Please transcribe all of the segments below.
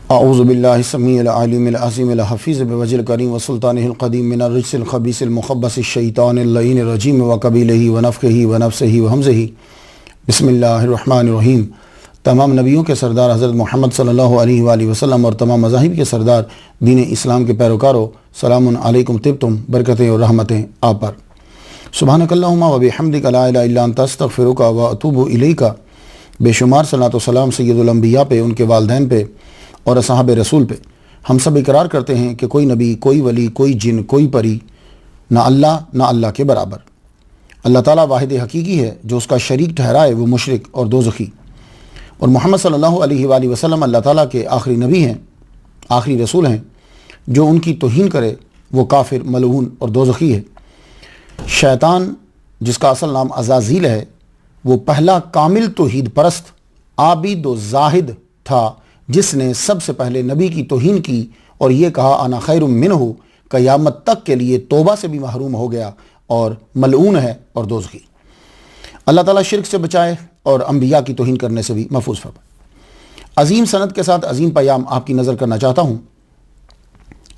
अऊज़ु बिल्लाहि समीइल अलीमिल अज़ीमिल हफ़ीज़ बिवजिल करीम व सुल्तानिहिल क़दीम मिनर रिज्सिल ख़बीसिल मुख़ब्बसिश शैतानिल लईनिर रजीम व क़बीलिही व नफ़्ख़िही व नफ़्सिही व हमज़िही। बिस्मिल्लाहिर रहमानिर रहीम। तमाम नबियों के सरदार हज़रत मोहम्मद सल्लल्लाहु अलैहि वसल्लम और तमाम मज़ाहिब के सरदार दीन इस्लाम के पैरोकारों, सलामुन अलैकुम तिब्तुम, बरकतें और रहमतें आप पर। सुब्हानकल्लाहुम्मा व बिहम्दिका ला इलाहा इल्ला अंता अस्तग़फिरुका व अतूबु इलैका। बेशुमार सलात व सलाम सय्यदुल अंबिया पे, उनके वालिदैन पे और असहाब रसूल पे। हम सब इकरार करते हैं कि कोई नबी, कोई वली, कोई जिन, कोई परी, ना अल्लाह के बराबर। अल्लाह ताला वाहिद हकीकी है, जो उसका शरीक ठहराए वो मुशरिक और दोज़खी। और मोहम्मद सल्लल्लाहु अलैहि वसल्लम अल्लाह ताला के आखिरी नबी हैं, आखिरी रसूल हैं। जो उनकी तौहीन करे वो काफिर, मलऊन और दोज़खी है। शैतान, जिसका असल नाम अज़ाज़ील है, वो पहला कामिल तौहीद परस्त आबिद व ज़ाहिद था, जिसने सबसे पहले नबी की तौहीन की और ये कहा अना खैरुम मिन्हु। क़यामत तक के लिए तौबा से भी महरूम हो गया और मलऊन है और दोज़खी। अल्लाह ताला शिर्क से बचाए और अंबिया की तौहीन करने से भी महफूज फरमाए। अजीम सनद के साथ अजीम पैगाम आपकी नज़र करना चाहता हूँ।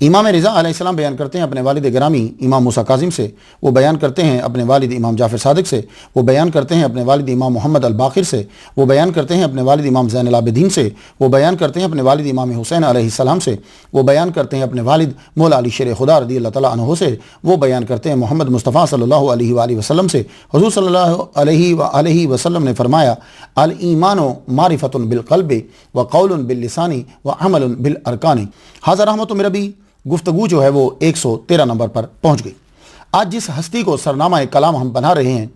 इमाम रिज़ा अलैहिस्सलाम बयान करते हैं अपने वालिद गिरामी इमाम मूसा काज़िम से, वो बयान करते हैं अपने वालिद इमाम जाफ़र सादिक से, वो बयान करते हैं अपने वालिद इमाम मोहम्मद अल बाक़िर से, वो बयान करते हैं अपने वालिद इमाम ज़ैनुल आबिदीन से, वो बयान करते हैं अपने वालिद इमाम हुसैन अलैहिस्सलाम से, वो बयान करते हैं अपने वालिद मौला अली शेर खुदा रज़ियल्लाहु तआला अन्हु से, वो बयान करते हैं मोहम्मद मुस्तफ़ा सल्लल्लाहु अलैहि वसल्लम से। हुज़ूर सल्लल्लाहु अलैहि वसल्लम ने फरमाया, अल ईमानु मारिफ़तुन बिल क़ल्बि व क़ौलुन बिल लिसानी व अमलुन बिल अरकानी। हाज़ा रहमतुन मिन रब्बी गुफ्तगू जो है वो 113 नंबर पर पहुंच गई। आज जिस हस्ती को सरनामा कलाम हम बना रहे हैं,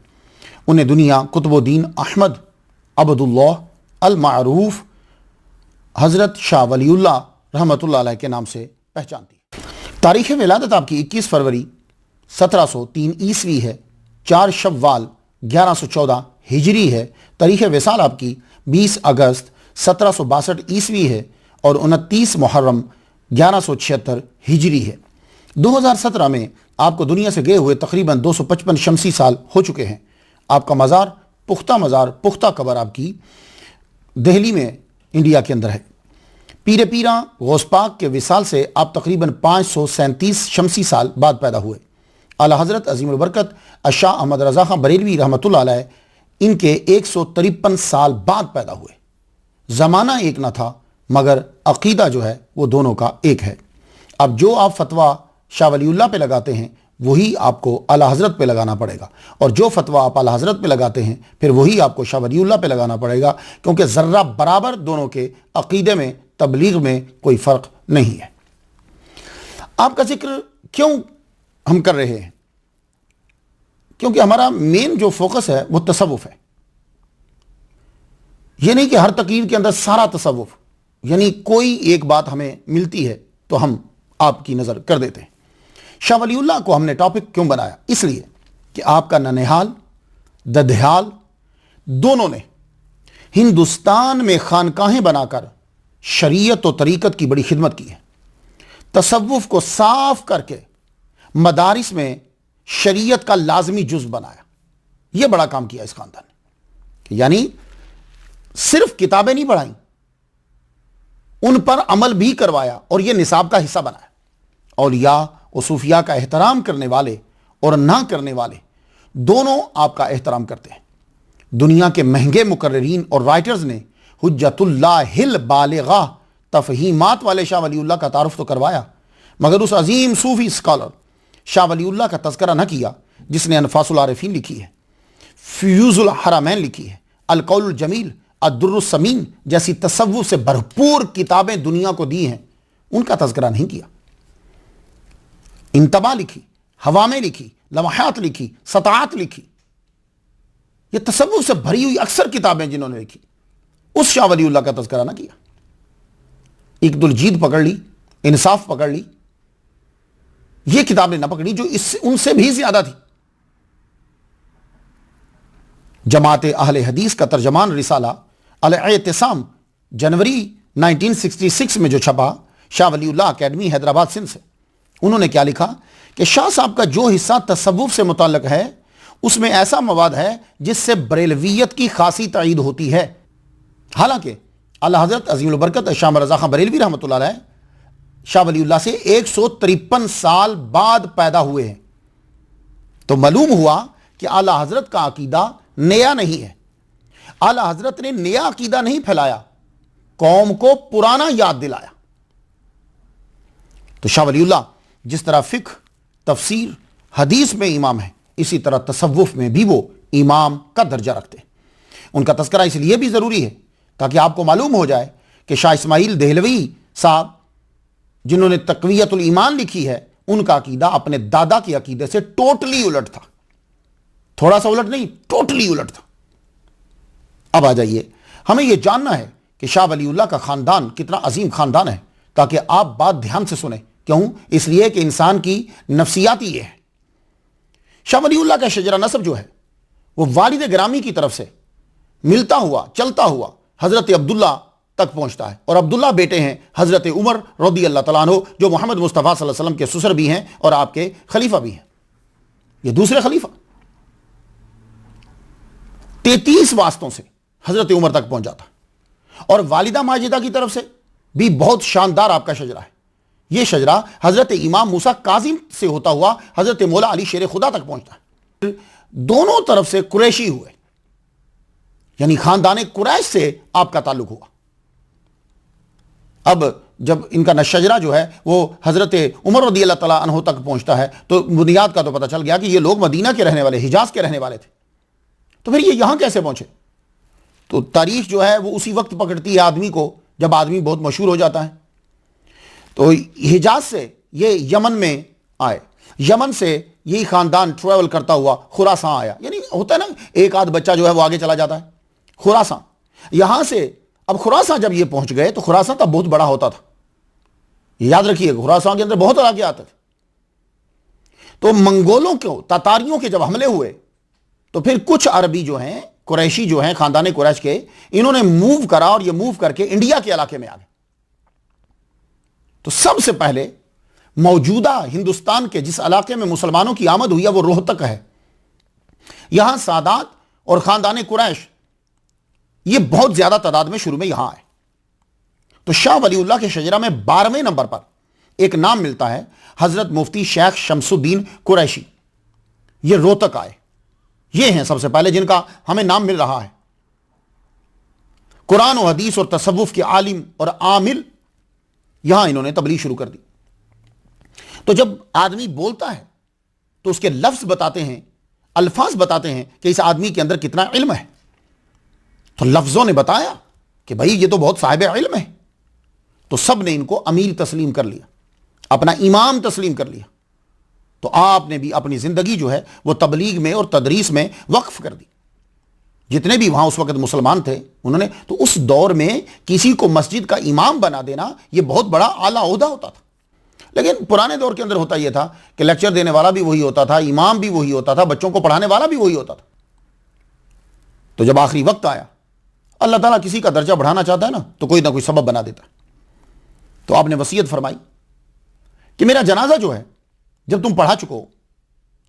उन्हें दुनिया कुतुबुद्दीन अहमद अब्दुल्लाह अल मारूफ हज़रत शाह वलीउल्लाह रहमतुल्लाह अलैह के नाम से पहचानती है। तारीख़ विलादत आपकी 21 फरवरी 1703 ईस्वी है। 4 शव्वाल 1114 हिजरी है। तारीख़ विसाल आपकी 20 अगस्त 1762 ईस्वी है और 29 मुहर्रम 1176 हिजरी है। 2017 में आपको दुनिया से गए हुए तकरीबन 255 शमसी साल हो चुके हैं। आपका मज़ार, पुख्ता कबर आपकी दिल्ली में इंडिया के अंदर है। पीरे पीरा गौस पाक के विसाल से आप तकरीबन 537 शमसी साल बाद पैदा हुए। आला हज़रत अज़ीमुल बरकत शाह अहमद रज़ा खां बरेलवी रहमतुल्लाह अलैह इनके 153 साल बाद पैदा हुए। ज़माना एक ना था, मगर अकीदा जो है वो दोनों का एक है। अब जो आप फतवा शाह वलीउल्लाह पे लगाते हैं वही आपको आला हज़रत पे लगाना पड़ेगा, और जो फतवा आप आला हज़रत पे लगाते हैं फिर वही आपको शाह वलीउल्लाह पे लगाना पड़ेगा, क्योंकि ज़र्रा बराबर दोनों के अकीदे में, तबलीग में कोई फ़र्क नहीं है। आपका जिक्र क्यों हम कर रहे हैं? क्योंकि हमारा मेन जो फोकस है वो तसव्वुफ़ है। ये नहीं कि हर तकरीर के अंदर सारा तसव्वुफ़, यानी कोई एक बात हमें मिलती है तो हम आपकी नज़र कर देते हैं। शाह वलीउल्लाह को हमने टॉपिक क्यों बनाया? इसलिए कि आपका ननिहाल, ददयाल दोनों ने हिंदुस्तान में खानकाहें बनाकर शरीयत और तरीक़त की बड़ी खिदमत की है। तसव्वुफ़ को साफ करके मदारिस में शरीयत का लाजमी जुज़ बनाया। यह बड़ा काम किया इस खानदान ने। यानी सिर्फ किताबें नहीं पढ़ाई, उन पर अमल भी करवाया और यह निसाब का हिस्सा बनाया। औलिया और सूफिया का एहतराम करने वाले और ना करने वाले दोनों आपका एहतराम करते हैं। दुनिया के महंगे मुकर्रिरीन और राइटर्स ने हुज्जतुल्लाहिल बालिगा तफहीमात वाले शाह वलीउल्लाह का तारुफ तो करवाया, मगर उस अजीम सूफी स्कॉलर शाह वलीउल्लाह का तज़किरा न किया, जिसने अनफासुल आरिफीन लिखी है, फ्यूजुल हरमैन लिखी है, अल कौलुल जमील, अद्दुर्रुस समीन जैसी तसव्वुफ़ से भरपूर किताबें दुनिया को दी हैं। उनका तज़किरा नहीं किया। इंतबा लिखी, हवामें लिखी, लम्हात लिखी, सताअत लिखी, ये तसव्वुफ़ से भरी हुई अक्सर किताबें जिन्होंने लिखी, उस शाह वलीउल्लाह का तज़किरा ना किया। इक़दुल जीद पकड़ ली, इंसाफ पकड़ ली, ये किताबें ना पकड़ी जो इससे उनसे भी ज्यादा थी। जमात अहले हदीस का तर्जमान रिसाला अल-एतिसाम जनवरी 1966 में जो छपा, शाह वलीउल्लाह अकेडमी हैदराबाद सिंध से, उन्होंने क्या लिखा कि शाह साहब का जो हिस्सा तसव्वुफ़ से मुताल्लिक़ है उसमें ऐसा मवाद है जिससे बरेलवियत की खासी तायीद होती है। हालांकि आला हजरत अजीमुल बरकत शाह रज़ा खां बरेलवी रहमतुल्लाह अलैह शाह वलीउल्लाह से 153 साल बाद पैदा हुए हैं। तो मालूम हुआ कि आला हजरत का अकीदा नया नहीं है। आला हजरत ने नया अकीदा नहीं फैलाया, कौम को पुराना याद दिलाया। तो शाह वलीउल्लाह जिस तरह फिक्र, तफसीर, हदीस में इमाम है, इसी तरह तसव्वुफ में भी वो इमाम का दर्जा रखते हैं। उनका तस्करा इसलिए भी जरूरी है ताकि आपको मालूम हो जाए कि शाह इस्माइल देहलवी साहब जिन्होंने तक़वियतुल ईमान लिखी है, उनका अकीदा अपने दादा के अकीदे से टोटली उलट था। थोड़ा सा उलट नहीं, टोटली उलट था। अब आ जाइए, हमें यह जानना है कि शाह वलीउल्लाह का खानदान कितना अजीम खानदान है, ताकि आप बात ध्यान से सुने। क्यों? इसलिए कि इंसान की नफ्सियात ही है। शाह वलीउल्लाह का शजरा नसब जो है वो वालिद गिरामी की तरफ से मिलता हुआ चलता हुआ हजरत अब्दुल्ला तक पहुंचता है, और अब्दुल्ला बेटे हैं हजरत उमर रज़ी अल्लाह तआला अन्हु, जो मोहम्मद मुस्तफ़ा सल्लल्लाहु अलैहि वसल्लम के ससुर भी हैं और आपके खलीफा भी हैं। ये दूसरे खलीफा 33 वास्तों से हजरत उमर तक पहुंच जाता, और वालिदा माजिदा की तरफ से भी बहुत शानदार आपका शजरा है। यह शजरा हजरत इमाम मूसा काजिम से होता हुआ हजरत मौला अली शेर खुदा तक पहुंचता है। दोनों तरफ से कुरैशी हुए, यानी खानदान कुरैश से आपका ताल्लुक हुआ। अब जब इनका नशजरा जो है वो हजरत उमर रज़ी अल्लाह तआला अन्हु तक पहुंचता है, तो बुनियाद का तो पता चल गया कि ये लोग मदीना के रहने वाले, हिजाज के रहने वाले थे। तो फिर ये यहां कैसे पहुंचे? तो तारीख जो है वो उसी वक्त पकड़ती है आदमी को जब आदमी बहुत मशहूर हो जाता है। तो हिजाज से ये यमन में आए, यमन से यही खानदान ट्रैवल करता हुआ खुरासान आया। यानी होता है ना, एक आध बच्चा जो है वो आगे चला जाता है। खुरासान, यहां से अब खुरासान जब ये पहुंच गए तो खुरासान तब बहुत बड़ा होता था। याद रखिए, खुरासान के अंदर बहुत आगे आते थे। तो मंगोलों को, तातारियों के जब हमले हुए तो फिर कुछ अरबी जो हैं, कुरैशी जो हैं, खानदान कुरैश के, इन्होंने मूव करा और ये मूव करके इंडिया के इलाके में आ गए। तो सबसे पहले मौजूदा हिंदुस्तान के जिस इलाके में मुसलमानों की आमद हुई है वो रोहतक है। यहां सादात और खानदान कुरैश ये बहुत ज्यादा तादाद में शुरू में यहां आए। तो शाह वलीउल्लाह के शजरा में 12वें नंबर पर एक नाम मिलता है, हजरत मुफ्ती शेख शमसुद्दीन कुरैशी। ये रोहतक आए। ये हैं सबसे पहले जिनका हमें नाम मिल रहा है। कुरान और हदीस और तसव्वुफ के आलिम और आमिल, यहां इन्होंने तबलीग शुरू कर दी। तो जब आदमी बोलता है तो उसके लफ्ज बताते हैं, अल्फाज बताते हैं कि इस आदमी के अंदर कितना इल्म है। तो लफ्जों ने बताया कि भाई ये तो बहुत साहिब इल्म है। तो सब ने इनको अमीर तस्लीम कर लिया, अपना इमाम तस्लीम कर लिया। तो आपने भी अपनी जिंदगी जो है वो तबलीग में और तदरीस में वक्फ कर दी। जितने भी वहां उस वक्त मुसलमान थे उन्होंने, तो उस दौर में किसी को मस्जिद का इमाम बना देना ये बहुत बड़ा आला ओहदा होता था। लेकिन पुराने दौर के अंदर होता यह था कि लेक्चर देने वाला भी वही होता था, इमाम भी वही होता था, बच्चों को पढ़ाने वाला भी वही होता था। तो जब आखिरी वक्त आया, अल्लाह ताला किसी का दर्जा बढ़ाना चाहता है ना कोई सबब बना देता। तो आपने वसीयत फरमाई कि मेरा जनाजा जो है जब तुम पढ़ा चुको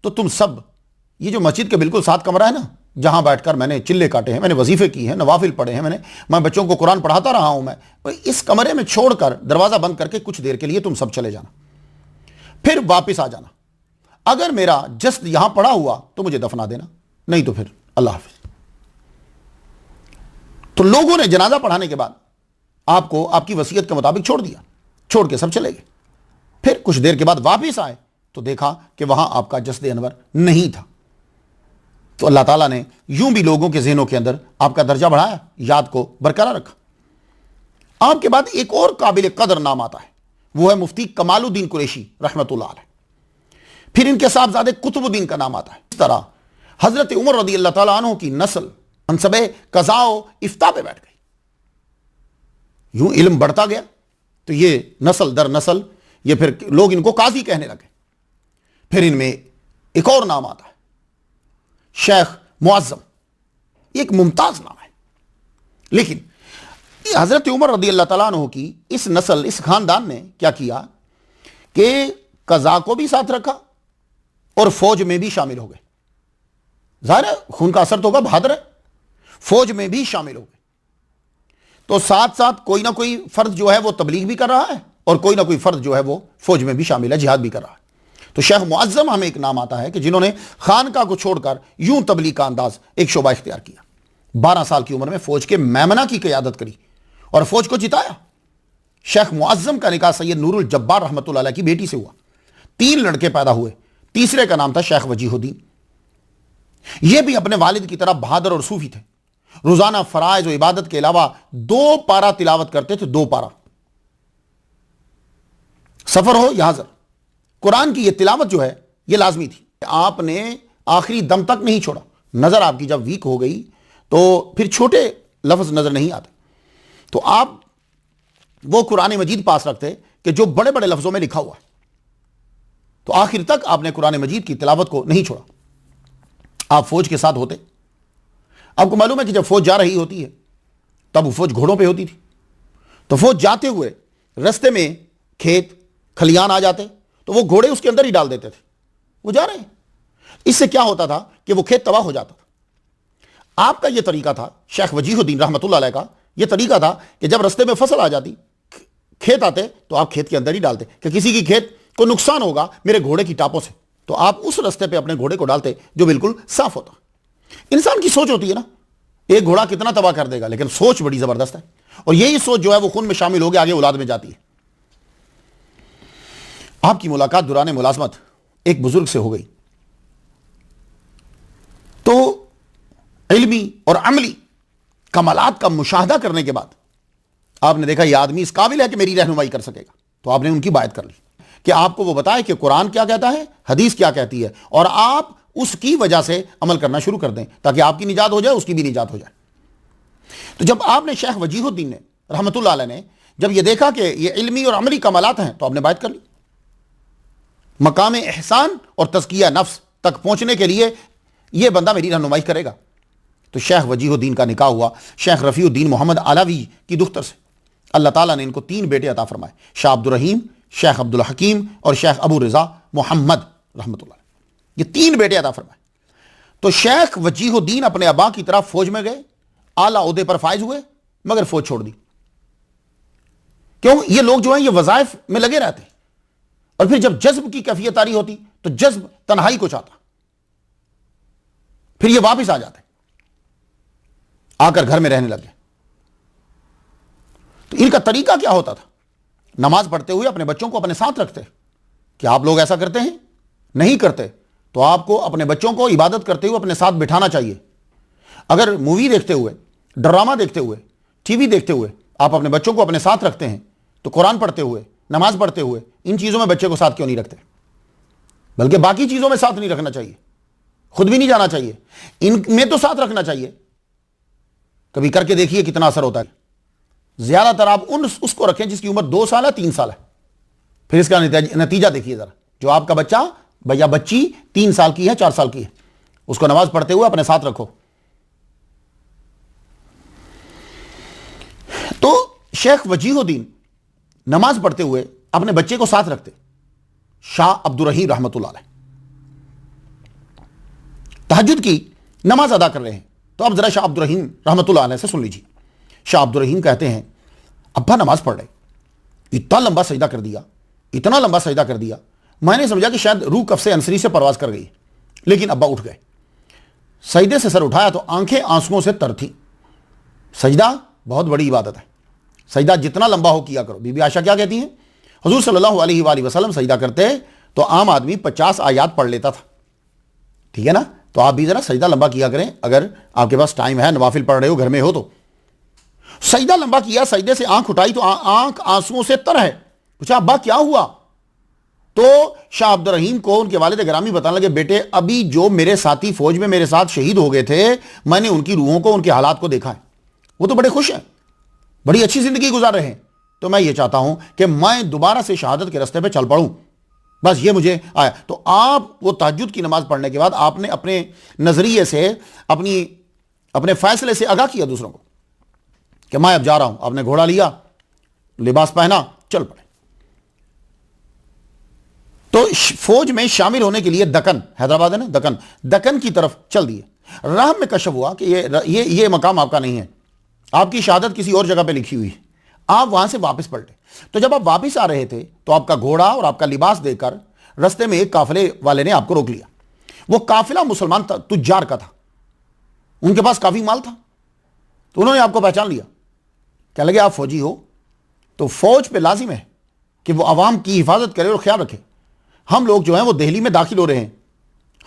तो तुम सब, ये जो मस्जिद के बिल्कुल साथ कमरा है ना, जहां बैठकर मैंने चिल्ले काटे हैं, मैंने वजीफे की हैं, नवाफिल पढ़े हैं, मैं बच्चों को कुरान पढ़ाता रहा हूं, मैं इस कमरे में छोड़कर दरवाजा बंद करके कुछ देर के लिए तुम सब चले जाना, फिर वापस आ जाना। अगर मेरा जस्ट यहां पड़ा हुआ तो मुझे दफना देना, नहीं तो फिर अल्लाह हाफिज। तो लोगों ने जनाजा पढ़ाने के बाद आपको आपकी वसीयत के मुताबिक छोड़ दिया, छोड़ के सब चले गए। फिर कुछ देर के बाद वापस आए तो देखा कि वहां आपका जस्द अनवर नहीं था। तो अल्लाह ताला ने यूं भी लोगों के ज़हनों के अंदर आपका दर्जा बढ़ाया, याद को बरकरार रखा। आपके बाद एक और काबिल कदर नाम आता है, वो है मुफ्ती कमालुद्दीन कुरैशी रहमतुल्लाह अलैह। फिर इनके साहबजादे कुतुबुद्दीन का नाम आता है। इस तरह हजरत उमर रज़ी अल्लाह ताला अन्हु की नस्ल मनसबे कज़ाओ इफ्ता पे बैठ गई। यूं इल्म बढ़ता गया तो ये नस्ल दर नस्ल ये फिर लोग इनको काजी कहने लगे। फिर इनमें एक और नाम आता है, शेख मुअज्जम। एक मुमताज नाम है। लेकिन हजरत उमर रज़ी अल्लाह ताला अन्हु की इस नस्ल, इस खानदान ने क्या किया कि कज़ा को भी साथ रखा और फौज में भी शामिल हो गए। जाहिर है खून का असर तो होगा, बहादुर है, फौज में भी शामिल हो गए। तो साथ साथ कोई ना कोई फर्द जो है वो तबलीग भी कर रहा है और कोई ना कोई फर्द जो है वो फौज में भी शामिल है, जिहाद भी कर रहा है। तो शेख मुअज्जम हमें एक नाम आता है कि जिन्होंने खानका को छोड़कर यूं तबलीग का अंदाज एक शोबा इख्तियार किया। 12 साल की उम्र में फौज के मेमना की क़यादत करी और फौज को जिताया। शेख मुअज्जम का निकाह सैयद नूरुल जब्बार रहमतुल्लाह अलैह की बेटी से हुआ। 3 लड़के पैदा हुए। तीसरे का नाम था शेख वजीहुद्दीन। यह भी अपने वालिद की तरह बहादुर और सूफी थे। रोजाना फराइज और इबादत के अलावा 2 पारा तिलावत करते थे। 2 पारा, सफर हो या हाज़िर। कुरान की यह तिलावत जो है यह लाजमी थी। आपने आखिरी दम तक नहीं छोड़ा। नजर आपकी जब वीक हो गई तो फिर छोटे लफ्ज नजर नहीं आते, तो आप वो कुरान मजीद पास रखते कि जो बड़े बड़े लफ्जों में लिखा हुआ है। तो आखिर तक आपने कुरान मजीद की तिलावत को नहीं छोड़ा। आप फौज के साथ होते। आपको मालूम है कि जब फौज जा रही होती है तब फौज घोड़ों पे होती थी। तो फौज जाते हुए रास्ते में खेत खलियान आ जाते तो वो घोड़े उसके अंदर ही डाल देते थे। वो जा रहे हैं। इससे क्या होता था कि वो खेत तबाह हो जाता था। आपका यह तरीका था, शेख वजीहुद्दीन रहमतुल्लाह अलैह का यह तरीका था कि जब रास्ते में फसल आ जाती, खेत आते, तो आप खेत के अंदर ही डालते कि किसी की खेत को नुकसान होगा मेरे घोड़े की टापों से, तो आप उस रास्ते पे अपने घोड़े को डालते जो बिल्कुल साफ होता। इंसान की सोच होती है ना, एक घोड़ा कितना तबाह कर देगा, लेकिन सोच बड़ी जबरदस्त है। और यही सोच जो है वो खून में शामिल हो गया, आगे औलाद में जाती है। आपकी मुलाकात दौरान मुलाजमत एक बुजुर्ग से हो गई तो इल्मी और अमली कमालात का मुशाहदा करने के बाद आपने देखा यह आदमी इस काबिल है कि मेरी रहनुमाई कर सकेगा। तो आपने उनकी बात कर ली कि आपको वो बताए कि कुरान क्या कहता है, हदीस क्या कहती है, और आप उसकी वजह से अमल करना शुरू कर दें ताकि आपकी निजात हो जाए, उसकी भी निजात हो जाए। तो जब आपने शेख वजीहुद्दीन ने रहमतुल्लाह अलैह ने जब यह देखा कि ये इल्मी और अमली कमालात हैं, तो आपने बात कर ली। मकाम एहसान और तज़किया नफ्स तक पहुंचने के लिए यह बंदा मेरी रहनुमाई करेगा। तो शेख वजीहुद्दीन का निकाह हुआ शेख रफ़ीउद्दीन मोहम्मद आलावी की दुख्तर से। अल्लाह ताला ने इनको 3 बेटे अता फरमाए, शाह अब्दुल रहीम, शेख अब्दुल हकीम और शेख अबू रज़ा मोहम्मद रहमतुल्लाह। ये 3 बेटे अता फरमाए। तो शेख वजीहुद्दीन अपने अबा की तरफ फौज में गए, आला ओहदे पर फायज हुए, मगर फौज छोड़ दी। क्यों? ये लोग जो हैं ये वज़ाइफ में लगे रहते, और फिर जब जज्ब की कैफियत तारी होती तो जज्ब तन्हाई को चाहता, फिर ये वापस आ जाते, आकर घर में रहने लगे। तो इनका तरीका क्या होता था? नमाज पढ़ते हुए अपने बच्चों को अपने साथ रखते। क्या आप लोग ऐसा करते हैं? नहीं करते। तो आपको अपने बच्चों को इबादत करते हुए अपने साथ बिठाना चाहिए। अगर मूवी देखते हुए, ड्रामा देखते हुए, टीवी देखते हुए आप अपने बच्चों को अपने साथ रखते हैं, तो कुरान पढ़ते हुए, नमाज पढ़ते हुए इन चीज़ों में बच्चे को साथ क्यों नहीं रखते? बल्कि बाकी चीज़ों में साथ नहीं रखना चाहिए, खुद भी नहीं जाना चाहिए, इनमें तो साथ रखना चाहिए। कभी करके देखिए कितना असर होता है। ज्यादातर आप उसको रखें जिसकी उम्र 2 साल है, 3 साल है, फिर इसका नतीजा देखिए जरा। जो आपका बच्चा भैया बच्ची 3 साल की है, 4 साल की है, उसको नमाज पढ़ते हुए अपने साथ रखो। तो शेख वजीहुद्दीन नमाज पढ़ते हुए अपने बच्चे को साथ रखते। शाह अब्दुल रहीम रहमतुल्लाह अलैह तहज्जुद की नमाज अदा कर रहे हैं। तो अब जरा शाह अब्दुल रहीम रहमतुल्लाह अलैह से सुन लीजिए। शाह अब्दुल रहीम कहते हैं, अब्बा नमाज पढ़ रहे, इतना लंबा सजदा कर दिया, इतना लंबा सजदा कर दिया, मैंने समझा कि शायद रूह कफ से अंसरी से परवाज कर गई, लेकिन अब्बा उठ गए। सजदे से सर उठाया तो आंखें आंसुओं से तर थी। सजदा बहुत बड़ी इबादत है, सजदा जितना लंबा हो किया करो। बीबी आयशा क्या कहती हैं, हुजूर सल्लल्लाहु अलैहि वसल्लम सजदा करते तो आम आदमी 50 आयात पढ़ लेता था। ठीक है ना? तो आप भी जरा सजदा लंबा किया करें। अगर आपके पास टाइम है, नवाफिल पढ़ रहे हो, घर में हो, तो सजदा लंबा किया, सजदे से आंख उठाई तो आंख आंसुओं से तर है। पूछा अब्बा क्या हुआ? तो शाह अब्दुल रहीम को उनके वालिद गिरामी बताने लगे, बेटे अभी जो मेरे साथी फौज में मेरे साथ शहीद हो गए थे, मैंने उनकी रूहों को, उनके हालात को देखा है। वो तो बड़े खुश हैं, बड़ी अच्छी जिंदगी गुजार रहे हैं। तो मैं ये चाहता हूं कि मैं दोबारा से शहादत के रास्ते पे चल पड़ूं, बस ये मुझे आया। तो आप वो तहज्जुद की नमाज पढ़ने के बाद आपने अपने नजरिए से, अपने फैसले से आगाह किया दूसरों को कि मैं अब जा रहा हूं। आपने घोड़ा लिया, लिबास पहना, चल पड़े। तो फौज में शामिल होने के लिए दक्कन, हैदराबाद है ना, दक्कन की तरफ चल दिए। राह में कशफ हुआ कि ये मकाम आपका नहीं है, आपकी शहादत किसी और जगह पे लिखी हुई है, आप वहां से वापस पलटे। तो जब आप वापस आ रहे थे तो आपका घोड़ा और आपका लिबास देखकर रास्ते में एक काफिले वाले ने आपको रोक लिया। वो काफिला मुसलमान तुज्जार का था, उनके पास काफी माल था, तो उन्होंने आपको पहचान लिया। क्या लगे आप फौजी हो, तो फौज पे लाजिम है कि वो आवाम की हिफाजत करे और ख्याल रखे। हम लोग जो हैं वो दिल्ली में दाखिल हो रहे हैं,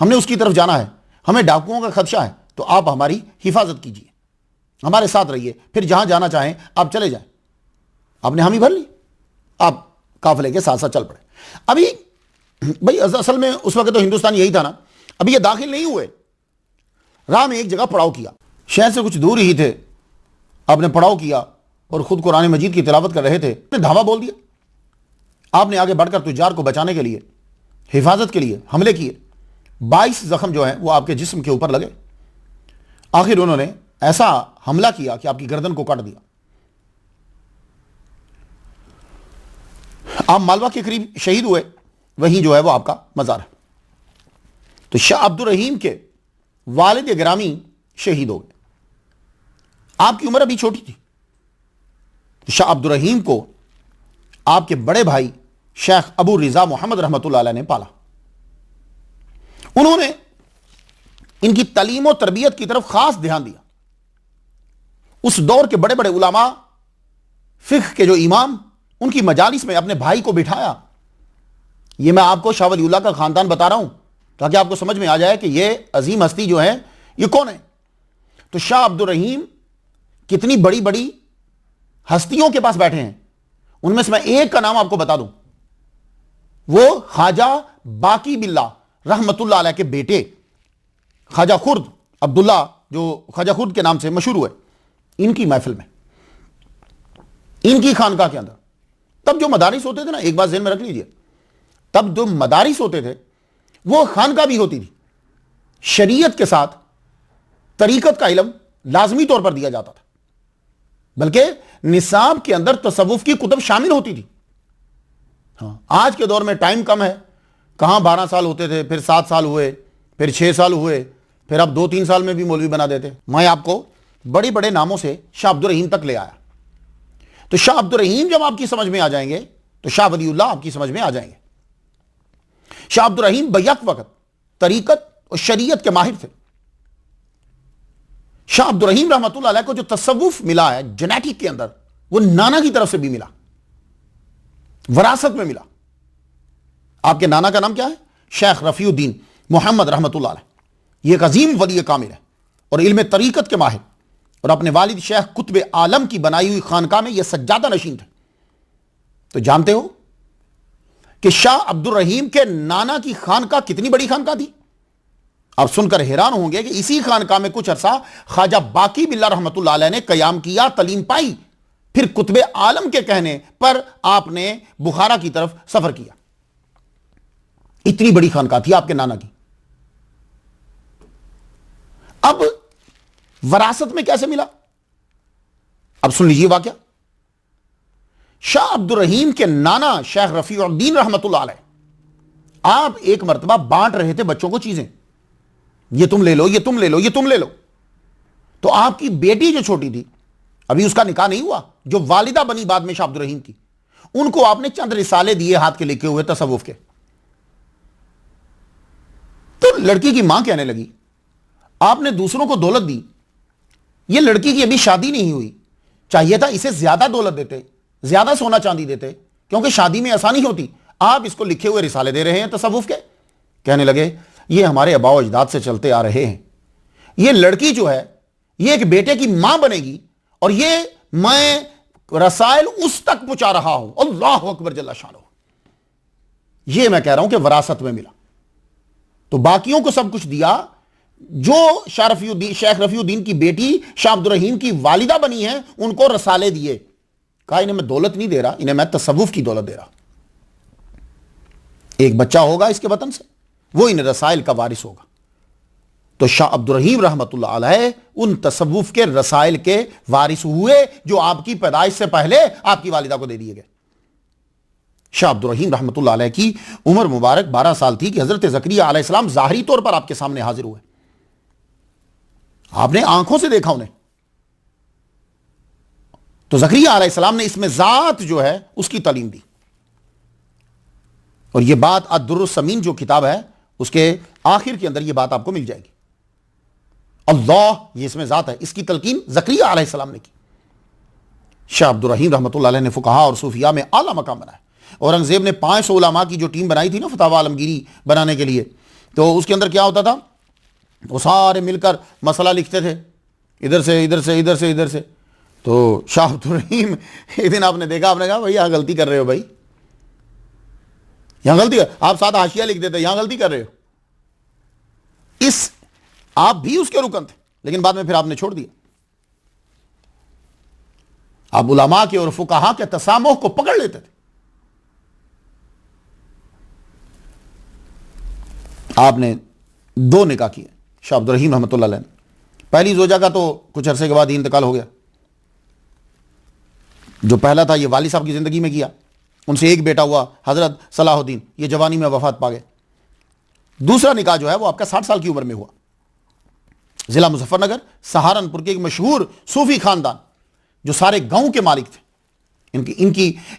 हमने उसकी तरफ जाना है, हमें डाकुओं का खदशा है, तो आप हमारी हिफाजत कीजिए, हमारे साथ रहिए, फिर जहां जाना चाहें आप चले जाएं। आपने हामी भर ली, आप काफिले के साथ साथ चल पड़े। अभी भाई असल में उस वक्त तो हिंदुस्तान यही था ना। अभी ये दाखिल नहीं हुए, राह में एक जगह पड़ाव किया, शहर से कुछ दूर ही थे, आपने पड़ाव किया और खुद कुरान मजीद की तिलावत कर रहे थे, धावा बोल दिया। आपने आगे बढ़कर तुजार को बचाने के लिए, हिफाजत के लिए हमले किए। 22 जख्म जो है वो आपके जिस्म के ऊपर लगे। आखिर उन्होंने ऐसा हमला किया कि आपकी गर्दन को काट दिया। आप मालवा के करीब शहीद हुए, वहीं जो है वो आपका मजार है। तो शाह अब्दुल रहीम के वालिद गिरामी शहीद हो गए। आपकी उम्र अभी छोटी थी। तो शाह अब्दुल रहीम को आपके बड़े भाई शेख अबू रिजा मोहम्मद रहमतुल्लाह अलैह ने पाला। उन्होंने इनकी तालीम और तरबियत की तरफ खास ध्यान दिया। उस दौर के बड़े बड़े उलामा, फिक्ह के जो इमाम, उनकी मजालिस में अपने भाई को बिठाया। यह मैं आपको शाह वलीउल्लाह का खानदान बता रहा हूं ताकि आपको समझ में आ जाए कि यह अजीम हस्ती जो है ये कौन है। तो शाह अब्दुल रहीम कितनी बड़ी बड़ी हस्तियों के पास बैठे हैं, उनमें से मैं एक का नाम आपको बता दूं। वो ख्वाजा बाकी बिल्ला रहमतुल्लाह अलैह के बेटे ख्वाजा खुर्द अब्दुल्ला, जो ख्वाजा खुर्द के नाम से मशहूर हुए, इनकी महफिल में, इनकी खानकाह के अंदर तब जो मदारिस होते थे ना, एक बात ज़हन में रख लीजिए, तब जो मदारिस होते थे वो खानकाह भी होती थी। शरीयत के साथ तरीकत का इल्म लाजमी तौर पर दिया जाता था, बल्कि निसाब के अंदर तसव्वुफ की कुतुब शामिल होती थी। हाँ, आज के दौर में टाइम कम है, कहां 12 साल होते थे, फिर 7 साल हुए, फिर 6 साल हुए, फिर अब 2-3 साल में भी मौलवी बना देते। मैं आपको बड़े बड़े नामों से शाह अब्दुल रहीम तक ले आया। तो शाह अब्दुल रहीम जब आपकी समझ में आ जाएंगे तो शाह वलीउल्लाह आपकी समझ में आ जाएंगे। शाह अब्दुल रहीम बैक वक्त तरीकत और शरीयत के माहिर थे। शाह अब्दुल रहीम रहमतुल्लाह अलैह को जो तसव्वुफ मिला है जेनेटिक के अंदर, वो नाना की तरफ से भी मिला, वरासत में मिला। आपके नाना का नाम क्या है? शेख रफीउद्दीन मोहम्मद रहमतुल्लाह अलैह। ये एक अजीम वली कामिल है और इल्म तरीकत के माहिर, और अपने वालिद शेख कुतुब आलम की बनाई हुई खानकाह में ये सज्जादा नशीन थे। तो जानते हो कि शाह अब्दुल रहीम के नाना की खानकाह कितनी बड़ी खानकाह थी? आप सुनकर हैरान होंगे कि इसी खानकाह में कुछ अरसा ख्वाजा बाकी बिल्ला रहमतुल्लाह अलैह ने कयाम किया, तलीम पाई, फिर कुतुब आलम के कहने पर आपने बुखारा की तरफ सफर किया। इतनी बड़ी खानकाह थी आपके नाना की। अब वरासत में कैसे मिला? अब सुन लीजिए वाकया। शाह अब्दुल रहीम के नाना शेख रफीउद्दीन रहमतुल्लाह अलैह, आप एक मर्तबा बांट रहे थे बच्चों को चीजें, ये तुम ले लो, ये तुम ले लो, ये तुम ले लो। तो आपकी बेटी जो छोटी थी, अभी उसका निकाह नहीं हुआ, जो वालिदा बनी बाद में शाह अब्दुल रहीम की, उनको आपने चंद रिसाले दिए हाथ के लिखे हुए तसव्वुफ के। तो लड़की की मां कहने लगी, आपने दूसरों को दौलत दी, ये लड़की की अभी शादी नहीं हुई, चाहिए था इसे ज्यादा दौलत देते, ज्यादा सोना चांदी देते, क्योंकि शादी में आसानी होती। आप इसको लिखे हुए रिसाले दे रहे हैं तसव्वुफ के। कहने लगे, ये हमारे आबा अजदाद से चलते आ रहे हैं, ये लड़की जो है ये एक बेटे की मां बनेगी, और ये मैं रसायल उस तक पहुंचा रहा हूं। अल्लाह अकबर जल्ला शानो। ये मैं कह रहा हूं कि वरासत में मिला। तो बाकियों को सब कुछ दिया, जो शेख रफीउद्दीन की बेटी शाह अब्दुल रहीम की वालिदा बनी है, उनको रसाले दिए। कहा इन्हें मैं दौलत नहीं दे रहा, इन्हें मैं तसव्वुफ की दौलत दे रहा। एक बच्चा होगा इसके वतन से, वो इन रसाइल का वारिस होगा। तो शाह अब्दुल रहीम रहमतुल्लाह अलैह उन तसव्वुफ के रसाइल के वारिस हुए जो आपकी पैदाइश से पहले आपकी वालिदा को दे दिए गए। शाह अब्दुल रहीम रहमतुल्लाह अलैह की उम्र मुबारक 12 साल थी कि हजरत ज़करिया अलैहिस्सलाम ज़ाहरी तौर पर आपके सामने हाजिर हुए। आपने आंखों से देखा उन्हें, तो ज़करिया अलैहिस्सलाम ने इसमें ज़ात जो है उसकी तालीम दी। और यह बात अद-दुर्रुस समीन जो किताब है उसके आखिर के अंदर यह बात आपको मिल जाएगी। अल्लाह ये इसमें ज़ात है, इसकी तलकीन ज़करिया अलैहिस्सलाम ने की। शाह अब्दुर रहीम रहमतुल्लाह अलैह ने फुक़हा और सूफिया में आला मकाम बनाया। औरंगज़ेब ने 500 उलमा की जो टीम बनाई थी ना फतवा आलमगीरी बनाने के लिए, तो उसके अंदर क्या होता था, वो सारे मिलकर मसला लिखते थे, इधर से इधर से इधर से इधर से। तो शाह अब्दुर रहीम एक दिन आपने देखा, आपने कहा भाई यहाँ गलती कर रहे हो, भाई यहाँ गलती, आप साथ हाशिया लिख देते, यहाँ गलती कर रहे हो। इस आप भी उसके रुकन थे, लेकिन बाद में फिर आपने छोड़ दिया। आप उलमा के और फुकाहा के तसामुह को पकड़ लेते थे। आपने 2 निकाह किए शाह अब्दुर रहीम रहमतुल्लाह अलैह ने। पहली जोजा का तो कुछ अरसे के बाद ही इंतकाल हो गया। जो पहला था ये वाली साहब की जिंदगी में किया, उनसे एक बेटा हुआ हजरत सलाहुद्दीन, ये जवानी में वफात पा गए। दूसरा निकाह जो है वो आपका 60 साल की उम्र में हुआ। जिला मुजफ्फरनगर सहारनपुर के एक मशहूर सूफी खानदान जो सारे गांव के मालिक थे,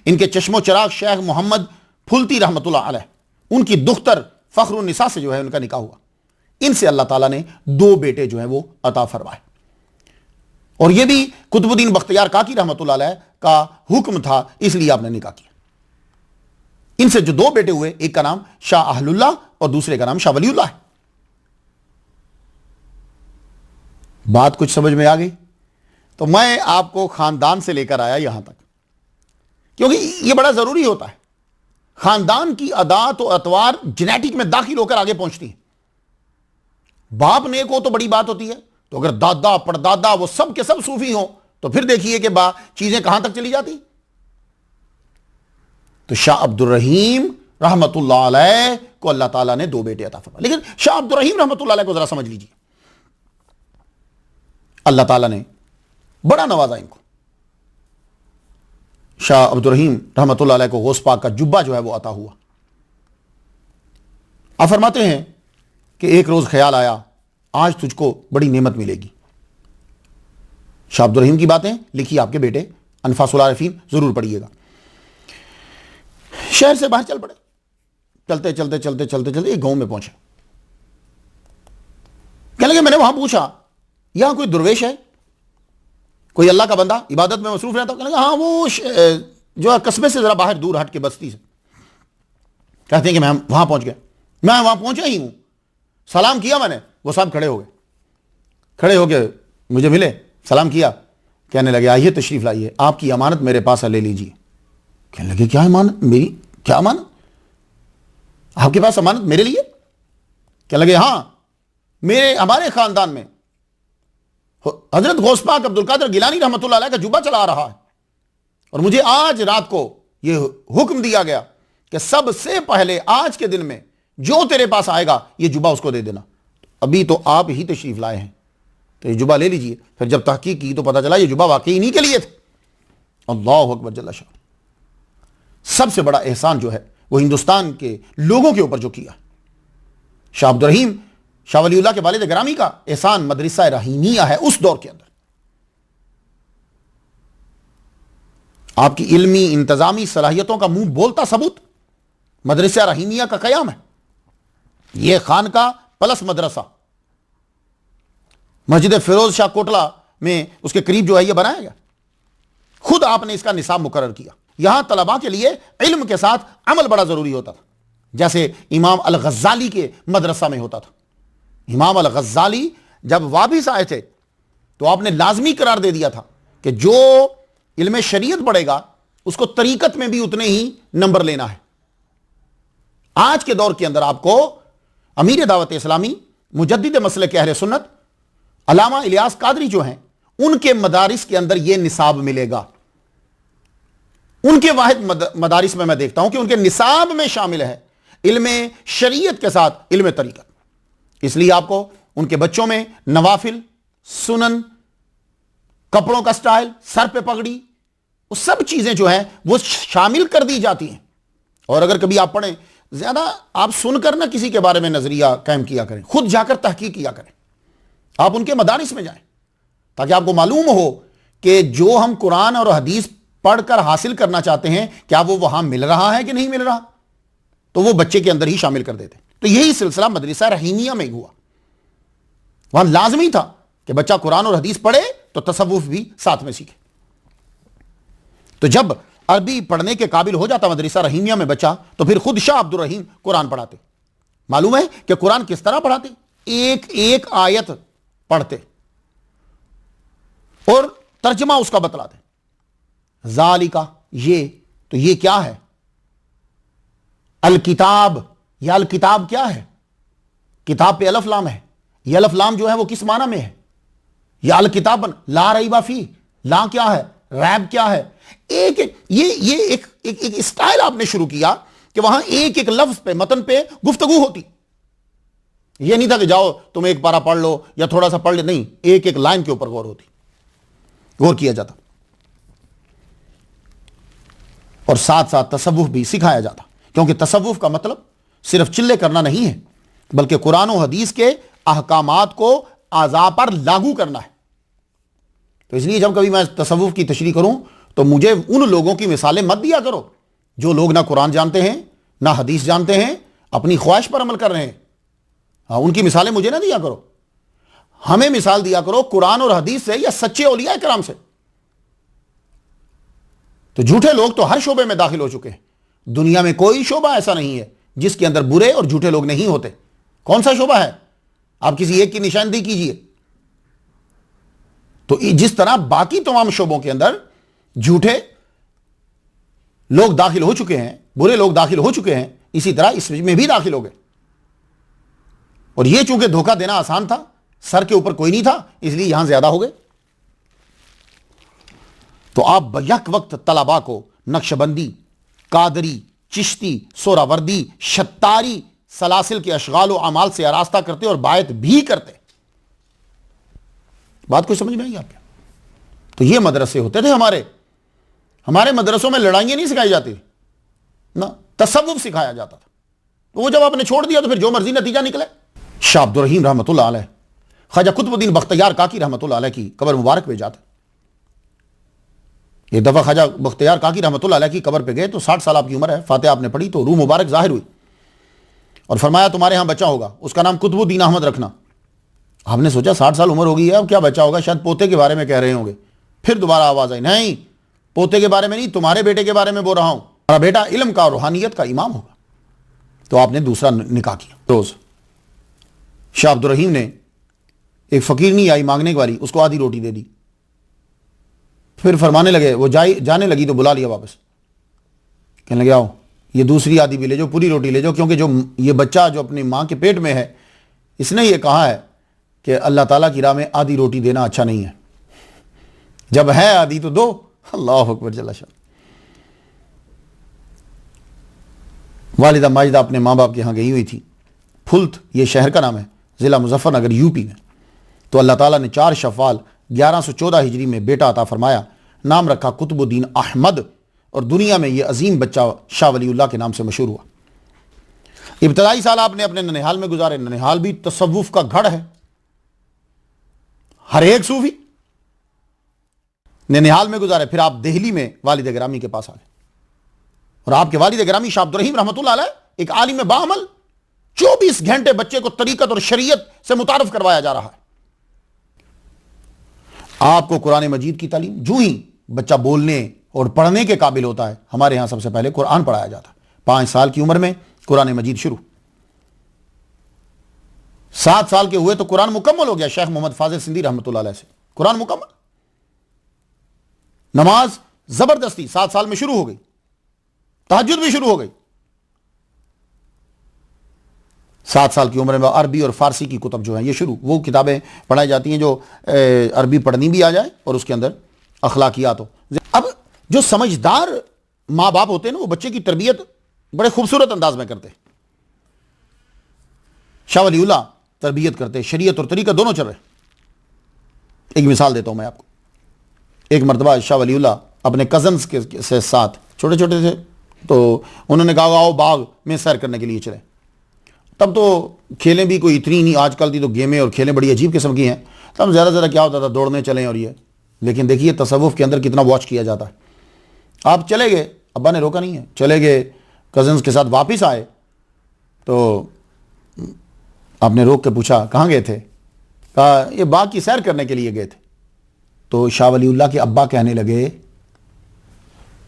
इनके चश्मो चराग शेख मोहम्मद फुलती रहमतुल्लाह अलैह, उनकी दुख्तर फखरुन्निसा से जो है उनका निकाह हुआ। इनसे अल्लाह ताला ने 2 बेटे जो हैं वो अता फरमाए। और यह भी कुतुबुद्दीन बख्तियार काकी रहमतुल्लाह अलैह का हुक्म था, इसलिए आपने निकाह किया। इनसे जो 2 बेटे हुए, एक का नाम शाह अहलुल्लाह और दूसरे का नाम शाह वलीउल्लाह है। बात कुछ समझ में आ गई? तो मैं आपको खानदान से लेकर आया यहां तक, क्योंकि यह बड़ा जरूरी होता है। खानदान की अदात और अतवार जेनेटिक में दाखिल होकर आगे पहुंचती है। बाप नेक हो तो बड़ी बात होती है, तो अगर दादा परदादा वो सब के सब सूफी हो तो फिर देखिए कि चीजें कहां तक चली जाती। तो शाह अब्दुर रहीम रहमतुल्लाह अलैह को अल्लाह ताला ने 2 बेटे अता फरमाए। लेकिन शाह अब्दुर रहीम रहमतुल्लाह अलैह को जरा समझ लीजिए, अल्लाह ताला ने बड़ा नवाजा इनको। शाह अब्दुर रहीम रहमतुल्लाह अलैह को गौस पाक का जुब्बा जो है वो अता हुआ। आप फरमाते हैं कि एक रोज ख्याल आया, आज तुझको बड़ी नेमत मिलेगी। शाह अब्दुर रहीम की बातें लिखी आपके बेटे अनफासुल आरिफीन, जरूर पढ़िएगा। शहर से बाहर चल पड़े, चलते चलते चलते चलते चलते एक गांव में पहुंचे। कहने लगे, मैंने वहां पूछा यहां कोई दुर्वेश है, कोई अल्लाह का बंदा इबादत में मसरूफ रहता? कहने लगा, हाँ वो जो है कस्बे से जरा बाहर दूर हट के बस्ती से। कहते हैं कि मैं वहां पहुंच गया। मैं वहां पहुंचा ही हूं, सलाम किया मैंने, वो साहब खड़े हो गए मुझे मिले, सलाम किया, कहने लगे आइए तशरीफ लाइए, आपकी अमानत मेरे पास है, ले लीजिए। कहने लगे क्या अमानत? मेरी क्या अमानत? आपके पास अमानत मेरे लिए? कहने लगे हाँ, हमारे खानदान में हजरत गौस पाक अब्दुल कादिर गिलानी रहमतुल्लाह अलैह का जुब्बा चला रहा है, और मुझे आज रात को यह हुक्म दिया गया कि सबसे पहले आज के दिन में जो तेरे पास आएगा ये जुब्बा उसको दे देना। अभी तो आप ही तशरीफ लाए हैं, तो ये जुब्बा ले लीजिए। फिर जब तहकीक की तो पता चला ये जुब्बा वाकई इन्हीं के लिए थे। अल्लाहु अकबर जल्ला शाह। सबसे बड़ा एहसान जो है वो हिंदुस्तान के लोगों के ऊपर जो किया, शाह अब्दुर रहीम शाह वलीउल्लाह के वालिद ग्रामी का एहसान मदरसा रहीमिया है। उस दौर के अंदर आपकी इल्मी इंतजामी सलाहियतों का मुंह बोलता सबूत मदरसा रहीमिया का कयाम है। यह खानका प्लस मदरसा मस्जिद फिरोज शाह कोटला में उसके करीब जो है यह बनाया गया। खुद आपने इसका निसाब मुकर्रर किया। यहां तलबा के लिए इल्म के साथ अमल बड़ा जरूरी होता था, जैसे इमाम अल गज़ाली के मदरसा में होता था। इमाम अल गज़ाली जब वापिस आए थे तो आपने लाजमी करार दे दिया था कि जो इल्म शरीयत पढ़ेगा उसको तरीकत में भी उतने ही नंबर लेना है। आज के दौर के अंदर आपको अमीर दावत इस्लामी मुजद्दिद मसलक अहले सुन्नत अल्लामा इलियास कादरी जो हैं उनके मदारिस के अंदर यह निसाब मिलेगा। उनके वाहिद मदारिस में मैं देखता हूं कि उनके निसाब में शामिल है इल्म शरीयत के साथ इल्म तरीकत। इसलिए आपको उनके बच्चों में नवाफिल, सुनन, कपड़ों का स्टाइल, सर पे पगड़ी, वो सब चीजें जो हैं वो शामिल कर दी जाती हैं। और अगर कभी आप पढ़ें, ज्यादा आप सुनकर ना किसी के बारे में नजरिया कायम किया करें, खुद जाकर तहकीक किया करें। आप उनके मदारिस में जाएं ताकि आपको मालूम हो कि जो हम कुरान और हदीस पढ़कर हासिल करना चाहते हैं क्या वो वहां मिल रहा है कि नहीं मिल रहा, तो वो बच्चे के अंदर ही शामिल कर देते। तो यही सिलसिला मदरसा रहीमिया में हुआ। वहां लाजमी था कि बच्चा कुरान और हदीस पढ़े तो तसव्वुफ भी साथ में सीखे। तो जब अरबी पढ़ने के काबिल हो जाता मदरसा रहीमिया में बच्चा, तो फिर खुद शाह अब्दुल रहीम कुरान पढ़ाते। मालूम है कि कुरान किस तरह पढ़ाते? एक एक आयत पढ़ते और तर्जमा उसका बतलाते। ज़ालिका, ये, तो ये क्या है? अल किताब, या अल किताब क्या है? किताब पे अलफ लाम है, यह अलफ लाम जो है वो किस माना में है? या अल किताब ला रईबा फी, ला क्या है, रैब क्या है? एक एक ये एक स्टाइल आपने शुरू किया कि वहां एक एक लफ्ज पे, मतन पे गुफ्तगू होती। ये नहीं था कि जाओ तुम एक पारा पढ़ लो या थोड़ा सा पढ़ ले, नहीं, एक एक लाइन के ऊपर गौर किया जाता और साथ साथ तसव्वुफ भी सिखाया जाता। क्योंकि तसव्वुफ का मतलब सिर्फ चिल्ले करना नहीं है, बल्कि कुरान और हदीस के अहकामात को आज़ा पर लागू करना है। तो इसलिए जब कभी मैं तसव्वुफ की तशरीह करूं तो मुझे उन लोगों की मिसालें मत दिया करो जो लोग ना कुरान जानते हैं ना हदीस जानते हैं, अपनी ख्वाहिश पर अमल कर रहे हैं। हाँ, उनकी मिसालें मुझे ना दिया करो, हमें मिसाल दिया करो कुरान और हदीस से या सच्चे औलिया किराम से। तो झूठे लोग तो हर शोबे में दाखिल हो चुके हैं। दुनिया में कोई शोबा ऐसा नहीं है जिसके अंदर बुरे और झूठे लोग नहीं होते। कौन सा शोबा है? आप किसी एक की निशानदेही कीजिए। तो जिस तरह बाकी तमाम शोबों के अंदर झूठे लोग दाखिल हो चुके हैं, बुरे लोग दाखिल हो चुके हैं, इसी तरह इसमें भी दाखिल हो गए। और यह चूंकि धोखा देना आसान था, सर के ऊपर कोई नहीं था, इसलिए यहां ज्यादा हो गए। तो आप यक वक्त तलबा को नक्शबंदी, कादरी, चिश्ती, सोरावर्दी, शत्तारी, सलासिल के अशगाल और अमाल से आरास्ता करते और बायत भी करते। बात कोई समझ में आई आपके? तो ये मदरसे होते थे हमारे मदरसों में लड़ाइयां नहीं सिखाई जाती ना, तसव्वुफ सिखाया जाता था। तो वो जब आपने छोड़ दिया तो फिर जो मर्जी नतीजा निकले। शाह अब्दुल रहीम रहमतुल्लाह अलैह ख्वाजा कुतुबुद्दीन बख्तियार काकी रहमतुल्लाह अलैह की कब्र मुबारक पे जाते। एक दफा ख्वाजा बख्तियार काकी रहमतुल्लाह अलैह की कब्र पे गए तो 60 साल आपकी उम्र है, फातिहा आपने पढ़ी तो रूह मुबारक जाहिर हुई और फरमाया तुम्हारे यहां बच्चा होगा, उसका नाम कुतुबुद्दीन अहमद रखना। हमने सोचा 60 साल उम्र हो गई है, अब क्या बच्चा होगा, शायद पोते के बारे में कह रहे होंगे। फिर दोबारा आवाज आई, नहीं पोते के बारे में नहीं, तुम्हारे बेटे के बारे में बोल रहा हूं, तुम्हारा बेटा इल्म का और रूहानियत का इमाम होगा। तो आपने दूसरा निकाह किया। रोज शाह अब्दुल रहीम ने, एक फकीर नहीं आई मांगने की बारी, उसको आधी रोटी दे दी। फिर फरमाने लगे, वो जाने लगी तो बुला लिया वापस, कहने लगे आओ ये दूसरी आधी भी ले जाओ, पूरी रोटी ले जाओ, क्योंकि जो ये बच्चा जो अपनी मां के पेट में है, इसने ये कहा है कि अल्लाह ताला की राह में आधी रोटी देना अच्छा नहीं है, जब है आधी तो दो। अल्लाह अकबर जल्ला शाह। वालिदा माजिदा अपने माँ बाप के यहाँ गई हुई थी। फुल्त ये शहर का नाम है, ज़िला मुजफ्फरनगर यूपी में। तो अल्लाह ताला ने 4 शफ़ाल 1114 हिजरी में बेटा अता फरमाया, नाम रखा कुतुबुद्दीन अहमद, और दुनिया में यह अजीम बच्चा शाह वलीउल्लाह के नाम से मशहूर हुआ। इब्तदाई साल आपने अपने ननिहाल में गुजारे। ननिहाल भी तसव्वुफ का गढ़ है, हर एक सूफी ननिहाल में गुजारे। फिर आप दिल्ली में वालिद गिरामी के पास आ गए और आपके वालिद गिरामी शाह अब्दुल रहीम रहमतुल्लाह अलैह एक आलिम बाअमल, 24 घंटे बच्चे को तरीकत और शरीयत से मुतारफ करवाया जा रहा है। आपको कुरान मजीद की तालीम, जो ही बच्चा बोलने और पढ़ने के काबिल होता है, हमारे यहां सबसे पहले कुरान पढ़ाया जाता है। 5 साल की उम्र में कुरान मजीद शुरू, 7 साल के हुए तो कुरान मुकम्मल हो गया। शेख मोहम्मद फाजिल सिंधी रहमतुल्लाह अलैह से कुरान मुकम्मल। नमाज जबरदस्ती 7 साल में शुरू हो गई, तहज्जुद भी शुरू हो गई। 7 साल की उम्र में अरबी और फारसी की कुतब जो है ये शुरू, वो किताबें पढ़ाई जाती हैं जो अरबी पढ़नी भी आ जाए और उसके अंदर अखलाकियात हो। अब जो समझदार माँ बाप होते हैं ना, वो बच्चे की तरबियत बड़े खूबसूरत अंदाज में करते। शाह वलीउल्लाह तरबियत करते, शरीयत और तरीका दोनों चल रहे। एक मिसाल देता हूं मैं आपको। एक मरतबा शाह वलीउल्लाह अपने कजन्स के साथ, छोटे छोटे थे, तो उन्होंने कहा आओ बाग में सैर करने के लिए चले। तब तो खेलें भी कोई इतनी नहीं, आजकल की तो गेमें और खेलें बड़ी अजीब किस्म की हैं। तब ज़्यादा क्या होता था, दौड़ने चलें और ये लेकिन देखिए तसव्वुफ के अंदर कितना वॉच किया जाता है। आप चले गए, अब्बा ने रोका नहीं है, चले गए, कज़न्स के साथ वापस आए तो आपने रोक के पूछा कहाँ गए थे? कहा ये बाग की सैर करने के लिए गए थे। तो शाह वलीउल्लाह के अब्बा कहने लगे,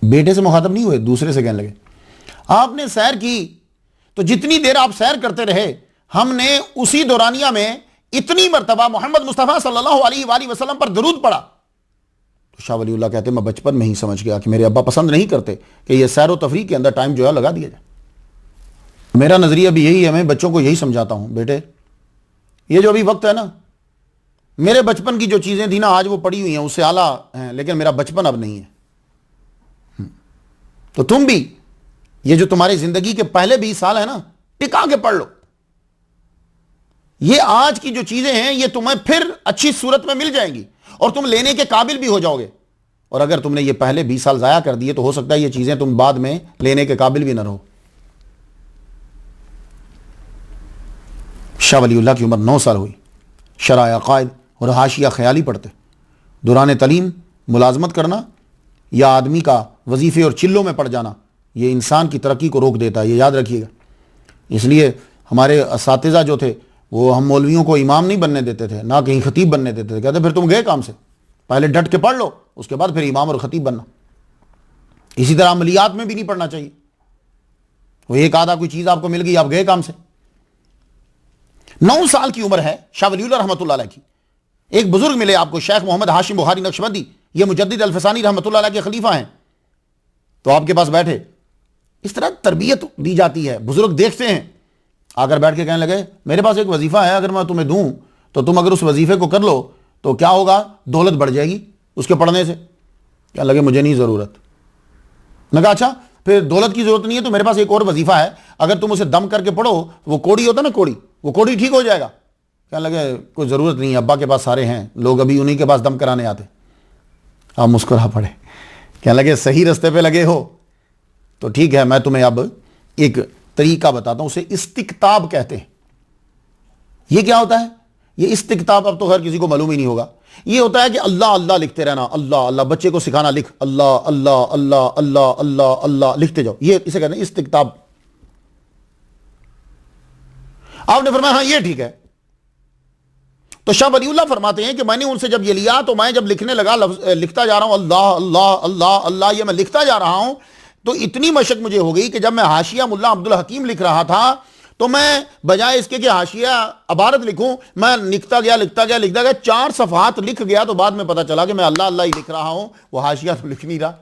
बेटे से मुखातब नहीं हुए, दूसरे से कहने लगे, आपने सैर की तो जितनी देर आप सैर करते रहे हमने उसी दौरानिया में इतनी मरतबा मोहम्मद मुस्तफ़ा सल्लल्लाहु अलैहि वसल्लम पर दरूद पढ़ा। तो शाह वलीउल्लाह कहते मैं बचपन में ही समझ गया कि मेरे अब्बा पसंद नहीं करते कि यह सैर व तफरीह के अंदर टाइम जो है लगा दिया जाए। मेरा नजरिया भी यही है, मैं बच्चों को यही समझाता हूं, बेटे ये जो अभी वक्त है ना, मेरे बचपन की जो चीजें थी ना आज वो पड़ी हुई हैं, उससे आला हैं, लेकिन मेरा बचपन अब नहीं है। तो तुम भी ये जो तुम्हारी जिंदगी के पहले 20 साल है ना, टिका के पढ़ लो। ये आज की जो चीजें हैं ये तुम्हें फिर अच्छी सूरत में मिल जाएंगी और तुम लेने के काबिल भी हो जाओगे। और अगर तुमने ये पहले 20 साल जाया कर दिए तो हो सकता है ये चीजें तुम बाद में लेने के काबिल भी ना रहो। शाह वलीउल्लाह की उम्र 9 साल हुई, शरअ अक़ाइद और हाशिया ख्याली पढ़ते। दौरान तलीम मुलाजमत करना या आदमी का वजीफे और चिल्लों में पड़ जाना ये इंसान की तरक्की को रोक देता है, ये याद रखिएगा। इसलिए हमारे असातिज़ा जो थे वो हम मौलवियों को इमाम नहीं बनने देते थे, ना कहीं खतीब बनने देते थे। कहते फिर तुम गए काम से, पहले डट के पढ़ लो, उसके बाद फिर इमाम और खतीब बनना। इसी तरह अमलियात में भी नहीं पढ़ना चाहिए। वो एक आधा कोई चीज़ आपको मिल गई, आप गए काम से। 9 साल की उम्र है शाह वलीउल्लाह रहमतुल्लाह अलैह की। एक बुजुर्ग मिले आपको, शेख मोहम्मद हाशिम बुखारी नक्शबंदी, ये मुजद्दिद अल-फसानी रहमतुल्लाह अलैह के खलीफा हैं। तो आपके पास बैठे, इस तरह तरबियत दी जाती है, बुजुर्ग देखते हैं, आकर बैठ के कहने लगे मेरे पास एक वजीफा है, अगर मैं तुम्हें दूं तो तुम अगर उस वजीफे को कर लो तो क्या होगा, दौलत बढ़ जाएगी उसके पढ़ने से। क्या लगे मुझे नहीं ज़रूरत। मैं कहा अच्छा फिर दौलत की ज़रूरत नहीं है तो मेरे पास एक और वजीफा है, अगर तुम उसे दम करके पढ़ो, वो कोड़ी होता ना कोड़ी, वो कोड़ी ठीक हो जाएगा। क्या लगे कोई ज़रूरत नहीं है, अब्बा के पास सारे हैं, लोग अभी उन्हीं के पास दम कराने आते। आप मुस्कुरा पड़े, क्या लगे सही रास्ते पे लगे हो तो ठीक है, मैं तुम्हें अब एक तरीका बताता हूं, उसे इस्तिक्ताब कहते हैं। ये क्या होता है? ये इस्तिक्ताब अब तो खैर किसी को मालूम ही नहीं होगा। ये होता है कि अल्लाह अल्लाह लिखते रहना, अल्लाह अल्लाह, बच्चे को सिखाना, लिख अल्लाह अल्लाह अल्लाह अल्लाह अल्लाह अल्लाह लिखते जाओ, ये इसे कहते हैं इस्तिक्ताब। आपने फरमाया हाँ ये ठीक है। तो शाह वलीउल्लाह फरमाते हैं कि मैंने उनसे जब ये लिया तो मैं जब लिखने लगा, लिखता जा रहा हूं अल्लाह अल्लाह अल्लाह अल्लाह, ये मैं लिखता जा रहा हूं तो इतनी मशक मुझे हो गई कि जब मैं हाशिया मुल्ला अब्दुल हकीम लिख रहा था तो मैं बजाय इसके कि हाशिया अबारत लिखूं, मैं लिखता गया लिखता गया लिखता गया, 4 सफ़हात लिख गया तो बाद में पता चला कि मैं अल्लाह अल्लाह ही लिख रहा हूं, वो हाशिया तो लिख नहीं रहा।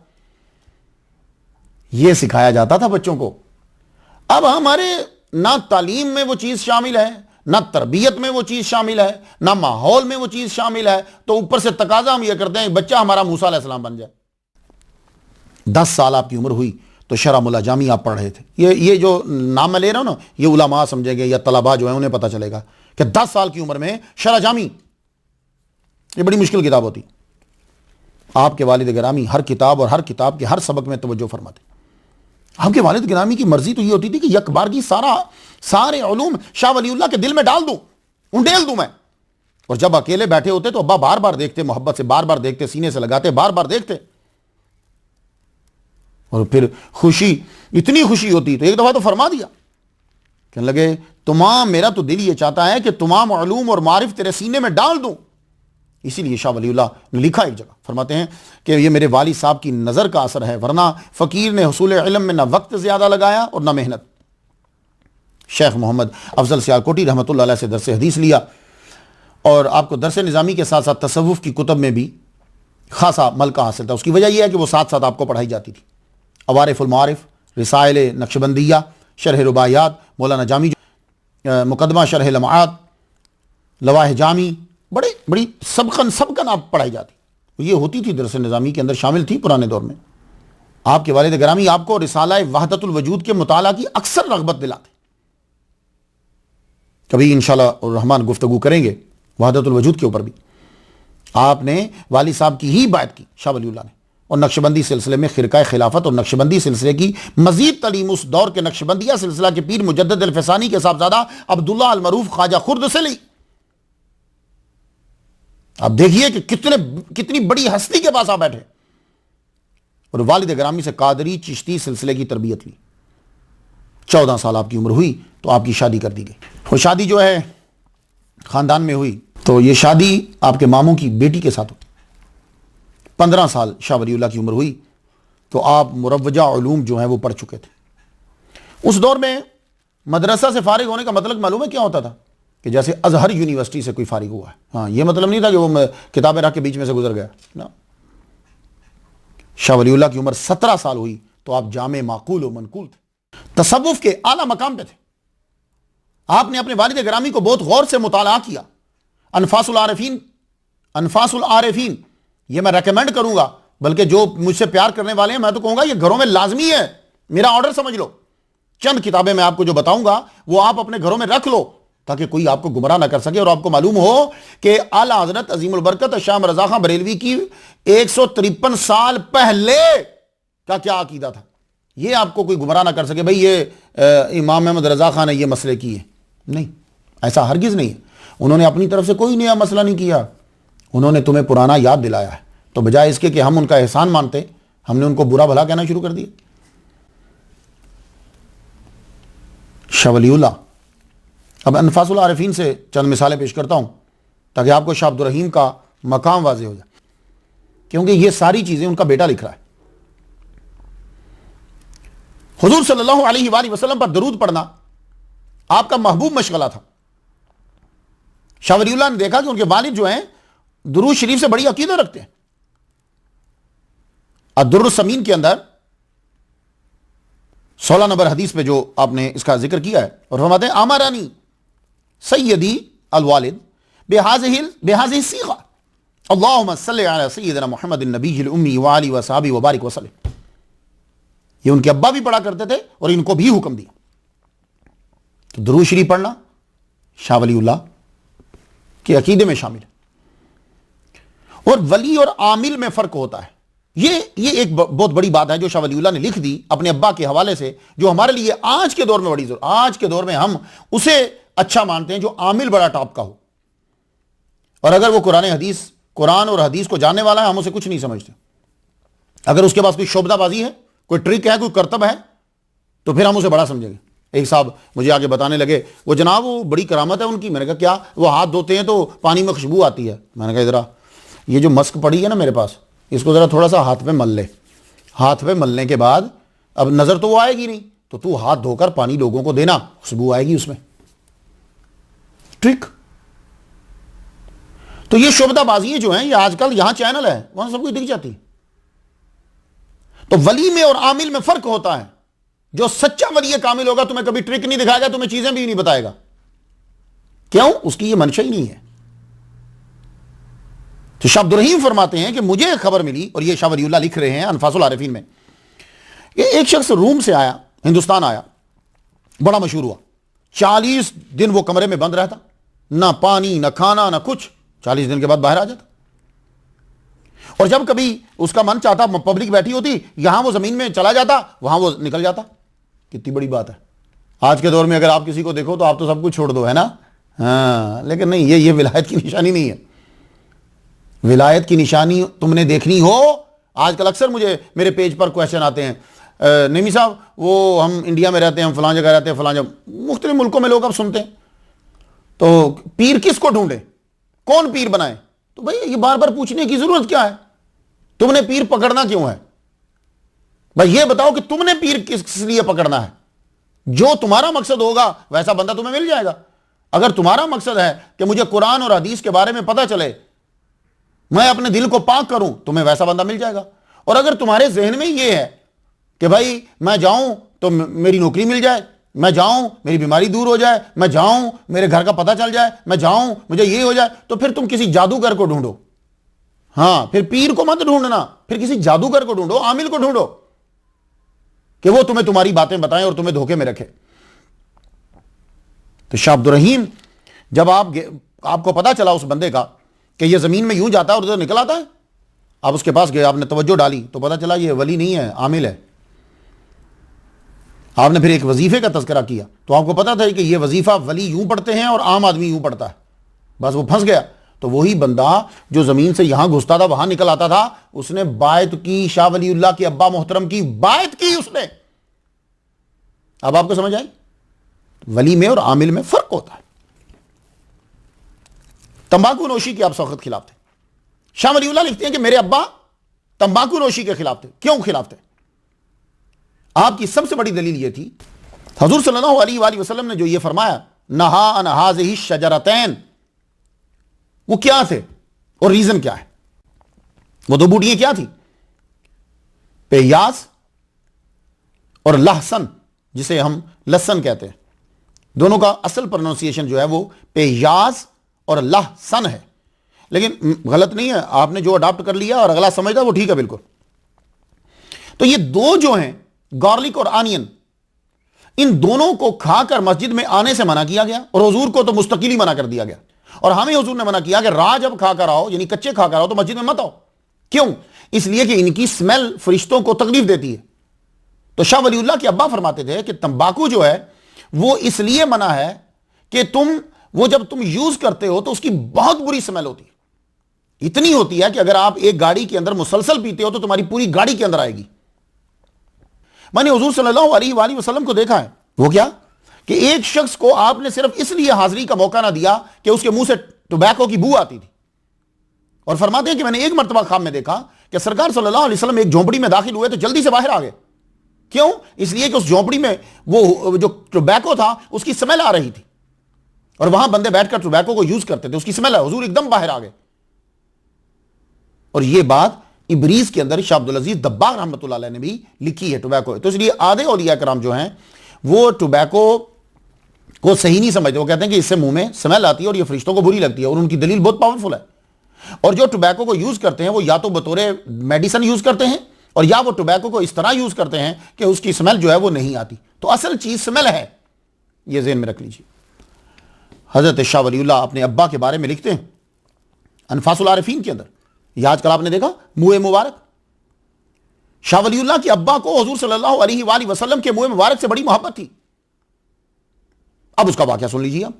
यह सिखाया जाता था बच्चों को। अब हमारे ना तालीम में वो चीज़ शामिल है, ना तरबियत में वो चीज़ शामिल है, ना माहौल में वो चीज़ शामिल है, तो ऊपर से तकाजा हम ये करते हैं बच्चा हमारा मूसा अलैहिस्सलाम बन जाए। 10 साल आपकी उम्र हुई तो शरअ मुल्ला जामी आप पढ़ रहे थे। ये जो नाम मैं ले रहा हूं ना, ये उलमा समझेंगे या तलबा जो है उन्हें पता चलेगा कि 10 साल की उम्र में शरअ जामी, ये बड़ी मुश्किल किताब होती। आपके वालिद गिरामी हर किताब और हर किताब के हर सबक में तवज्जो फरमाते। आपके वालिद गिरामी की मर्जी तो ये होती थी कि यकबार की सारे उलूम शाह वलीउल्लाह के दिल में डाल दूं, उंडेल दूं मैं। और जब अकेले बैठे होते तो अब्बा बार बार देखते, मोहब्बत से बार बार देखते, सीने से लगाते, बार बार देखते। और फिर खुशी, इतनी खुशी होती तो एक दफा तो फरमा दिया, कहने लगे तमाम, मेरा तो दिल ये चाहता है कि तमाम उलूम और मारिफ तेरे सीने में डाल दूं। इसीलिए शाह वलीउल्लाह ने लिखा एक जगह, फरमाते हैं कि ये मेरे वालिद साहब की नज़र का असर है, वरना फ़कीर ने हुसूल इल्म में ना वक्त ज़्यादा लगाया और ना मेहनत। शेख मोहम्मद अफजल सियालकोटी रहमतुल्लाह अलैह से दरस हदीस लिया और आपको दरस निज़ामी के साथ साथ तसव्वुफ़ की कुतब में भी खासा मलका हासिल था। उसकी वजह यह है कि वो साथ साथ आपको पढ़ाई जाती थी। अवारिफ़ुल मारिफ़, रिसाइल नक्शबंदिया, शरह रुबायात, मौलाना जामी, मुकदमा शरह लमाआत, लवाह जामी, बड़ी सबकन आप पढ़ाई जाती। ये होती थी दरस निज़ामी के अंदर, शामिल थी पुराने दौर में। आपके वालिद गिरामी आपको रिसाला वहदतुल वजूद के मुताला की अक्सर रग़बत दिलाते। कभी इंशाअल्लाह रहमान गुफ्तगू करेंगे वहदतुल वजूद के ऊपर भी। आपने वालिद साहब की ही बात की शाह वलीउल्लाह ने, और नक्शबंदी सिलसिले में खिरका खिलाफत और नक्शबंदी सिलसिले की मजीद तलीम उस दौर के नक्शबंदिया सिलसिला के पीर मुजद्दिद अल-फसानी के साहबजादा अब्दुल्लाह अल-मरूफ ख्वाजा खुर्द से ली। आप देखिए कि कितनी बड़ी हस्ती के पास आप बैठे और वालिद ग्रामी से कादरी चिश्ती सिलसिले की तरबियत ली। 14 साल आपकी उम्र हुई तो आपकी शादी कर दी गई। वो शादी जो है खानदान में हुई तो ये शादी आपके मामू की बेटी के साथ हुई। 15 साल शाह वलीउल्लाह की उम्र हुई तो आप मुरव्वजा उलूम जो है वो पढ़ चुके थे। उस दौर में मदरसा से फारिग होने का मतलब मालूम है क्या होता था कि जैसे अजहर यूनिवर्सिटी से कोई फारिग हुआ है। हाँ, ये मतलब नहीं था कि वो किताबें रख के बीच में से गुजर गया ना। शाह वलीउल्लाह की उम्र 17 साल हुई तो आप जामे माकूल व मनकूल थे, तसव्वुफ के आला मकाम पे थे। आपने अपने वालिद गिरामी को बहुत गौर से मुताला किया। अनफासुल आरिफीन ये मैं रेकमेंड करूंगा, बल्कि जो मुझसे प्यार करने वाले हैं मैं तो कहूंगा ये घरों में लाजमी है, मेरा ऑर्डर समझ लो। चंद किताबें मैं आपको जो बताऊंगा वो आप अपने घरों में रख लो ताकि कोई आपको गुमराह ना कर सके और आपको मालूम हो कि आला हजरत अजीमुल बरकत शाह रज़ा खां बरेलवी की 153 साल पहले का क्या अकीदा था, ये आपको कोई गुमराह ना कर सके भाई ये इमाम अहमद रज़ा खान ने ये मसले किए। नहीं, ऐसा हरगिज नहीं है। उन्होंने अपनी तरफ से कोई नया मसला नहीं किया, उन्होंने तुम्हें पुराना याद दिलाया है। तो बजाय इसके कि हम उनका एहसान मानते, हमने उनको बुरा भला कहना शुरू कर दिया। शाह वलीउल्लाह, अब अनफासुल आरिफीन से चंद मिसालें पेश करता हूं ताकि आपको शाह अब्दुर रहीम का मकाम वाज़ेह हो जाए, क्योंकि ये सारी चीजें उनका बेटा लिख रहा है। हुजूर सल्लल्लाहु अलैहि वसल्लम पर दरूद पढ़ना आपका महबूब मशगला था। शाह वलीउल्लाह ने देखा कि उनके वालिद जो हैं दुरूद शरीफ से बड़ी अकीदा रखते हैं। अद्दुर्रुस समीन के अंदर 16 नंबर हदीस पे जो आपने इसका जिक्र किया है और फरमाते हैं आमरानी सैयदी अल वालिद बेहाज़िही सीगा अल्लाहुम्मा सल्लि अला सय्यिदिना मुहम्मदिन नबिय्यिल उम्मी व आलिहि व सहाबिही व बारिक वसल्लम। ये उनके अब्बा भी पढ़ा करते थे और इनको भी हुक्म दिया। तो दुरूद शरीफ पढ़ना शाह वलीउल्लाह के अकीदे में शामिल है। और वली और आमिल में फर्क होता है। ये एक बहुत बड़ी बात है जो शाह वलीउल्लाह ने लिख दी अपने अब्बा के हवाले से, जो हमारे लिए आज के दौर में बड़ी जरूरत। आज के दौर में हम उसे अच्छा मानते हैं जो आमिल बड़ा टॉप का हो, और अगर वो कुरान और हदीस को जानने वाला है हम उसे कुछ नहीं समझते। अगर उसके पास कोई शोबदाबाजी है, कोई ट्रिक है, कोई करतब है, तो फिर हम उसे बड़ा समझेंगे। एक साहब मुझे आगे बताने लगे, वो जनाब वो बड़ी करामत है उनकी। मैंने कहा क्या? वो हाथ धोते हैं तो पानी में खुशबू आती है। मैंने कहा इधर ये जो मस्क पड़ी है ना मेरे पास, इसको ज़रा थोड़ा सा हाथ पे मल ले। हाथ पे मलने के बाद अब नज़र तो वो आएगी नहीं, तो तू हाथ धोकर पानी लोगों को देना, खुशबू आएगी उसमें। ट्रिक। तो ये शोबदाबाजी जो है ये आजकल यहां चैनल है वहां सब कुछ दिख जाती। तो वली में और आमिल में फर्क होता है। जो सच्चा वली कामिल होगा तुम्हें कभी ट्रिक नहीं दिखाएगा, तुम्हें चीजें भी नहीं बताएगा। क्यों? उसकी ये मंशा ही नहीं है। तो शाह अब्दुर रहीम फरमाते हैं कि मुझे खबर मिली, और ये शाह वलीउल्लाह लिख रहे हैं अनफासुल आरिफीन में, ये एक शख्स रूम से आया, हिंदुस्तान आया, बड़ा मशहूर हुआ। 40 दिन वो कमरे में बंद रहता, ना पानी ना खाना ना कुछ। 40 दिन के बाद बाहर आ जाता, और जब कभी उसका मन चाहता, पब्लिक बैठी होती, यहां वो जमीन में चला जाता, वहां वो निकल जाता। कितनी बड़ी बात है। आज के दौर में अगर आप किसी को देखो तो आप तो सब कुछ छोड़ दो, है ना? हाँ, लेकिन नहीं, ये विलायत की निशानी नहीं है। विलायत की निशानी तुमने देखनी हो, आजकल अक्सर मुझे मेरे पेज पर क्वेश्चन आते हैं, नईमी साहब वो हम इंडिया में रहते हैं, हम फलां जगह रहते हैं, फलां जगह, मुख्तलिफ मुल्कों में लोग अब सुनते हैं, तो पीर किसको ढूंढे, कौन पीर बनाए? तो भाई ये बार बार पूछने की जरूरत क्या है? तुमने पीर पकड़ना क्यों है? भाई ये बताओ कि तुमने पीर किस लिए पकड़ना है? जो तुम्हारा मकसद होगा वैसा बंदा तुम्हें मिल जाएगा। अगर तुम्हारा मकसद है कि मुझे कुरान और हदीस के बारे में पता चले, मैं अपने दिल को पाक करूं, तुम्हें वैसा बंदा मिल जाएगा। और अगर तुम्हारे जहन में ये है कि भाई मैं जाऊं तो मेरी नौकरी मिल जाए, मैं जाऊं मेरी बीमारी दूर हो जाए, मैं जाऊं मेरे घर का पता चल जाए, मैं जाऊं मुझे ये हो जाए, तो फिर तुम किसी जादूगर को ढूंढो। हां, फिर पीर को मत ढूंढना, फिर किसी जादूगर को ढूंढो, आमिल को ढूंढो कि वो तुम्हें तुम्हारी बातें बताएं और तुम्हें धोखे में रखे। तो शाह अब्दुर रहीम, जब आपको पता चला उस बंदे का कि ये जमीन में यूं जाता है और उधर निकल आता है, आप उसके पास गए, आपने तवज्जो डाली, तो पता चला ये वली नहीं है, आमिल है। आपने फिर एक वजीफे का तज़किरा किया, तो आपको पता था कि ये वजीफा वली यूं पढ़ते हैं और आम आदमी यूं पढ़ता है। बस वो फंस गया। तो वही बंदा जो जमीन से यहां घुसता था वहां निकल आता था, उसने बायत की, शाह वलीउल्लाह के अब्बा मोहतरम की बायत की उसने। अब आपको समझ आई, वली में और आमिल में फर्क होता है। तंबाकू नोशी के आप सख्त खिलाफ थे। शाह वलीउल्लाह लिखते हैं कि मेरे अब्बा तंबाकू नोशी के खिलाफ थे। क्यों खिलाफ थे? आपकी सबसे बड़ी दलील यह थी, हुजूर सल्लल्लाहु अलैहि वसल्लम ने जो यह फरमाया, नहा अन हाज़िही शजरतैन, वो क्या थे और रीजन क्या है? वो दो बूटियां क्या थी? पेयाज और लहसन, जिसे हम लहसन कहते हैं। दोनों का असल प्रोनाउंसिएशन जो है वो पेयाज और लहसन है, लेकिन गलत नहीं है, आपने जो अडॉप्ट कर लिया और अगला समझता वो ठीक है बिल्कुल। तो ये दो जो हैं, गार्लिक और आनियन, इन दोनों को खाकर मस्जिद में आने से मना किया गया, और हुजूर को तो मुस्तकिल ही मना कर दिया गया। और हमें हुजूर ने मना किया कि राह जब खाकर आओ, यानी कच्चे खाकर आओ, तो मस्जिद में मत आओ। क्यों? इसलिए कि इनकी स्मेल फरिश्तों को तकलीफ देती है। तो शाह वलीउल्लाह के अब्बा फरमाते थे कि तंबाकू जो है वो इसलिए मना है कि वो जब तुम यूज करते हो तो उसकी बहुत बुरी स्मेल होती है। इतनी होती है कि अगर आप एक गाड़ी के अंदर मुसलसल पीते हो तो तुम्हारी पूरी गाड़ी के अंदर आएगी। मैंने हुजूर सल्लल्लाहु अलैहि वसल्लम को देखा है, वो क्या कि एक शख्स को आपने सिर्फ इसलिए हाजिरी का मौका ना दिया कि उसके मुंह से टोबैको की बू आती थी, और फरमाते हैं कि मैंने एक मरतबा ख्वाब में देखा कि सरकार सल्लल्लाहु अलैहि वसल्लम एक झोंपड़ी में दाखिल हुए तो जल्दी से बाहर आ गए। क्यों? इसलिए कि उस झोंपड़ी में वो जो टोबैको था उसकी स्मेल आ रही थी, और वहां बंदे बैठकर टोबैको को यूज करते थे, उसकी स्मेल है। हुजूर एकदम बाहर आ गए। और यह बात इब्रीज के अंदर शाह अब्दुल अजीज दब्बाग रहमतुल्लाह अलैह ने भी लिखी है टोबैको। तो इसलिए आधे औलिया कराम जो हैं वो टोबैको को सही नहीं समझते। वो कहते हैं कि इससे मुंह में स्मेल आती है और ये फरिश्तों को बुरी लगती है, और उनकी दलील बहुत पावरफुल है। और जो टोबैको को यूज करते हैं वो या तो बतौरे मेडिसिन यूज करते हैं, और या वो टोबैको को इस तरह यूज करते हैं कि उसकी स्मेल जो है वो नहीं आती। तो असल चीज स्मेल है, ये ज़हन में रख लीजिए। हजरत शाह वलीउल्लाह अपने अब्बा के बारे में लिखते हैं अनफासुल आरिफीन के अंदर, यह आजकल आपने देखा मुंह मुबारक। शाह वलीउल्लाह के अब्बा को हुजूर सल्लल्लाहु अलैहि वसल्लम के मुंह मुबारक से बड़ी मोहब्बत थी। अब उसका वाकया सुन लीजिए आप,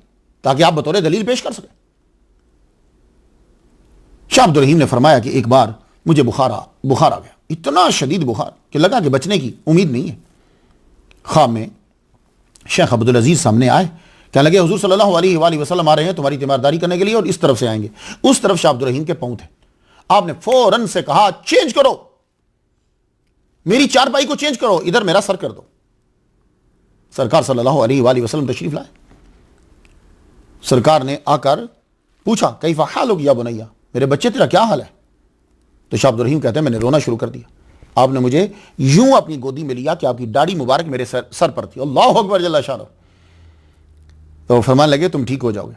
ताकि आप बतौर दलील पेश कर सकें। शाह अब्दुल रहीम ने फरमाया कि एक बार मुझे बुखार आ गया, इतना शदीद बुखार कि लगा कि बचने की उम्मीद नहीं है। ख्वाब में शेख अब्दुल अजीज सामने आए, कहने लगे हुजूर सल्लल्लाहु अलैहि वसल्लम आ रहे हैं तुम्हारी तीमारदारी करने के लिए, और इस तरफ से आएंगे। उस तरफ शाह अब्दुल रहीम के पांव थे। आपने फौरन से कहा चेंज करो, मेरी चारपाई को चेंज करो, इधर मेरा सर कर दो। सरकार सल्लल्लाहु अलैहि वसल्लम तशरीफ लाए। सरकार ने आकर पूछा कैफा हालुक या बुनैया, मेरे बच्चे तेरा क्या हाल है? तो शाह अब्दुल रहीम कहते हैं मैंने रोना शुरू कर दिया। आपने मुझे यूं अपनी गोदी में लिया कि आपकी दाढ़ी मुबारक मेरे सर पर थी। अल्लाहु अकबर जल्ला शान। तो फरमाने लगे तुम ठीक हो जाओगे।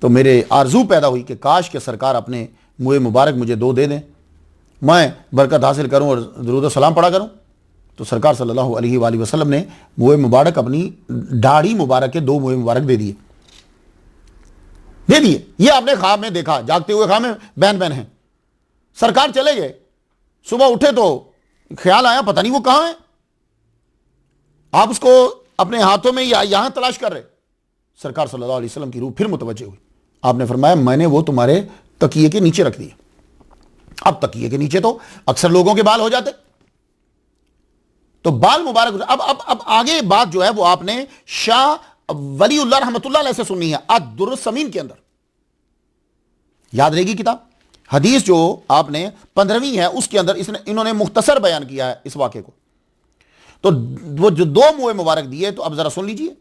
तो मेरे आरजू पैदा हुई कि काश के सरकार अपने मुंह मुबारक मुझे दो दे दें, मैं बरकत हासिल करूं और दरूद सलाम पढ़ा करूं। तो सरकार सल्लल्लाहु अलैहि वसल्लम ने मुंह मुबारक, अपनी दाढ़ी मुबारक के दो मुंह मुबारक दे दिए। ये आपने ख्वाब में देखा, जागते हुए ख्वाब में बहन बहन है। सरकार चले गए, सुबह उठे तो ख्याल आया पता नहीं वो कहां है। आप उसको अपने हाथों में या यहां तलाश कर रहे। सरकार सल्लल्लाहु अलैहि वसल्लम की रूह फिर मुतवज्जे हुई। आपने फरमाया मैंने वो तुम्हारे तकिए के नीचे रख दिए। अब तकिए के नीचे तो अक्सर लोगों के बाल हो जाते, तो बाल मुबारक। अब आगे बात जो है वो आपने शाह वलीउल्लाह रहमतुल्लाह अलैह से सुननी है, अद-दुर्रुस समीन के अंदर। याद रहेगी किताब, हदीस जो आपने 15वीं है उसके अंदर इन्होंने मुख्तसर बयान किया है इस वाक़े को। तो वो जो दो मुंह मुबारक दिए, तो अब जरा सुन लीजिए।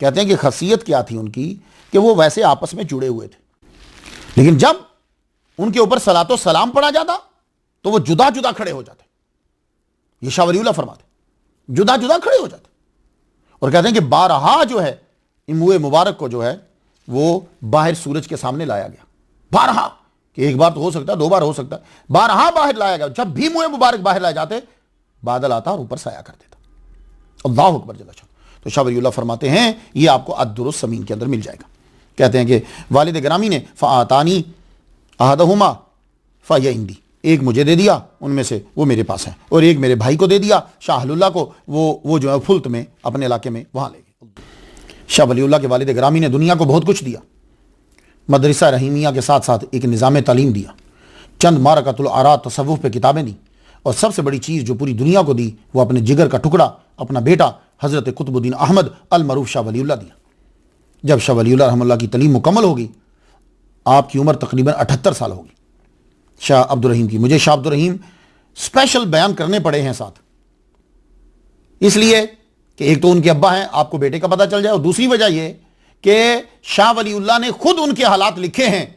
कहते हैं कि खासियत क्या थी उनकी कि वो वैसे आपस में जुड़े हुए थे, लेकिन जब उनके ऊपर सलातो सलाम पड़ा जाता तो वो जुदा जुदा खड़े हो जाते। ये शाह वलीउल्लाह फरमाते, जुदा जुदा खड़े हो जाते। और कहते हैं कि बारहा जो है मुंह मुबारक को जो है वो बाहर सूरज के सामने लाया गया। बारहा, कि एक बार तो हो सकता है, दो बार हो सकता है, बारहा बाहर लाया गया। जब भी मुंह मुबारक बाहर लाए जाते बादल आता और ऊपर साया कर देता। अल्लाहु अकबर जल्ला शान। तो शाह वलीउल्लाह फरमाते हैं ये आपको अद-दुर्रुस समीन के अंदर मिल जाएगा। कहते हैं कि वालिद ग्रामी ने फ़ातानी अहदहुमा फ़यइंदी, एक मुझे दे दिया उनमें से, वो मेरे पास है, और एक मेरे भाई को दे दिया शाह अहलुल्लाह को, वो जो है फुल्त में अपने इलाके में वहाँ ले गए। शाह वलीउल्लाह के वालिद ग्रामी ने दुनिया को बहुत कुछ दिया, मदरसा रहीमिया के साथ साथ एक निज़ाम तालीम दिया, चंद मारकातुल आरा तसव्वुफ पे किताबें दी, और सबसे बड़ी चीज़ जो पूरी दुनिया को दी वो अपने जिगर का टुकड़ा अपना बेटा हज़रत कुतुबुद्दीन अहमद अल मरूफ शाह वलीउल्लाह दिया। जब शाह वलीउल्लाह रहमतुल्लाह की तलीम मुकम्मल होगी, आपकी उम्र तकरीबन 78 साल होगी शाह अब्दुर रहीम की। मुझे शाह अब्दुर रहीम स्पेशल बयान करने पड़े हैं साथ, इसलिए कि एक तो उनके अब्बा हैं, आपको बेटे का पता चल जाए, और दूसरी वजह यह कि शाह वलीउल्लाह ने खुद उनके हालात लिखे हैं,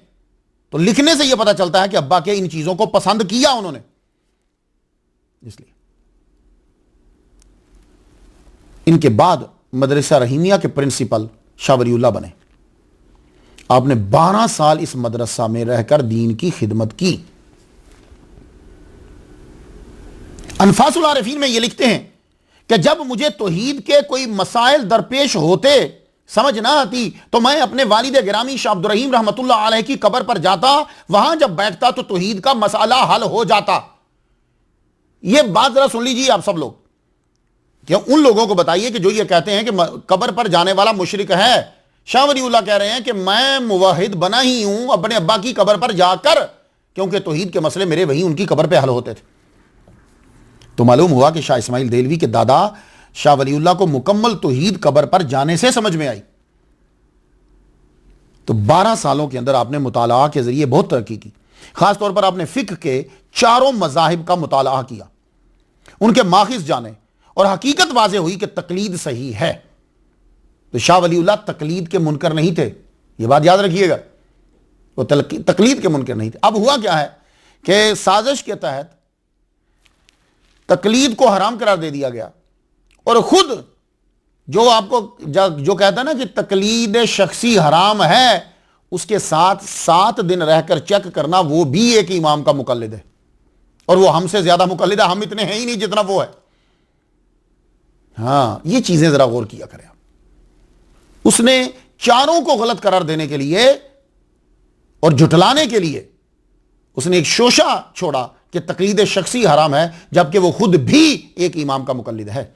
तो लिखने से यह पता चलता है कि अब्बा के इन चीजों को पसंद किया उन्होंने। इसलिए इनके बाद मदरसा रहीमिया के प्रिंसिपल शाह वलीउल्लाह बने। आपने 12 साल इस मदरसा में रहकर दीन की खिदमत की। अनफासुल आरिफीन में यह लिखते हैं कि जब मुझे तौहीद के कोई मसाइल दरपेश होते, समझ ना आती, तो मैं अपने वालिद गिरामी शाह अब्दुर रहीम रहमतुल्लाह अलैह की कब्र पर जाता, वहां जब बैठता तो तौहीद का मसाला हल हो जाता। यह बात जरा सुन लीजिए आप सब लोग, क्या उन लोगों को बताइए कि जो ये कहते हैं कि कब्र पर जाने वाला मुशरिक है। शाह वलीउल्लाह कह रहे हैं कि मैं मुवाहिद बना ही हूं अपने अब्बा की कब्र पर जाकर, क्योंकि तौहीद के मसले मेरे वहीं उनकी कब्र पे हल होते थे। तो मालूम हुआ कि शाह इस्माइल देलवी के दादा शाह वलीउल्लाह को मुकम्मल तौहीद कब्र पर जाने से समझ में आई। तो 12 सालों के अंदर आपने मुताला के जरिए बहुत तरक्की की। खासतौर पर आपने फिक्र के चारों मज़ाहिब का मुताला किया, उनके माखिज जाने, और हकीकत वाज़ेह हुई कि तकलीद सही है। तो शाह वलीउल्लाह तकलीद के मुनकर नहीं थे, यह बात याद रखिएगा, वो तकलीद के मुनकर नहीं थे। अब हुआ क्या है कि साजिश के तहत तकलीद को हराम करार दे दिया गया, और खुद जो आपको जो कहता है ना कि तकलीद शख्सी हराम है, उसके साथ 7 दिन रहकर चेक करना, वो भी एक इमाम का मुकल्लिद है, और वो हमसे ज्यादा मुकल्लिद है। हम इतने हैं ही नहीं जितना वो है। हाँ, ये चीजें जरा गौर किया करें आप। उसने चारों को गलत करार देने के लिए और झुटलाने के लिए उसने एक शोशा छोड़ा कि तकलीद शख्सी हराम है, जबकि वो खुद भी एक इमाम का मुकल्लिद है।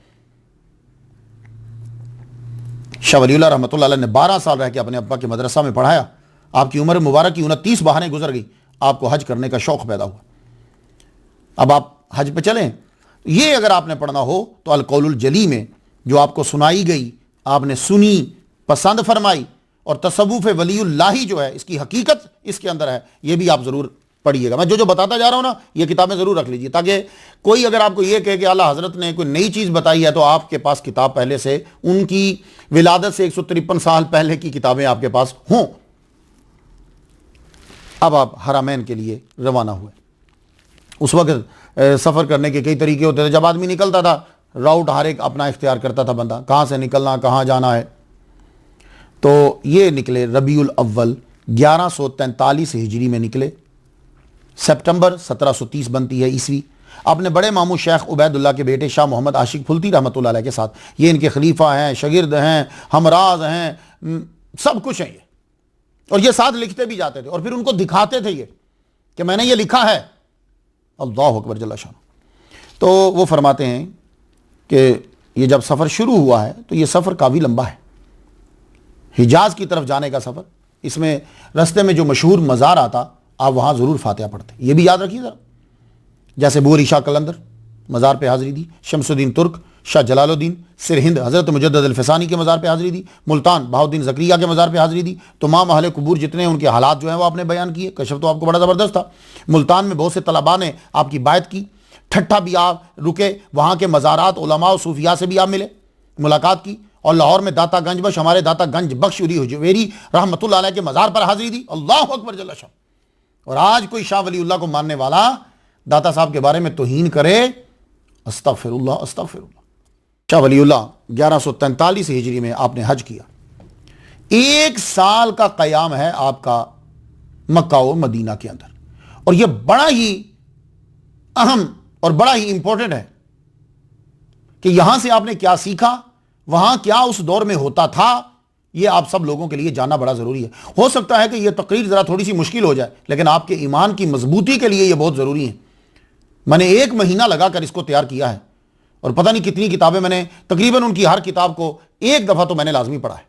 शाह वलीउल्लाह रहमतुल्लाह अलैह ने 12 साल रह के अपने अब्बा के मदरसा में पढ़ाया। आपकी उम्र मुबारक की 29 बहारें गुजर गई, आपको हज करने का शौक पैदा हुआ। अब आप हज पे चलें। ये अगर आपने पढ़ना हो तो अल कौलुल जली में जो आपको सुनाई गई, आपने सुनी, पसंद फरमाई, और तसव्वुफ वलीउल्लाही जो है, इसकी हकीकत इसके अंदर है, ये भी आप जरूर पढ़िएगा। मैं जो बताता जा रहा हूं ना, ये किताबें जरूर रख लीजिए, ताकि कोई अगर आपको ये कहे कि आला हजरत ने कोई नई चीज बताई है, तो आपके पास किताब पहले से, उनकी विलादत से 153 साल पहले की किताबें आपके पास हों। अब आप हरामैन के लिए रवाना हुए। उस वक्त सफ़र करने के कई तरीके होते थे। जब आदमी निकलता था, राउट हर एक अपना इख्तियार करता था बंदा, कहाँ से निकलना, कहाँ जाना है। तो ये निकले रबीउल अव्वल 1143 हिजरी में निकले, सितंबर 1730 बनती है ईस्वी। अपने बड़े मामू शेख उबैदुल्लाह के बेटे शाह मोहम्मद आशिक फुलती रहमतुल्लाह अलैह के साथ, ये इनके खलीफा हैं, शागिर्द हैं, हमराज हैं, सब कुछ हैं ये। और ये साथ लिखते भी जाते थे, और फिर उनको दिखाते थे ये कि मैंने ये लिखा है। अल्लाह अकबर जल्ला शान। तो वो फरमाते हैं कि ये जब सफ़र शुरू हुआ है तो ये सफ़र काफ़ी लंबा है, हिजाज की तरफ जाने का सफ़र। इसमें रास्ते में जो मशहूर मज़ार आता, आप वहाँ ज़रूर फातिहा पढ़ते, ये भी याद रखिए ज़रा। जैसे बोरी शाह कलंदर मज़ार पे हाज़िरी दी, शमसुद्दीन तुर्क, शाह जलालुद्दीन सिरहिंद हज़रत मुजद्दद अल-फ़सानी के मज़ार पे हाज़िरी दी, मुल्तान बहाउद्दीन ज़करिया के मज़ार पे हाज़िरी दी। तमाम अहले कुबूर जितने उनके हालात जो हैं वो आपने बयान किए। कशफ तो आपको बड़ा ज़बरदस्त था। मुल्तान में बहुत से तलबा ने आपकी बायत की, ठट्ठा भी आप रुके, वहाँ के मज़ारात उलमा और सूफिया से भी आप मिले, मुलाकात की। और लाहौर में दाता गंज बख्श, हमारे दाता गंज बख्श उरी हुजवेरी रहमतुल्लाह अलैह के मज़ार पर हाज़िरी दी। अल्लाह अकबर जल्ला शाह। और आज कोई शाह वलीउल्लाह को मानने वाला दाता साहब के बारे में तौहीन करे, अस्तगफिरुल्लाह अस्तगफिरुल्लाह। शाह वलीउल्लाह 1143 हिजरी में आपने हज किया। 1 साल का क़याम है आपका मक्का और मदीना के अंदर, और यह बड़ा ही अहम और बड़ा ही इंपॉर्टेंट है कि यहां से आपने क्या सीखा, वहां क्या उस दौर में होता था, यह आप सब लोगों के लिए जानना बड़ा जरूरी है। हो सकता है कि यह तकरीर जरा थोड़ी सी मुश्किल हो जाए, लेकिन आपके ईमान की मजबूती के लिए यह बहुत जरूरी है। मैंने 1 महीना लगाकर इसको तैयार किया है, और पता नहीं कितनी किताबें मैंने, तकरीबन उनकी हर किताब को 1 दफा तो मैंने लाजमी पढ़ा है।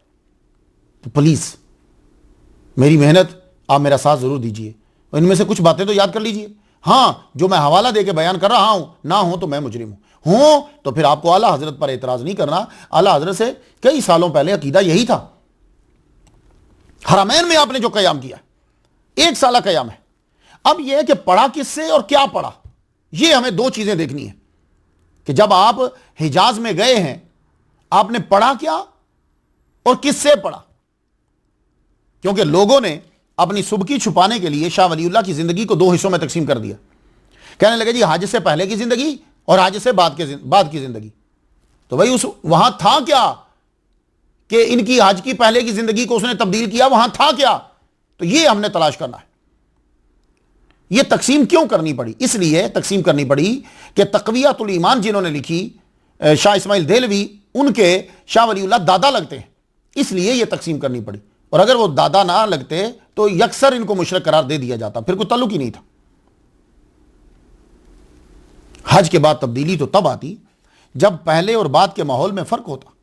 तो प्लीज मेरी मेहनत आप मेरा साथ जरूर दीजिए, इनमें से कुछ बातें तो याद कर लीजिए। हाँ, जो मैं हवाला देके बयान कर रहा हूं ना हो तो मैं मुजरिम हूं तो फिर आपको आला हजरत पर एतराज नहीं करना। आला हजरत से कई सालों पहले अकीदा यही था। हरमैन में आपने जो कयाम किया 1 साल कयाम है। अब यह है कि पढ़ा किससे और क्या पढ़ा, यह हमें 2 चीजें देखनी है कि जब आप हिजाज में गए हैं आपने पढ़ा क्या और किससे पढ़ा। क्योंकि लोगों ने अपनी सुबकी छुपाने के लिए शाह वलीउल्लाह की जिंदगी को 2 हिस्सों में तकसीम कर दिया। कहने लगे जी हज से पहले की जिंदगी और हज से बाद की जिंदगी। तो भाई उस वहां था क्या कि इनकी हज की पहले की जिंदगी को उसने तब्दील किया, वहां था क्या? तो यह हमने तलाश करना है। यह तकसीम क्यों करनी पड़ी? इसलिए तकसीम करनी पड़ी कि तक़वियतुल ईमान जिन्होंने लिखी शाह इस्माइल देहलवी, उनके शाह वलीउल्लाह दादा लगते हैं, इसलिए यह तकसीम करनी पड़ी। और अगर वो दादा ना लगते तो यकसर इनको मुशरिक करार दे दिया जाता, फिर कोई ताल्लुक ही नहीं था। हज के बाद तब्दीली तो तब आती जब पहले और बाद के माहौल में फर्क होता।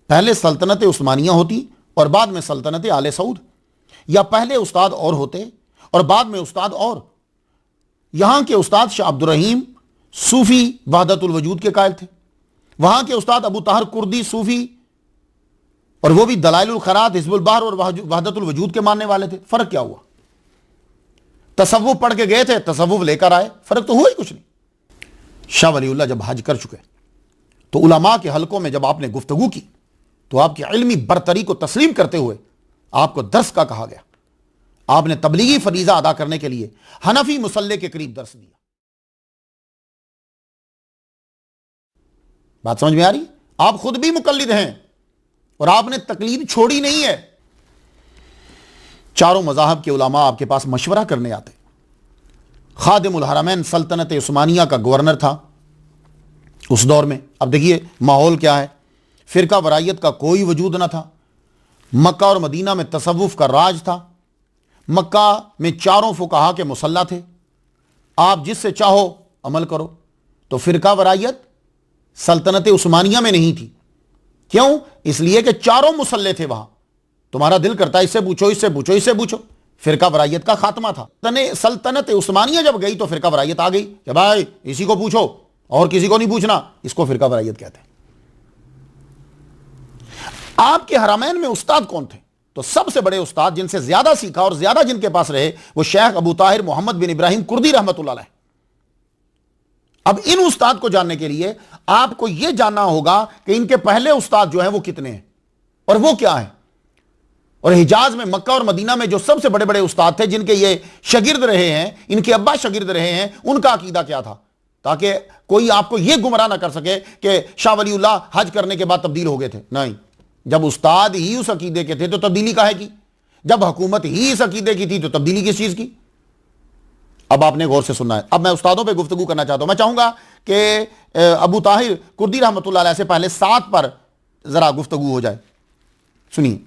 पहले सल्तनत उस्मानिया होती और बाद में सल्तनत आले सऊद, या पहले उस्ताद और होते और बाद में उस्ताद और। यहां के उस्ताद शाह अब्दुर रहीम सूफी वहदतुल वजूद के कायल थे, वहां के उस्ताद अबू ताहिर कुर्दी सूफी, और वो भी दलाइलुल खरात हिज़्बुल बहर और वहदतुल वजूद के मानने वाले थे। फर्क क्या हुआ? तसव्वुफ पढ़ के गए थे, तसव्वुफ लेकर आए, फर्क तो हुआ ही कुछ नहीं। शाह वलीउल्लाह जब हज कर चुके तो उलमा के हलकों में जब आपने गुफ्तगू की तो आपकी इल्मी बरतरी को तस्लीम करते हुए आपको दर्स का कहा गया। आपने तबलीगी फरीजा अदा करने के लिए हनफी मुसल्ले के करीब दर्स दिया। बात समझ में आ रही? आप खुद भी मुकल्लिद हैं और आपने तकलीद छोड़ी नहीं है। चारों मज़ाहब के उलमा आपके पास मशवरा करने आते। खादिमुल हरमैन सल्तनत उस्मानिया का गवर्नर था उस दौर में। अब देखिए माहौल क्या है, फिरका वरायत का कोई वजूद ना था। मक्का और मदीना में तसव्वुफ का राज था। मक्का में चारों फुकाहा के मुसल्ला थे, आप जिससे चाहो अमल करो। तो फिरका वरायत सल्तनत उस्मानिया में नहीं थी। क्यों? इसलिए कि चारों मुसल्ले थे वहां। तुम्हारा दिल करता है इससे पूछो, इससे पूछो, इससे पूछो। फिरका वरायत का खात्मा था। सल्तनत उस्मानिया जब गई तो फिरका वरायत आ गई कि भाई इसी को पूछो और किसी को नहीं पूछना। इसको फिरका वरायत कहते हैं। आपके हरमैन में उस्ताद कौन थे? तो सबसे बड़े उस्ताद जिनसे ज्यादा सीखा और ज्यादा जिनके पास रहे वो शेख अबू ताहिर मोहम्मद बिन इब्राहिम कुर्दी रहमतुल्लाह अलैह। अब इन उस्ताद को जानने के लिए आपको यह जानना होगा कि इनके पहले उस्ताद जो हैं वो कितने हैं और वो क्या है। और हिजाज में, मक्का और मदीना में जो सबसे बड़े बड़े उस्ताद थे जिनके ये शागिर्द रहे हैं, इनके अब्बा शागिर्द रहे हैं, उनका अकीदा क्या था, ताकि कोई आपको यह गुमराह ना कर सके कि शाह वलीउल्लाह हज करने के बाद तब्दील हो गए थे। नहीं, जब उस्ताद ही उस अकीदे के थे तो तब्दीली काहे की? जब हुकूमत ही इस अकीदे की थी तो तब्दीली किस चीज की? अब आपने गौर से सुनना है। अब मैं उस्तादों पे गुफ्तगू करना चाहता हूं। मैं चाहूंगा कि अबू ताहिर कुर्दी रहमतुल्लाह अलैह से पहले 7 पर जरा गुफ्तगू हो जाए। सुनिए,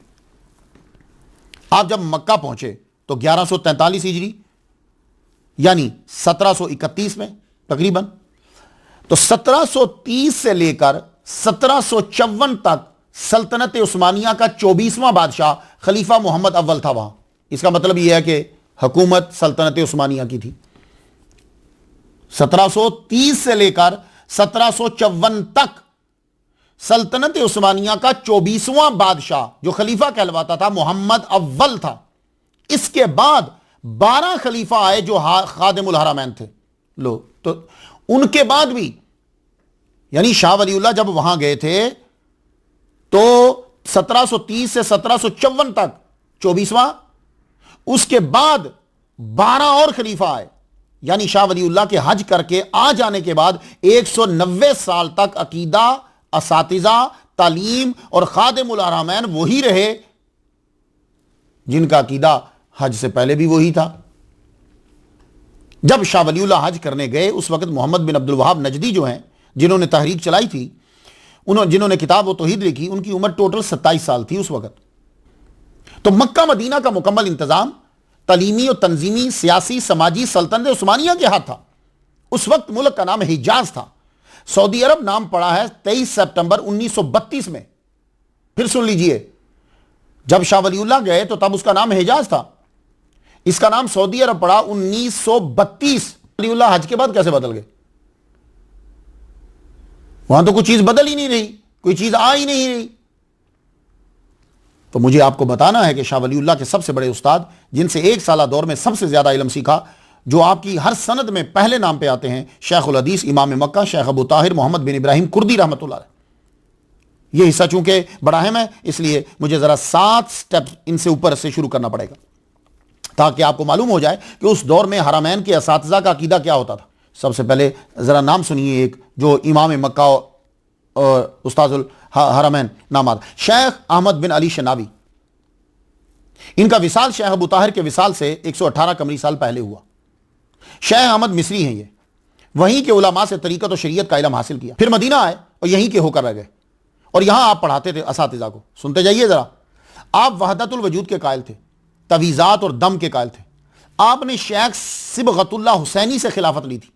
आप जब मक्का पहुंचे तो 1143 हिजरी यानी 1731 में तकरीबन। तो 1730 से लेकर 1754 तक सल्तनत उस्मानिया का 24वां बादशाह खलीफा मोहम्मद अव्वल था वहां। इसका मतलब यह है कि हुकूमत सल्तनत उस्मानिया की थी। 1730 से लेकर 1754 तक सल्तनत उस्मानिया का 24वां बादशाह जो खलीफा कहलवाता था मोहम्मद अव्वल था। इसके बाद 12 खलीफा आए जो खादिमुल हरमैन थे। लो, तो उनके बाद भी यानी शाह वलीउल्लाह जब वहां गए थे तो 1730 से 1754 तक 24वां, उसके बाद 12 और खलीफा आए। यानी शाह वलीउल्लाह के हज करके आ जाने के बाद 190 साल तक अकीदा, असातिज़ा, तालीम और खादिमुल हरमैन वही रहे जिनका अकीदा हज से पहले भी वही था। जब शाह वलीउल्लाह हज करने गए उस वक्त मोहम्मद बिन अब्दुल वहाब नजदी जो हैं, जिन्होंने तहरीक चलाई थी, जिन्होंने किताब व तौहीद लिखी, उनकी उम्र टोटल 27 साल थी उस वक्त। तो मक्का मदीना का मुकम्मल इंतजाम तालीमी और तंजीमी, सियासी, समाजी सल्तनत उस्मानिया के हाथ था। उस वक्त मुल्क का नाम हिजाज था। सऊदी अरब नाम पड़ा है 23 सितंबर 1932 में। फिर सुन लीजिए, जब शाह वलीउल्लाह गए तो तब उसका नाम हिजाज था, इसका नाम सऊदी अरब पड़ा 1932। वलीउल्लाह हज के बाद कैसे बदल गए? वहां तो कोई चीज बदल ही नहीं रही, कोई चीज आ ही नहीं रही। तो मुझे आपको बताना है कि शाह वलीउल्लाह के सबसे बड़े उस्ताद, जिनसे एक साला दौर में सबसे ज्यादा इल्म सीखा, जो आपकी हर सनद में पहले नाम पे आते हैं, शेखुल हदीस इमाम मक्का शेख अबू ताहिर मोहम्मद बिन इब्राहिम कुर्दी रहमतुल्लाह अलैह। ये हिस्सा चूंकि बड़ा अहम है, इसलिए मुझे जरा 7 स्टेप्स इनसे ऊपर से शुरू करना पड़ेगा, ताकि आपको मालूम हो जाए कि उस दौर में हरमैन के असातिज़ा का अकीदा क्या होता था। सबसे पहले जरा नाम सुनिए, एक जो इमाम मक्का और उस्ताजुल हरमैन नाम आता, शेख अहमद बिन अली शनावी। इनका विसाल शेख अबू ताहिर के विसाल से 118 कमरी साल पहले हुआ। शेख अहमद मिस्री हैं ये, वहीं के उलमा से तरीक़त और शरीयत का इल्म हासिल किया, फिर मदीना आए और यहीं के होकर रह गए, और यहां आप पढ़ाते थे असातिज़ा को। सुनते जाइए जरा। आप वहदतुल वजूद के कायल थे, तवीज़ात और दम के कायल थे। आपने शेख सिबगतुल्लाह हुसैनी से खिलाफत ली थी,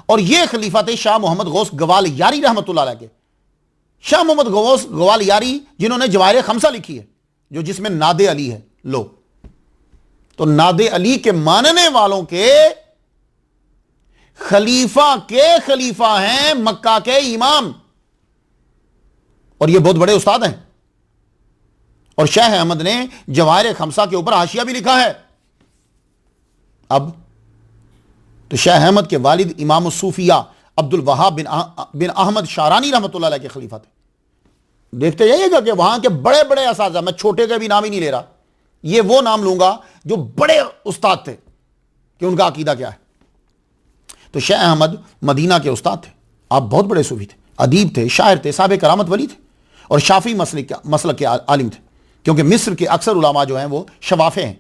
और यह खलीफा थे शाह मोहम्मद गौस गवाल यारी रहमतुल्लाह अलैह के। शाह मोहम्मद गौस गवाल यारी, जिन्होंने जवाहिर खमसा लिखी है, जो जिसमें नादे अली है। लो, तो नादे अली के मानने वालों के खलीफा हैं मक्का के इमाम, और ये बहुत बड़े उस्ताद हैं। और शाह अहमद ने जवाहिर खमसा के ऊपर हाशिया भी लिखा है। अब तो शाह अहमद के वालिद इमाम सूफिया अब्दुल वहाब बिन अहमद शारानी रहमतुल्लाह अलैह के खलीफा थे। देखते जाइएगा कि वहां के बड़े बड़े असातिज़ा, मैं छोटे का भी नाम ही नहीं ले रहा, ये वो नाम लूंगा जो बड़े उस्ताद थे कि उनका अकीदा क्या है। तो शाह अहमद मदीना के उस्ताद थे। आप बहुत बड़े सूफी थे, अदीब थे, शायर थे, साहिब करामत वली थे, और शाफी मसलक के आलिम थे, क्योंकि मिस्र के अक्सर उलामा जो हैं वो शवाफे हैं।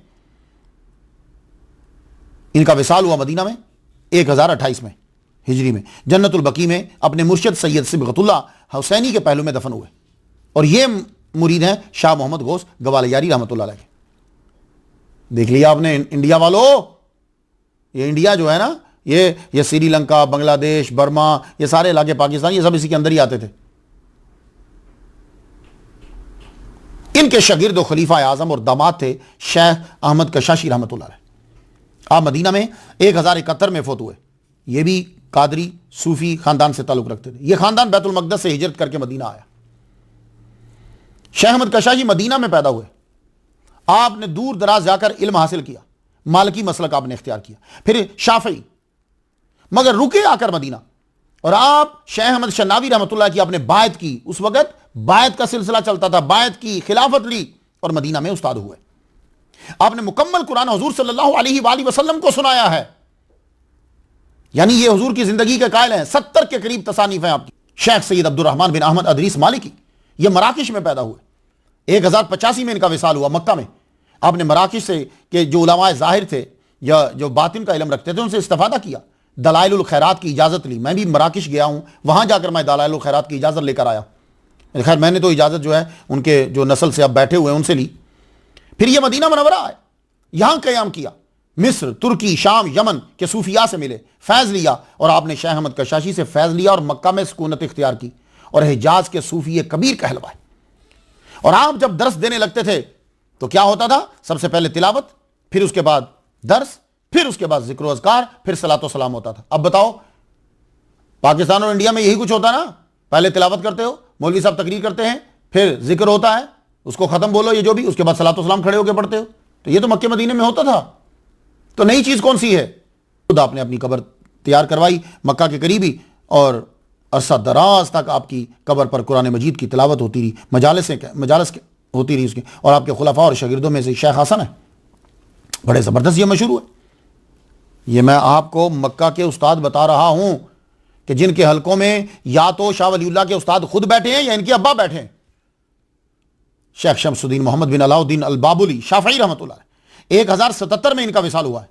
इनका विसाल हुआ मदीना में 1028 में हिजरी में, जन्नतुल बकी में अपने मुर्शिद सैयद सिबगतुल्लाह हुसैनी के पहलू में दफन हुए। और ये मुरीद हैं शाह मोहम्मद गौस गवालियारी रहमतुल्लाह अलैह। देख लिया आपने इंडिया वालों, ये इंडिया जो है ना, ये श्रीलंका, बांग्लादेश, बर्मा, ये सारे इलाके पाकिस्तान, ये सब इसी के अंदर ही आते थे। इनके शागिर्द खलीफा आजम और दामाद थे शेख अहमद कशाशी रहमतुल्लाह अलैह। आप मदीना में 1071 में फोत हुए। ये भी कादरी सूफी खानदान से ताल्लुक रखते थे। ये खानदान बैतुल मक़दस से हिजरत करके मदीना आया। शेख अहमद कशाशी मदीना में पैदा हुए। आपने दूर दराज जाकर इल्म हासिल किया, मालिकी मसलक आपने इख्तियार किया, फिर शाफी, मगर रुके आकर मदीना। और आप शेख अहमद शनावी रहमतुल्लाह की आपने बायत की। उस वक्त बायत का सिलसिला चलता था, बायत की, खिलाफत ली और मदीना में उस्ताद हुए। आपने मुकम्मल कुरान हुजूर सल्लल्लाहु अलैहि वसल्लम को सुनाया है, यानी ये हुजूर की जिंदगी के कायल हैं। 70 के करीब तसानीफ हैं आपकी। शेख सैयद अब्दुर्रहमान बिन अहमद अदरीस मालिकी, ये मराकिश में पैदा हुए। 1085 में इनका विसाल हुआ मक्का में। आपने मराकिश से के जो उलमाए ज़ाहिर थे या जो बातिन का इल्म रखते थे, उनसे इस्तिफादा किया, दलाइलुल खैरात की इजाज़त ली। मैं भी मराकिश गया हूँ, वहाँ जाकर मैं दलाइलुल खैरात की इजाज़त लेकर आया। खैर मैंने तो इजाज़त जो है उनके जो नस्ल से अब बैठे हुए हैं उनसे ली। फिर ये मदीना मुनव्वरा आए, यहाँ क़याम किया। मिस्र, तुर्की, शाम, यमन के सूफिया से मिले, फैज़ लिया, और आपने शेख अहमद कशाशी से फैज़ लिया और मक्का में सुकूनत इख्तियार की, और हिजाज के सूफी कबीर कहलवाए। और आप जब दर्स देने लगते थे तो क्या होता था? सबसे पहले तिलावत, फिर उसके बाद दर्स, फिर उसके बाद जिक्र अज़कार, फिर सलातो सलाम होता था। अब बताओ, पाकिस्तान और इंडिया में यही कुछ होता ना? पहले तिलावत करते हो, मौलवी साहब तकरीर करते हैं, फिर जिक्र होता है, उसको खत्म बोलो ये जो भी, उसके बाद सलातो सलाम खड़े होकर पढ़ते हो। तो ये तो मक्के मदीने में होता था। तो नई चीज कौन सी है? खुद आपने अपनी कब्र तैयार करवाई मक्का के करीबी, और अरसा दराज तक आपकी कब्र पर कुरान मजीद की तिलावत होती रही, मजालिस होती रही उसकी। और आपके खुलफा और शागिर्दों में से शेख हसन है, बड़े ज़बरदस्त ये मशहूर हुए। ये मैं आपको मक्का के उस्ताद बता रहा हूं कि जिनके हलकों में या तो शाह वलीउल्लाह के उस्ताद खुद बैठे हैं या इनके अब्बा बैठे हैं। शेख शमसुद्दीन मोहम्मद बिन अलाउद्दीन अल बाबुली शाफई रहमतुल्लाह, 1077 में इनका विसाल हुआ है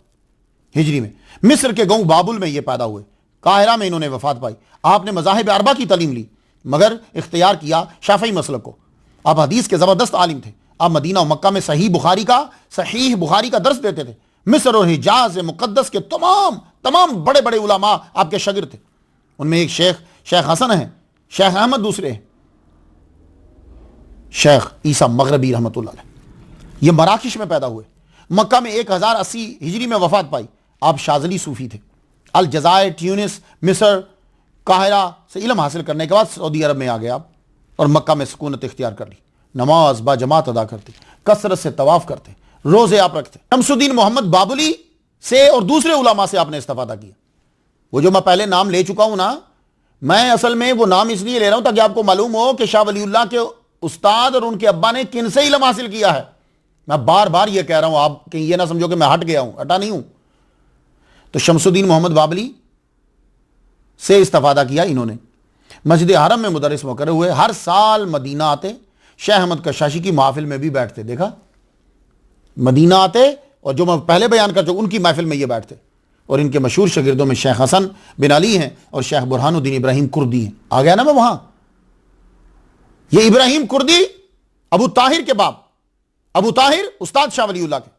हिजरी में। मिस्र के गांव बाबुल में ये पैदा हुए। काहिरा में इन्होंने वफात पाई। आपने मज़ाहिब अरबा की तालीम ली, मगर इख्तियार किया शाफई मसलक को। आप हदीस के ज़बरदस्त आलिम थे। आप मदीना और मक्का में सहीह बुखारी का दर्स देते थे। मिस्र और हिजाज मुक़द्दस के तमाम बड़े बड़े उलमा आपके शागिर्द थे। उनमें एक शेख हसन है, शेख अहमद दूसरे हैं, शेख ईसा मगरबी रहमतुल्लाह अलैह। ये मराकिश में पैदा हुए, मक्का में 1080 हिजरी में वफात पाई। आप शाज़ली सूफी थे। अल जज़ायर, ट्यूनिस, मिस्र, काहिरा से इल्म हासिल करने के बाद सऊदी अरब में आ गए आप और मक्का में सुकूनत इख्तियार कर ली। नमाज बाजमात अदा करते, कसरत से तवाफ करते, रोजे आप रखते। शमसुद्दीन मोहम्मद बाबुली से और दूसरे उलमा से आपने इस्तिफादा किया। वो जो मैं पहले नाम ले चुका हूं ना, मैं असल में वो नाम इसलिए ले रहा हूं ताकि आपको मालूम हो कि शाह वलीउल्लाह के उस्ताद और उनके अब्बा ने किन से इल्म हासिल किया है। मैं बार बार ये कह रहा हूं, आप कहीं ये ना समझो कि मैं हट गया हूं, हटा नहीं हूं। तो शमसुद्दीन मोहम्मद बाबली से इस्तिफादा किया इन्होंने। मस्जिद हरम में मुदर्रिस मुकर्रर हुए। हर साल मदीना आते, शेख अहमद कशाशी की महफिल में भी बैठते। देखा, मदीना आते और जो मैं पहले बयान कर चुका उनकी महफिल में ये बैठते। और इनके मशहूर शागिर्दों में शेख हसन बिन अली हैं और शेख बुरहानुद्दीन इब्राहिम कुर्दी हैं। आ गया ना मैं वहां। ये इब्राहिम कुर्दी अबू ताहिर के बाप, अबू ताहिर उस्ताद शाह वलीउल्लाह के,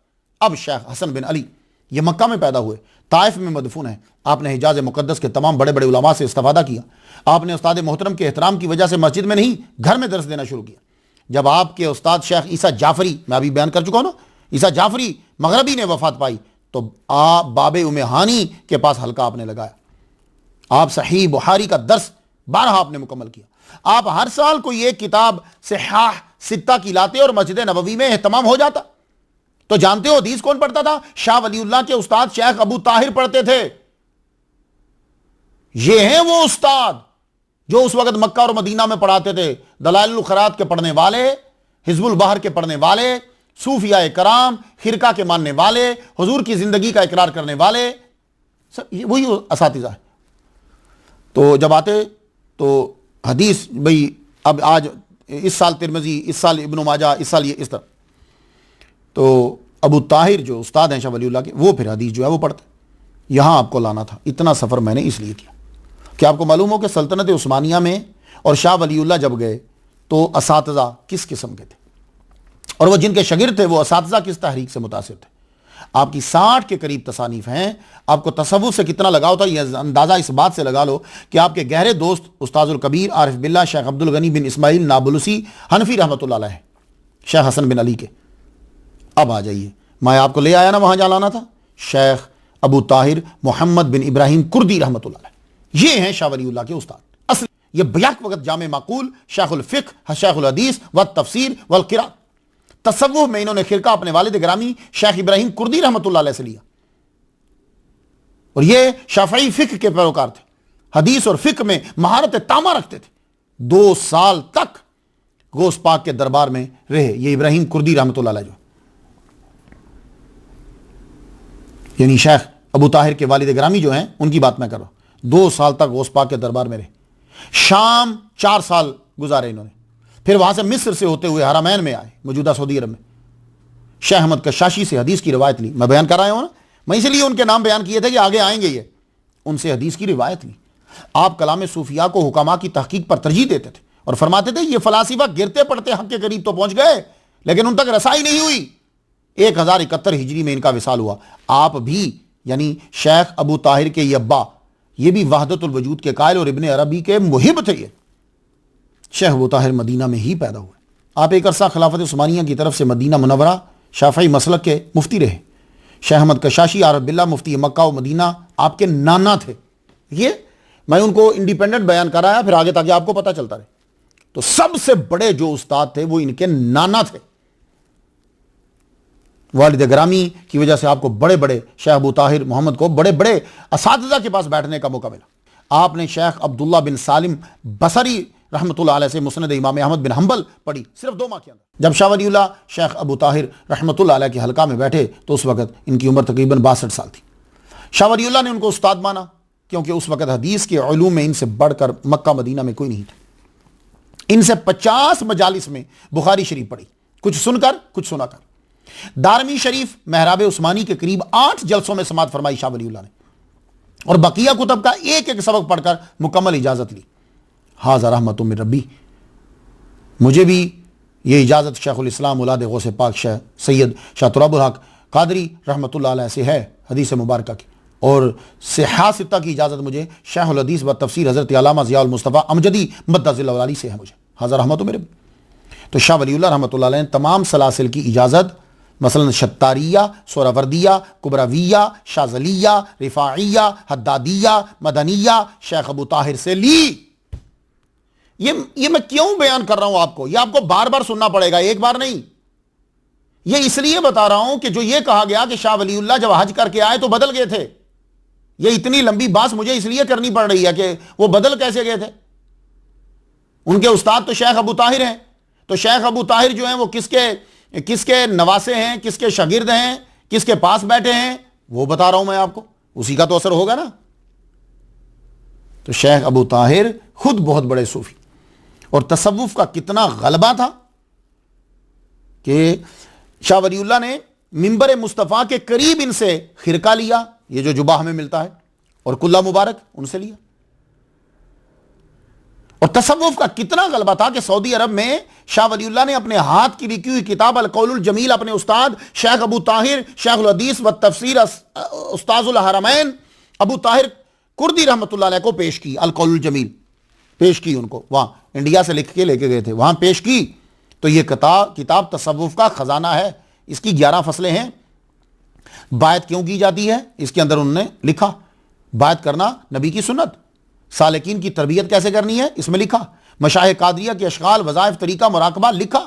अब शेख हसन बिन अली। ये मक्का में पैदा हुए, ताइफ में मदफून है। आपने हिजाज मुकद्दस के तमाम बड़े बड़े उलमा से इस्तिफादा किया। आपने उस्ताद मोहतरम के एहतराम की वजह से मस्जिद में नहीं घर में दर्स देना शुरू किया। जब आपके उस्ताद शेख ईसा जाफरी, मैं अभी बयान कर चुका हूं ना, ईसा जाफरी मगरबी ने वफात पाई तो आप बाबे उमेहानी के पास हल्का आपने लगाया। आप सही बुखारी का दर्स 12 आपने मुकम्मल किया। आप हर साल कोई एक किताब सिहाह सित्ता की लाते और मस्जिद नबवी में एहतमाम हो जाता। तो जानते हो हदीस कौन पढ़ता था? शाह वलीउल्लाह के उस्ताद शेख अबू ताहिर पढ़ते थे। ये हैं वो उस्ताद जो उस वक्त मक्का और मदीना में पढ़ाते थे। दलाइलुल खैरात के पढ़ने वाले, हिजबुल बहर के पढ़ने वाले, सूफिया कराम, खिरका के मानने वाले, हुजूर की जिंदगी का इकरार करने वाले, सब ये वही असातिज़ा है। तो जब आते तो हदीस भाई, अब आज इस साल तिरमिज़ी, इस साल इब्न माजा, इस साल ये इस तरह। तो अबू ताहिर जो उस्ताद हैं शाह वलीउल्लाह के, वो फिर हदीस जो है वो पढ़ते। यहां आपको लाना था, इतना सफ़र मैंने इसलिए किया कि आपको मालूम हो कि सल्तनत उस्मानिया में और शाह वलीउल्लाह जब गए तो असातिज़ा किस किस्म के थे और वो जिनके शागिर्द थे वो असातिज़ा किस तहरीक से मुतासिर थे। आपकी 60 के करीब तसानीफ हैं। आपको तसव्वुफ से कितना लगाव था यह अंदाज़ा इस बात से लगा लो कि आपके गहरे दोस्त उस्ताजुल कबीर आरिफ बिल्ला शेख अब्दुल गनी बिन इस्माइल नाबुलसी हनफी रहमतुल्लाह अलैह, शेख हसन बिन अली के। अब आ जाइए, मैं आपको ले आया ना वहां जहाँ लाना था, शेख अबू ताहिर मोहम्मद बिन इब्राहिम कुर्दी रहमतुल्लाह अलैह। ये हैं शाह वलीउल्लाह के उस्ताद। असल ये बयाक वक्त जामे माकूल, शेखुल फ़िक़्ह, शेखुल हदीस व तफसीर वल क़िराअत। तसव्वुफ़ में इन्होंने खिरका अपने वालिद गिरामी शेख इब्राहिम कुर्दी रहमतुल्लाह अलैह से लिया और ये शाफ़ई फ़िक़्ह के पैरोकार थे। हदीस और फ़िक़्ह में महारत तामा रखते थे। 2 साल तक गौस पाक के दरबार में रहे ये इब्राहिम कुर्दी रहमतुल्लाह अलैह, जो यानी शेख अबू ताहिर के वालिद गिरामी जो हैं उनकी बात मैं कर रहा हूं। 2 साल तक गौस पाक के दरबार में रहे। शाम 4 साल गुजारे इन्होंने। फिर वहां से मिस्र से होते हुए हरमैन में आए, मौजूदा सऊदी अरब में। शेख अहमद कशाशी से हदीस की रिवायत ली। मैं बयान कर रहा हूं ना, मैं इसलिए उनके नाम बयान किए थे कि आगे आएंगे ये। उनसे हदीस की रिवायत ली। आप कलाम सूफिया को हुकामा की तहकीक पर तरजीह देते थे और फरमाते थे ये फलासिफा गिरते पड़ते हक के करीब तो पहुंच गए लेकिन उन तक रसाई नहीं हुई। 1071 हिजरी में इनका विसाल हुआ। आप भी यानी शेख अबू ताहिर के ये अब्बा, ये भी वहदतुल वजूद के कायल और इब्ने अरबी के मुहिब थे। ये शेख अबू ताहिर मदीना में ही पैदा हुए। आप एक अरसा खिलाफत उस्मानिया की तरफ से मदीना मुनव्वरा शाफ़ई मसलक के मुफ्ती रहे। शेख अहमद कशाशी आरिफ बिल्ला मुफ्ती मक्का और मदीना आपके नाना थे। ये मैं उनको इंडिपेंडेंट बयान कराया फिर आगे ताकि आपको पता चलता रहे। तो सबसे बड़े जो उस्ताद थे वो इनके नाना थे। वालिद ग्रामी की वजह से आपको बड़े बड़े शेख अबू ताहिर मोहम्मद को बड़े बड़े असातिज़ा के पास बैठने का मौका मिला। आपने शेख अब्दुल्ला बिन सालिम बसरी रहमतुल्लाह अलैह से मुस्नद इमाम अहमद बिन हंबल पढ़ी सिर्फ 2 माह के अंदर। जब शाह वलीउल्लाह शेख अबू ताहिर रहमतुल्लाह अलैह के हल्का में बैठे तो उस वक्त इनकी उम्र तकरीबन 62 साल थी। शाह वलीउल्लाह ने उनको उस्ताद माना क्योंकि उस वक्त हदीस के उलूम में इनसे बढ़कर मक्का मदीना में कोई नहीं था। इनसे 50 मजालिस में बुखारी शरीफ पढ़ी, कुछ सुनकर कुछ सुनाकर। दारमी शरीफ महराब उस्मानी के करीब 8 जलसों में समात फरमाई शाह वलीउल्लाह ने और बकिया कुतब का एक एक सबक पढ़कर मुकम्मल इजाजत ली। हाज़ा रहमतुम मिन रब्बी, मुझे भी ये इजाज़त शेखुल इस्लाम औलाद गौस पाक शाह सैयद शाह तुराबुल हक कादरी रहमतुल्लाह अलैह से है हदीस मुबारक की, और सिहा सित्ता की इजाज़त मुझे शेखुल हदीस व तफसीर हज़रत अल्लामा ज़ियाउल मुस्तफ़ा अमजदी मद्दज़िल्लहु अलैहि से है मुझे। हाज़ा रहमतुम मिन रब्बी। तो शाह वलीउल्लाह रहमतुल्लाह अलैह ने तमाम सलासिल की इजाज़त मसलन शत्तारिया, सोरावर्दिया, कुबराविया, शाजलिया, रिफाइया, हद्दादिया, मदनिया शेख अबू ताहिर से ली। ये मैं क्यों बयान कर रहा हूं आपको, ये आपको बार बार सुनना पड़ेगा, एक बार नहीं। ये इसलिए बता रहा हूं कि जो ये कहा गया कि शाह वलीउल्लाह जब हज करके आए तो बदल गए थे, ये इतनी लंबी बात मुझे इसलिए करनी पड़ रही है कि वो बदल कैसे गए थे। उनके उस्ताद तो शेख अबू ताहिर हैं, तो शेख अबू ताहिर जो हैं वो किसके नवासे हैं, किसके शागिर्द हैं, किसके पास बैठे हैं, वो बता रहा हूं मैं आपको, उसी का तो असर होगा ना। तो शेख अबू ताहिर खुद बहुत बड़े सूफी, और तसव्वुफ का कितना गलबा था कि शाह वलीउल्लाह ने मिंबर मुस्तफ़ा के करीब इनसे खिरका लिया, ये जो जुबा हमें मिलता है, और कुल्ला मुबारक उनसे लिया। और तसव्वुफ का कितना गलबा था कि सऊदी अरब में शाह वलीउल्लाह ने अपने हाथ की लिखी हुई किताब अल कौलुल जमील अपने उस्ताद शेख अबू ताहिर शेखुल हदीस व तफसीर उस्ताजुल हरमैन अबू ताहिर कुर्दी रहमतुल्लाह अलैह को पेश की। अल कौलुल जमील पेश की उनको, वहां इंडिया से लिख के लेके गए थे, वहां पेश की। तो ये किताब तसव्वुफ का खजाना है, इसकी 11 फसलें हैं। बायत क्यों की जाती है इसके अंदर उन्होंने लिखा, बायत करना नबी की सुन्नत, सालिकीन की तरबियत कैसे करनी है इसमें लिखा, मशाइख कादरिया के अशगाल वज़ाइफ तरीका मुराकबा लिखा।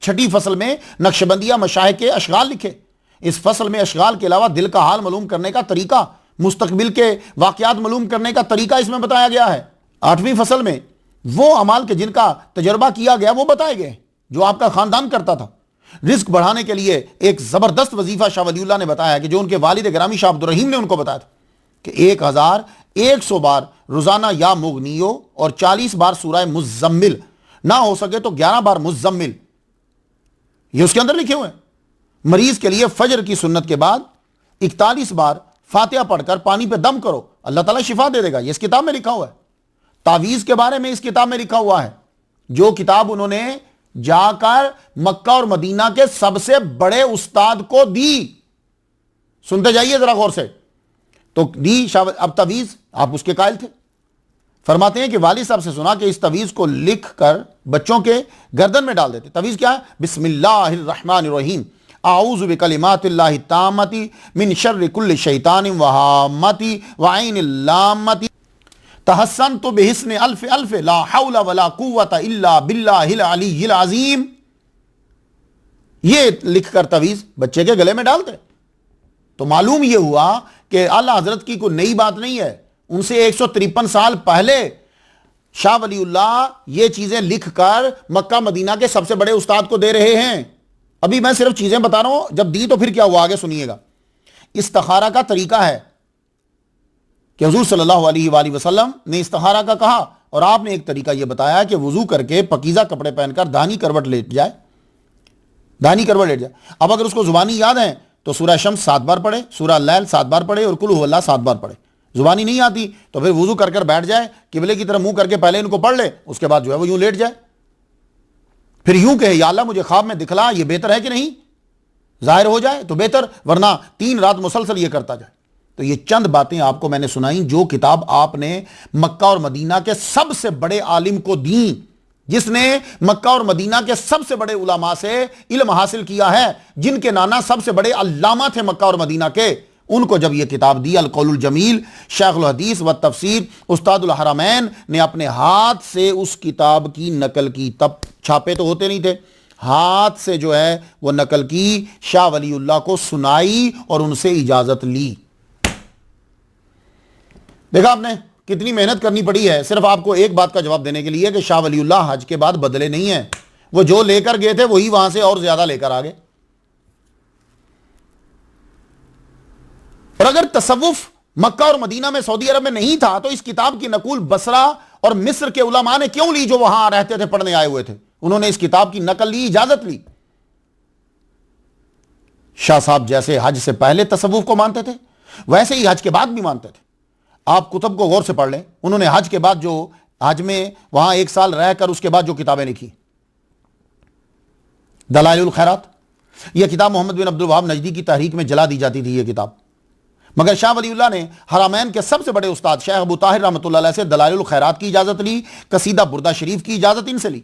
6ठी फसल में नक्शबंदिया मशाइख के अशगाल लिखे। इस फसल में अशगाल के अलावा दिल का हाल मालूम करने का तरीका, मुस्तकबिल के वाक़यात मालूम करने का तरीका इसमें बताया गया है। 8वीं फसल में वो अमाल के जिनका तजर्बा किया गया वो बताए गए, जो आपका खानदान करता था। रिस्क बढ़ाने के लिए एक जबरदस्त वजीफा शाह वलीउल्लाह ने बताया कि जो उनके वालिद ग्रामी शाह अब्दुर रहीम ने उनको बताया था कि 1100 बार रोजाना या मुगनियो और 40 बार सूरह मुज़म्मिल, ना हो सके तो 11 बार मुज़म्मिल, ये उसके अंदर लिखे हुए हैं। मरीज के लिए फजर की सुन्नत के बाद 41 बार फातिहा पढ़कर पानी पे दम करो, अल्लाह ताला शिफा दे देगा, ये इस किताब में लिखा हुआ है। तावीज़ के बारे में इस किताब में लिखा हुआ है, जो किताब उन्होंने जाकर मक्का और मदीना के सबसे बड़े उस्ताद को दी। सुनते जाइए जरा गौर से। तो दी शाह, अब तवीज़ आप उसके कायल थे। फरमाते हैं कि वालिद साहब से सुना कि इस तवीज़ को लिख कर बच्चों के गर्दन में डाल देते। तवीज़ क्या है? बिस्मिल्लाहिर्रहमानिर्रहीम, आऊज़ु बिकलिमातिल्लाहि ताम्मति मिन शर्रि कुल्लि शैतानिन व हाम्मति व ऐनिल लाम्मति तहस्सनतु बिहिस्नि अल्फ अल्फ ला हौला वला कुव्वता इल्ला बिल्लाहिल अलिय्यिल अज़ीम। ये लिखकर तवीज़ बच्चे के गले में डालते। तो मालूम यह हुआ कि आला हजरत की कोई नई बात नहीं है, उनसे 153 साल पहले शाह वलीउल्लाह ये चीजें लिखकर मक्का मदीना के सबसे बड़े उस्ताद को दे रहे हैं। अभी मैं सिर्फ चीजें बता रहा हूं, जब दी तो फिर क्या हुआ आगे सुनिएगा। इस्तिखारा का तरीका है कि हुजूर सल्लल्लाहु अलैहि वसल्लम ने इस्तिखारा का कहा, और आपने एक तरीका यह बताया कि वजू करके पकीजा कपड़े पहनकर दानी करवट लेट जाए, दानी करवट लेट जाए। अब अगर उसको जुबानी याद है तो सूरह शम्स 7 बार पढ़े, सूरह लैल 7 बार पढ़े और कुल हुवल्लाह 7 बार पढ़े। जुबानी नहीं आती तो फिर वजू कर बैठ जाए, किबले की तरफ मुंह करके पहले इनको पढ़ ले, उसके बाद जो है वो यूं लेट जाए, फिर यूं कहे या अल्लाह मुझे ख्वाब में दिखला, ये बेहतर है कि नहीं? जाहिर हो जाए तो बेहतर, वरना 3 रात मुसलसल ये करता जाए। तो ये चंद बातें आपको मैंने सुनाई, जो किताब आपने मक्का और मदीना के सबसे बड़े आलिम को दी, जिसने मक्का और मदीना के सबसे बड़े उलमा से इल्म हासिल किया है, जिनके नाना सबसे बड़े अल्लामा थे मक्का और मदीना के, उनको जब यह किताब दी अल कौलुल जमील शेखुल हदीस व तफसीर उस्तादुल हरमैन ने अपने हाथ से उस किताब की नकल की। तब छापे तो होते नहीं थे, हाथ से जो है वो नकल की, शाह वलीउल्लाह को सुनाई और उनसे इजाजत ली। देखा आपने कितनी मेहनत करनी पड़ी है सिर्फ आपको एक बात का जवाब देने के लिए कि शाह वलीउल्लाह हज के बाद बदले नहीं है, वो जो लेकर गए थे वही वहां से और ज्यादा लेकर आ गए। और अगर तसव्वुफ मक्का और मदीना में सऊदी अरब में नहीं था तो इस किताब की नकूल बसरा और मिस्र के उलमा ने क्यों ली, जो वहां रहते थे, पढ़ने आए हुए थे? उन्होंने इस किताब की नकल ली, इजाजत ली। शाह साहब जैसे हज से पहले तसव्वुफ को मानते थे, वैसे ही हज के बाद भी मानते थे। आप कुतुब को गौर से पढ़ लें, उन्होंने हज के बाद जो हज में वहां 1 साल रहकर उसके बाद जो किताबें लिखी, दलाइलुल खैरात, यह किताब मोहम्मद बिन अब्दुल वहाब नजदी की तहरीक में जला दी जाती थी यह किताब, मगर शाह वलीउल्लाह ने हरमैन के सबसे बड़े उस्ताद शेख अबू ताहिर रहमतुल्लाह अलैह से दलाइलुल खैरात की इजाजत ली, कसीदा बुर्दा शरीफ की इजाजत इनसे ली,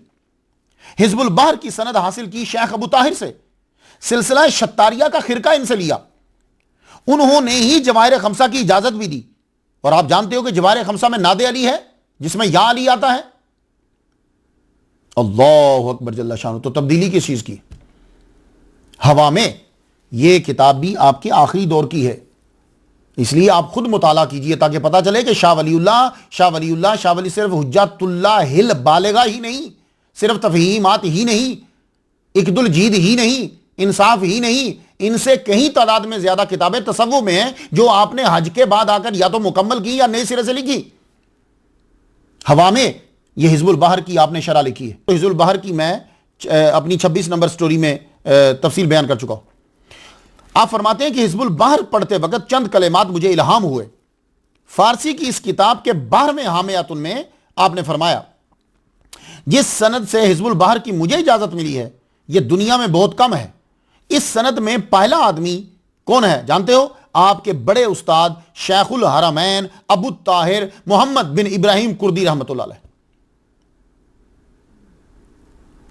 हिज़्बुल बहर की सनद हासिल की शेख अबू ताहिर से, सिलसिला शत्तारिया का खिरका इनसे लिया, उन्होंने ही जवाहिर खमसा की इजाजत भी दी। और आप जानते हो कि जवाहिर खमसा में नादे अली है जिसमें या अली आता है। अल्लाहु अकबर जल्ला शान। तो तब्दीली किस चीज की? हवा में। यह किताब भी आपके आखिरी दौर की है, इसलिए आप खुद मुताला कीजिए ताकि पता चले कि शाह वली सिर्फ हुज्जतुल्लाहिल बालिगा ही नहीं, सिर्फ तफहीमात ही नहीं, इकदुल जीद ही नहीं, इंसाफ ही नहीं, इनसे कहीं तादाद में ज्यादा किताबें तसव्वुफ में हैं जो आपने हज के बाद आकर या तो मुकम्मल की या नए सिरे से लिखी। हवा में यह हिज़्बुल बहर की आपने शरह लिखी है। तो हिज़्बुल बहर की मैं अपनी 26 नंबर स्टोरी में तफसील बयान कर चुका हूं। आप फरमाते हैं कि हिज़्बुल बहर पढ़ते वक्त चंद कलेमात मुझे इल्हाम हुए। फारसी की इस किताब के 12वें हामियातुन में आपने फरमाया, जिस सनद से हिज़्बुल बहर की मुझे इजाजत मिली है यह दुनिया में बहुत कम है। इस सनद में पहला आदमी कौन है जानते हो? आपके बड़े उस्ताद शेखुल हरमैन अबू ताहिर मोहम्मद बिन इब्राहिम कुर्दी रहमतुल्लाह अलैह।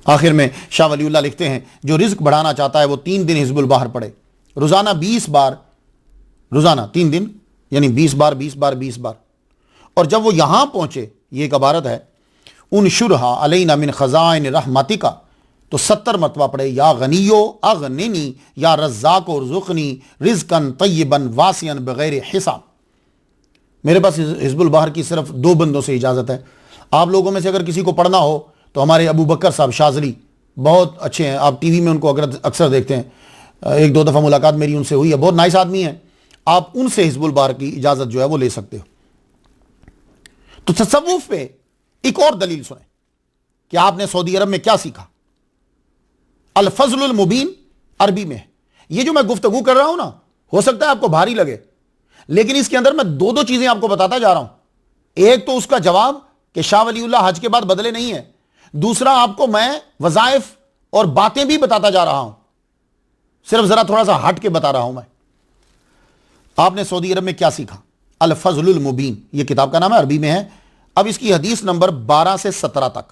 आखिर में शाह वलीउल्लाह लिखते हैं, जो रिज्क बढ़ाना चाहता है वो 3 दिन हिज़्बुल बहर पढ़े, रोजाना 20 बार, रोजाना 3 दिन यानी 20 बार 20 बार 20 बार। और जब वो यहां पहुंचे, ये एक इबारत है, उन शुरहा अलैना मिन खजाइन रहमतिका, तो 70 मरतबा पढ़े, या गनियो अगनिनी या रज़्ज़ाको रुज़ुक़नी रिज़्क़न तय्यबन वासियन बगैर हिसाब। मेरे पास हिज़्बुल बहर की सिर्फ 2 बंदों से इजाज़त है। आप लोगों में से अगर किसी को पढ़ना हो तो हमारे अबू बकर साहब शाज़ली बहुत अच्छे हैं, आप टीवी में उनको अक्सर देखते हैं, 1-2 दफ़ा मुलाकात मेरी उनसे हुई है, बहुत नाइस आदमी है। आप उनसे हिज़्बुल बहर की इजाज़त जो है वो ले सकते हो। तो तसव्वुफ पे एक और दलील सुने कि आपने सऊदी अरब में क्या सीखा। अल फज़लुल मुबीन अरबी में। ये जो मैं गुफ्तगू कर रहा हूं ना, हो सकता है आपको भारी लगे, लेकिन इसके अंदर मैं 2 चीजें आपको बताता जा रहा हूं। एक तो उसका जवाब कि शाह वलीउल्लाह हज के बाद बदले नहीं है, दूसरा आपको मैं वज़ाइफ और बातें भी बताता जा रहा हूं, सिर्फ जरा थोड़ा सा हट के बता रहा हूं मैं। आपने सऊदी अरब में क्या सीखा? अल फज़लुल मुबीन, यह किताब का नाम है, अरबी में है। अब इसकी हदीस नंबर 12 से 17 तक,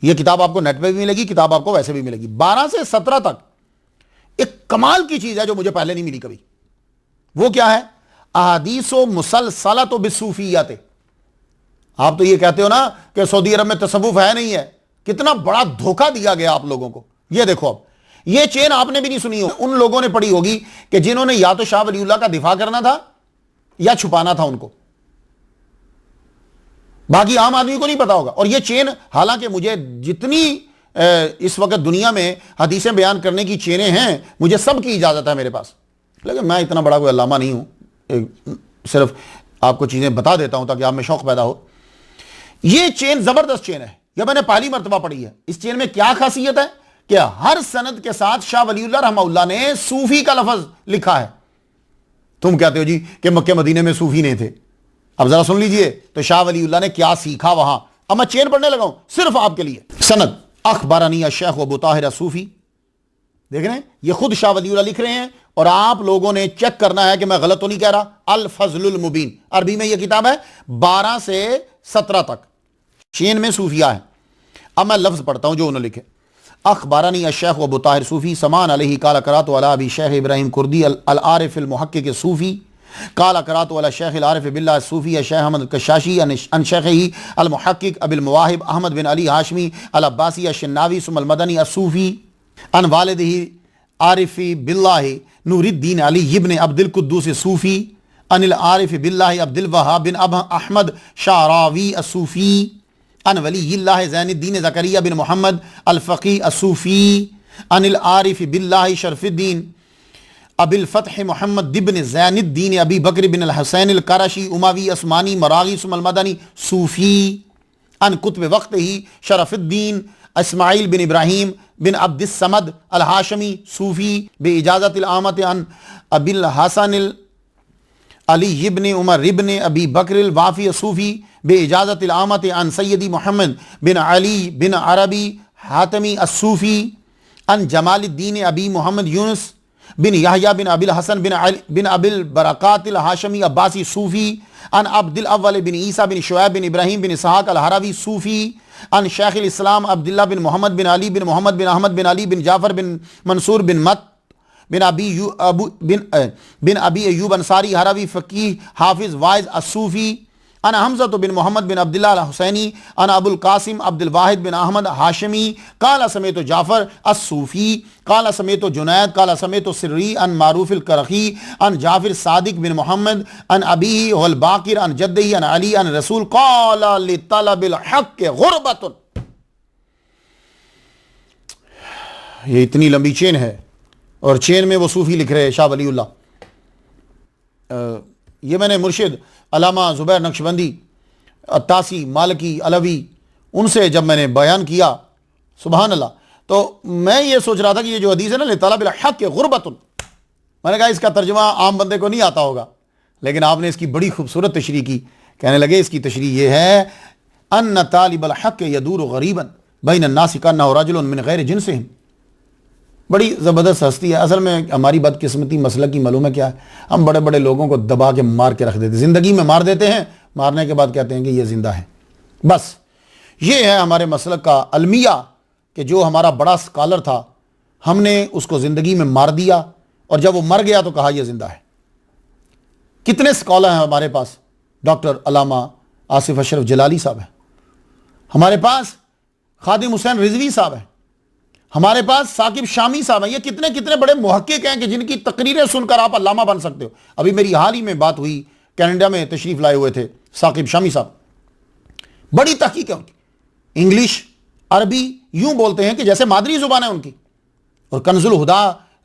यह किताब आपको नेट पे भी मिलेगी, किताब आपको वैसे भी मिलेगी। 12 से 17 तक एक कमाल की चीज है जो मुझे पहले नहीं मिली कभी। वो क्या है? अहादीसो मुसलसला तो बिसूफियत। आप तो ये कहते हो ना कि सऊदी अरब में तसव्वुफ है नहीं है, कितना बड़ा धोखा दिया गया आप लोगों को। ये देखो, अब ये चेन आपने भी नहीं सुनी हो, उन लोगों ने पढ़ी होगी कि जिन्होंने या तो शाह वलीउल्लाह का दिफा करना था या छुपाना था उनको, बाकी आम आदमी को नहीं पता होगा। और ये चेन, हालांकि मुझे जितनी इस वक्त दुनिया में हदीसें बयान करने की चेनें हैं, मुझे सब की इजाजत है मेरे पास, लेकिन मैं इतना बड़ा कोई अल्लामा नहीं हूं, सिर्फ आपको चीजें बता देता हूं ताकि आप में शौक पैदा हो। ये चेन जबरदस्त चेन है, यह मैंने पहली मरतबा पढ़ी है। इस चेन में क्या खासियत है कि हर सनद के साथ शाह वलीउल्लाह रहमतुल्लाह ने सूफी का लफ्ज लिखा है। तुम कहते हो जी कि मक्के मदीने में सूफी नहीं थे, अब जरा सुन लीजिए तो शाह वलीउल्लाह ने क्या सीखा वहां। अब मैं चेन पढ़ने लगा हूं सिर्फ आपके लिए। सनद अखबारानी शेख अबू ताहिर सूफी, देख रहे हैं, ये खुद शाह वलीउल्लाह लिख रहे हैं और आप लोगों ने चेक करना है कि मैं गलत तो नहीं कह रहा। अल फज़लुल मुबीन, अरबी में यह किताब है, 12 से 17 तक चेन में सूफिया है। अब मैं लफ्ज पढ़ता हूं जो उन्होंने लिखे। अखबारानी शेख अबू ताहिर सूफी समान अलैहि काला करात अला अबी शेख इब्राहिम कुर्दी अल आरिफ अल मुहक्किक सूफी काला करात अला शेख अल आरिफ बिल्लाह सूफी शेख अहमद कशाशी अन शेखही अल मुहक्किक अबिल मवाहिब अहमद बिन अली हाशमी अल अब्बासी अशन्नावी सुमल मदनी असूफी अन वालिदिही आरिफी बिल्लाह नूरुद्दीन अली इब्न अब्दुल कुद्दूस सूफी अनिल आरिफ बिल्लाह अब्दुल वहाब बिन अहमद शारावी असूफी अन वलीय्लाह ज़ैनुद्दीन ज़करिया बिन मोहम्मद अल फ़क़ी असूफ़ी अनिल आरिफ बिल्लाह शरफ़ुद्दीन अबिल फ़त्ह मोहम्मद इब्न ज़ैनुद्दीन अबी बकर बिन अल हुसैन अल क़रशी उमावी अस्मानी मरागी सुमल मदनी सूफ़ी अन कुतुब वक्त ही शरफ़ुद्दीन इस्माइल बिन इब्राहिम बिन अब्दिस समद अल हाशमी सूफ़ी बे इजाज़त अल आमत अन अबिल हसन अली इब्न उमर इब्न अबी बकर वाफ़ी सूफ़ी बे इजाज़त आमत अन सैयदी मोहम्मद बिन अली बिन अरबी हातमी असूफ़ी अन जमालुद्दीन अबी मोहम्मद यूनुस बिन याहया बिन अबिल हसन बिन अबिल बरक़ात हाशमी अब्बासी सूफ़ी अन अब्दुल अव्वल बिन ईसा बिन शुएब बिन इब्राहिम बिन इसहाक़ अल हरवी सूफ़ी अन शेख इस्लाम अब्दुल्ला बिन मोहम्मद बिन अली बिन मोहम्मद बिन अहमद बिन अली बिन जाफर बिन मंसूर बिन मत बिन अबी अयूब अंसारी हरवी फ़कीह हाफिज़ वाइज असूफ़ी अन हमज़ा बिन मोहम्मद बिन अब्दुल्ला अल हुसैनी अन अबुल कासिम अब्दुल वाहिद बिन अहमद हाशमी काला समेत जाफ़र असूफ़ी काला समेत जुनैद काला समेत सिर्री अन मारूफ़ अल करखी अन जाफ़िर सादिक बिन मोहम्मद अन अबी वल बाकिर अन जद्दी अन अली अन रसूल क़ाला लितलबिल हक़्क़ गुरबतुन। ये इतनी लंबी चेन है और चेन में वो सूफ़ी लिख रहे हैं शाह वलीउल्लाह। ये मैंने मुर्शिद अलामा ज़ुबैर नक्शबंदी अत्तासी मालकी अलवी उनसे जब मैंने बयान किया सुबहान अल्लाह, तो मैं ये सोच रहा था कि ये जो हदीस है ना तलबिल हक़्क़ गुरबतुन, मैंने कहा इसका तर्जुमा आम बंदे को नहीं आता होगा, लेकिन आपने इसकी बड़ी खूबसूरत तशरीह की। कहने लगे इसकी तशरीह ये है अन्न तालिबल हक़्क़ यदूरु गरीबन बैन अन्नास कअन्नहु रजुलुन मिन गैरि जिन्सिहिम। बड़ी ज़बरदस्त हस्ती है। असल में हमारी बदकिस्मती मसला की मालूम है क्या है, हम बड़े बड़े लोगों को दबा के मार के रख देते, ज़िंदगी में मार देते हैं, मारने के बाद कहते हैं कि ये ज़िंदा है। बस ये है हमारे मसलक का अलमिया कि जो हमारा बड़ा स्कॉलर था हमने उसको ज़िंदगी में मार दिया और जब वो मर गया तो कहा यह ज़िंदा है। कितने स्कॉलर हैं हमारे पास, डॉक्टर अलामा आसिफ अशरफ जलाली साहब हैं, हमारे पास खादिम हुसैन रिजवी साहब हैं, हमारे पास साकिब शामी साहब हैं। ये कितने कितने बड़े मुहक्किक हैं कि जिनकी तकरीरें सुनकर आप अल्लामा बन सकते हो। अभी मेरी हाल ही में बात हुई, कनाडा में तशरीफ लाए हुए थे साकिब शामी साहब, बड़ी तहकीक है उनकी, इंग्लिश अरबी यूं बोलते हैं कि जैसे मादरी जुबान है उनकी, और कंजुल हुदा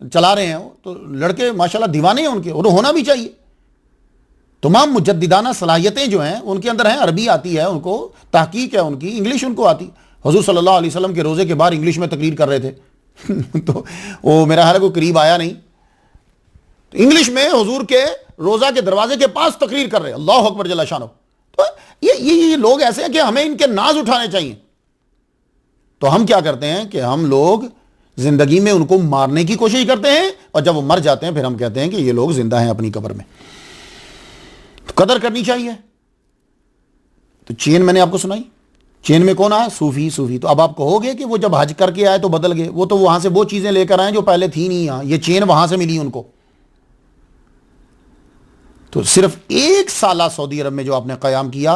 चला रहे हैं, तो लड़के माशाल्लाह दीवाने हैं उनके, और होना भी चाहिए। तमाम मुजद्दिदाना सलाहियतें जो हैं उनके अंदर हैं, अरबी आती है उनको, तहकीक है उनकी, इंग्लिश उनको आती। हुजूर सल्लल्लाहु अलैहि वसल्लम के रोज़े के बाहर इंग्लिश में तकरीर कर रहे थे तो वो मेरा ख्याल है कोई करीब आया नहीं, तो इंग्लिश में हुजूर के रोज़ा के दरवाजे के पास तकरीर कर रहे हैं, अल्लाह अकबर जल्ला शानो। तो ये लोग ऐसे हैं कि हमें इनके नाज उठाने चाहिए। तो हम क्या करते हैं कि हम लोग जिंदगी में उनको मारने की कोशिश करते हैं और जब वो मर जाते हैं फिर हम कहते हैं कि ये लोग जिंदा हैं अपनी कब्र में। तो कदर करनी चाहिए। तो चेन मैंने आपको सुनाई, चेन में कौन आया? सूफी। सूफी तो अब आप कहोगे कि वो जब हज करके आए तो बदल गए, वो तो वहां से वो चीजें लेकर आए जो पहले थी नहीं, यहां ये चेन वहां से मिली उनको। तो सिर्फ 1 साल सऊदी अरब में जो आपने कयाम किया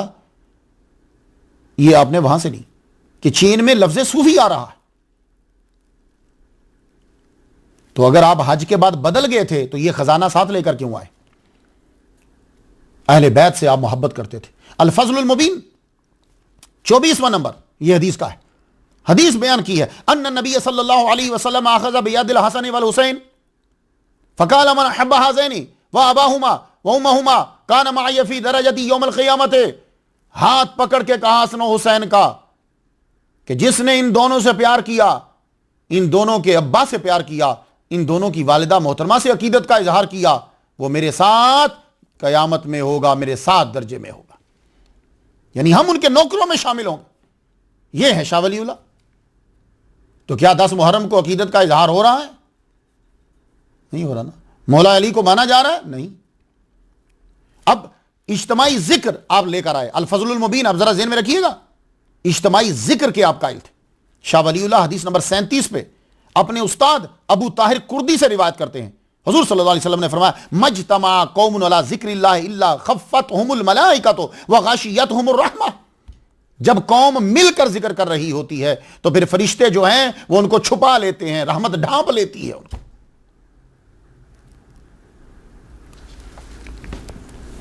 ये आपने वहां से ली कि चेन में लफ्ज़ सूफी आ रहा है। तो अगर आप हज के बाद बदल गए थे तो ये खजाना साथ लेकर क्यों आए? अहले बैत से आप मोहब्बत करते थे। अल फज़लुल मुबीन 24वां नंबर ये हदीस का है। हदीस बयान की है अन्ना नबी सल्लल्लाहु अलैहि वसल्लम अखज़ बियदिल हसन वल हुसैन फ़क़ाल मन अहब्ब हाज़ैनि व अबाहुमा व उम्महुमा कान मअय फ़ी दरजती यौमल क़ियामत। हाथ पकड़ के कहा हसन हुसैन का कि जिसने इन दोनों से प्यार किया, इन दोनों के अब्बा से प्यार किया, इन दोनों की वालिदा मोहतरमा से अकीदत का इजहार किया, वो मेरे साथ कयामत में होगा, मेरे साथ दर्जे में होगा, यानी हम उनके नौकरों में शामिल होंगे। यह है शाह वलीउल्लाह। तो क्या 10 मुहर्रम को अकीदत का इजहार हो रहा है? नहीं हो रहा ना। मौला अली को माना जा रहा है? नहीं। अब इज्तिमाई जिक्र आप लेकर आए, अल फज़लुल मुबीन आप जरा ज़हन में रखिएगा, इज्तिमाई जिक्र के आप कायल थे। शाह वलीउल्लाह हदीस नंबर 37 पे अपने उस्ताद अबू ताहिर कुर्दी से रिवायत करते हैं, हुजूर सल्लल्लाहु अलैहि वसल्लम ने फरमाया मजतमा कौमुन अला ज़िक्रिल्लाह इल्ला खफ़्फ़तहुमुल मलाइकतु व गाशियतहुमुर रहमा। जब कौम मिलकर जिक्र कर रही होती है तो फिर फरिश्ते जो हैं वो उनको छुपा लेते हैं, रहमत ढांप लेती है उनको।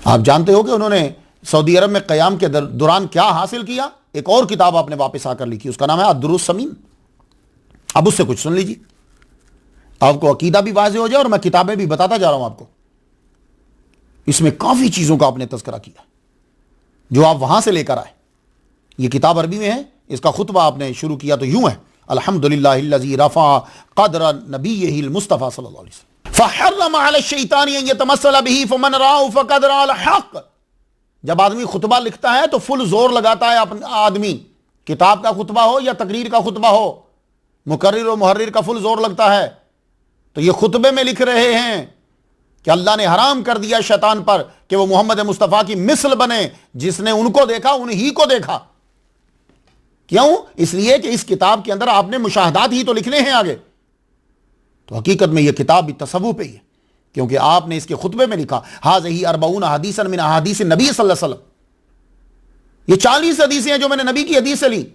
आप जानते हो कि उन्होंने सऊदी अरब में क़याम के दौरान क्या हासिल किया? एक और किताब आपने वापस आकर लिखी, उसका नाम है अद-दुरूस समीन। अब उससे कुछ सुन लीजिए, आपको अकीदा भी वाज़ेह हो जाए और मैं किताबें भी बताता जा रहा हूं आपको। इसमें काफी चीजों का आपने तज़किरा किया जो आप वहां से लेकर आए। यह किताब अरबी में है, इसका खुतबा आपने शुरू किया तो यूं है अल्हम्दुलिल्लाहिल्लज़ी रफ़ा क़द्र नबिय्यिहिल मुस्तफ़ा सल्लल्लाहु अलैहि वसल्लम फ़हर्रम अला शैतानी अन यतमस्सल बिही फ़मन राहु फ़क़द रअल हक़। जब आदमी खुतबा लिखता है तो फुल जोर लगाता है आदमी, किताब का खुतबा हो या तकरीर का खुतबा हो, मुकर्रिर और मुहर्रिर का फुल जोर लगता है। तो ये खुतबे में लिख रहे हैं कि अल्लाह ने हराम कर दिया शैतान पर कि वो मोहम्मद मुस्तफ़ा की मिसल बने, जिसने उनको देखा उन्हीं को देखा। क्यों? इसलिए कि इस किताब के अंदर आपने मुशाहदात ही तो लिखने हैं आगे। तो हकीकत में यह किताब भी तसव्वुफ पे ही है, क्योंकि आपने इसके खुतबे में लिखा हाज़िही अर्बऊन हदीसन मिन अहादीस नबी सल्लल्लाहु अलैहि वसल्लम। ये 40 हदीसें हैं जो मैंने नबी की हदीस से ली,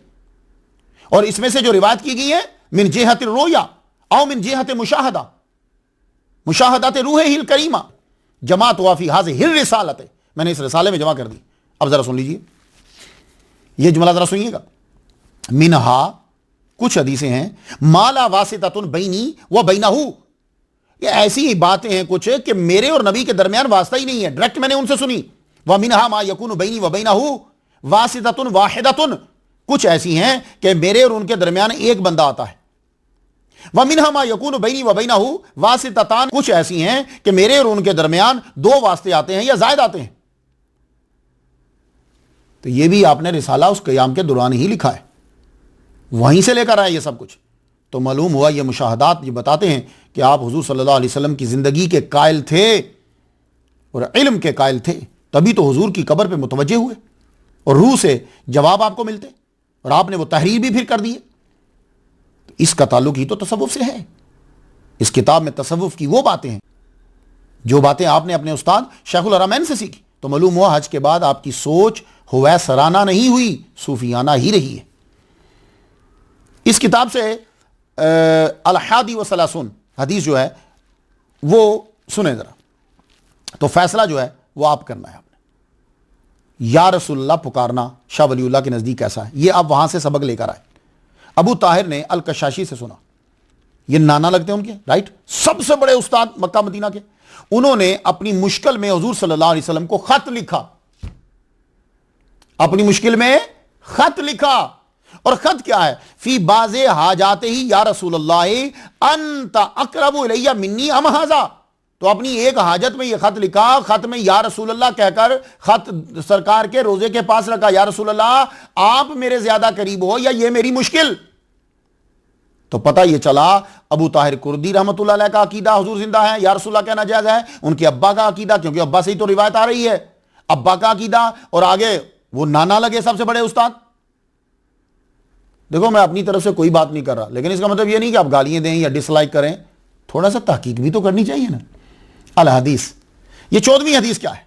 और इसमें से जो रिवायत की गई है मिन जिहत रोया औ मिन जिहत मुशाहदा, मुशाहदात रूह हिल करीमा जमात वाफी हाज़िहिर रिसालत, मैंने इस रिसाले में जमा कर दी। अब जरा सुन लीजिए, यह जुमला जरा सुनिएगा। मिनहा, कुछ हदीसें हैं, माला वासिततुन बैनी व बैनहू, ये ऐसी ही बातें हैं कुछ कि मेरे और नबी के दरमियान वास्ता ही नहीं है, डायरेक्ट मैंने उनसे सुनी। व मिनहा मा यकूनु बैनी व बैनहू वासिततुन वाहिदतुन, कुछ ऐसी हैं कि मेरे और उनके दरमियान एक बंदा आता है। व मिनहा मा यकूनु बैनी व बैनहू वासिततान, कुछ ऐसी हैं कि मेरे और उनके दरमियान 2 वास्ते आते हैं या जायद आते हैं। तो यह भी आपने रिसाला उस क़याम के दौरान ही लिखा है, वहीं से लेकर आए ये सब कुछ। तो मालूम हुआ ये मुशाहदात ये बताते हैं कि आप हुजूर सल्लल्लाहु अलैहि वसल्लम की ज़िंदगी के कायल थे और इल्म के कायल थे, तभी तो हुजूर की कब्र पे मुतवज्जे हुए और रूह से जवाब आपको मिलते, और आपने वो तहरीर भी फिर कर दी है। तो इसका ताल्लुक ही तो तसव्वुफ से है। इस किताब में तसव्वुफ की वो बातें हैं जो बातें आपने अपने उस्ताद शेखुल हरमैन से सीखी। तो मालूम हुआ हज के बाद आपकी सोच हुआ सराना नहीं हुई, सूफियाना ही रही है। इस किताब से अल-हादी व सलासून हदीस जो है वो सुने जरा। तो फैसला जो है वो आप करना है आपने। या रसूलुल्लाह पुकारना शाह वलीउल्लाह के नज़दीक कैसा है, ये आप वहां से सबक लेकर आए। अबू ताहिर ने अल कशाशी से सुना, ये नाना लगते हैं उनके, राइट, सबसे बड़े उस्ताद मक्का मदीना के। उन्होंने अपनी मुश्किल में हुजूर सल्लल्लाहु अलैहि वसल्लम को खत लिखा, अपनी मुश्किल में खत लिखा। और खत क्या है? फी बाज़े हाजाते ही या रसूलल्लाह अंत अक़रबु इलैया मिन्नी अम हाज़ा। तो अपनी एक हाजत में यह खत लिखा, खत में या रसूलल्लाह कहकर खत सरकार के रोजे के पास रखा, या रसूलल्लाह आप मेरे ज्यादा करीब हो या ये मेरी मुश्किल। तो पता यह चला अबू ताहिर कुर्दी रहमतुल्लाह अलैह का अकीदा हुजूर जिंदा है, या रसूलल्लाह कहना जायज है। उनके अब्बा का अकीदा, क्योंकि अब्बा से ही तो रिवायत आ रही है, अब्बा का अकीदा, और आगे वो नाना लगे सबसे बड़े उस्ताद। देखो मैं अपनी तरफ से कोई बात नहीं कर रहा, लेकिन इसका मतलब ये नहीं कि आप गालियां दें या डिसलाइक करें, थोड़ा सा तहकीक भी तो करनी चाहिए ना। अल हदीस, ये 14वीं हदीस क्या है?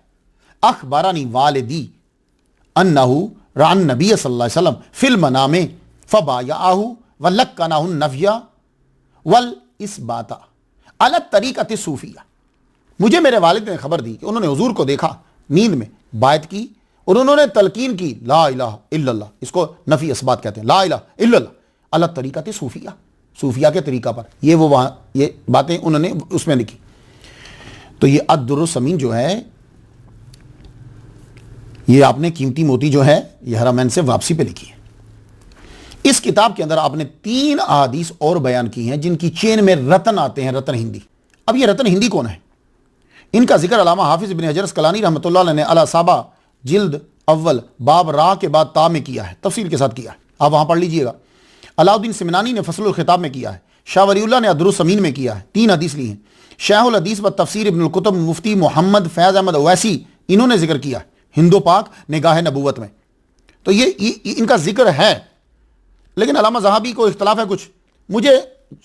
अखबारानी वालिदी अन्नहु रान नबी सल्लल्लाहु अलैहि वसल्लम फिल मनामे फबायाहु वलक्कनाहु नफिया वल इसबाता अला तरीक़त सूफिया। मुझे मेरे वालिद ने खबर दी कि उन्होंने हुजूर को देखा नींद में, बायत की, और उन्होंने तलकीन की ला इलाहा इल्लल्लाह, इसको नफी इसबात कहते हैं, ला इलाहा इल्लल्लाह अला तरीक़त सूफिया, सूफिया के तरीका पर। ये वो वहां ये बातें उन्होंने उसमें लिखी। तो ये अद-दुर्र-समीन जो है, ये आपने कीमती मोती जो है ये हरमैन से वापसी पे लिखी है। इस किताब के अंदर आपने 3 अहादीस और बयान की हैं जिनकी चेन में रतन आते हैं, रतन हिंदी। अब ये रतन हिंदी कौन है? इनका जिक्र अल्लामा हाफिज इब्न हजर अस्कलानी रहमतुल्लाह अलैह ने अला साबा जिल्द अव्वल बाब रा के बाद ता में किया है, तफसील के साथ किया है, आप वहां पढ़ लीजिएगा। अलाउद्दीन सिमनानी ने फसलुल खिताब में किया है, शाह वलीउल्लाह ने अद्दुर्र-समीन में किया है। 3 हदीस ली हैं। शाहुल हदीस व तफसीर इब्नुल कुतुब मुफ्ती मोहम्मद फैज़ अहमद ओवैसी इन्होंने जिक्र किया है हिंदो पाक निगाह नबूवत में। तो ये इनका जिक्र है, लेकिन अल्लामा ज़हाबी को इख्तलाफ है कुछ। मुझे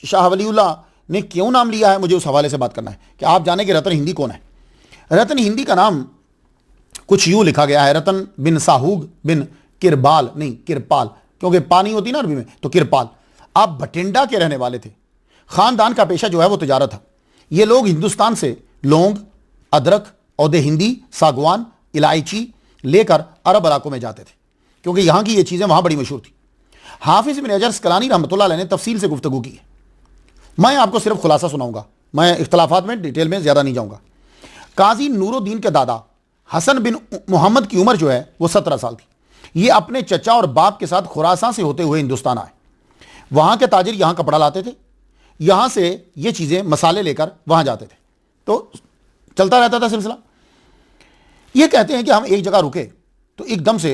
शाह वलीउल्लाह ने क्यों नाम लिया है, मुझे उस हवाले से बात करना है कि आप जाने कि रतन हिंदी कौन है। रतन हिंदी का नाम कुछ यूं लिखा गया है, रतन बिन साहूग बिन किरबाल, नहीं किरपाल, क्योंकि पानी होती ना अरबी में, तो किरपाल। आप भटिंडा के रहने वाले थे। खानदान का पेशा जो है वो तिजारत था। ये लोग हिंदुस्तान से लौंग, अदरक, औदे हिंदी, सागवान, इलायची लेकर अरब इलाकों में जाते थे, क्योंकि यहां की ये चीजें वहां बड़ी मशहूर थी। हाफिज इब्न हजर अस्कलानी रहमतुल्लाह अलैह ने तफसील से गुफ्तगू की है। मैं आपको सिर्फ खुलासा सुनाऊंगा, मैं इख्तलाफात में डिटेल में ज्यादा नहीं जाऊंगा। काजी नूरुद्दीन के दादा हसन बिन मोहम्मद की उम्र जो है वो 17 साल थी। ये अपने चचा और बाप के साथ खुरासान से होते हुए हिंदुस्तान आए। वहां के ताजिर यहां कपड़ा लाते थे, यहां से ये चीजें मसाले लेकर वहां जाते थे, तो चलता रहता था सिलसिला। ये कहते हैं कि हम एक जगह रुके तो एकदम से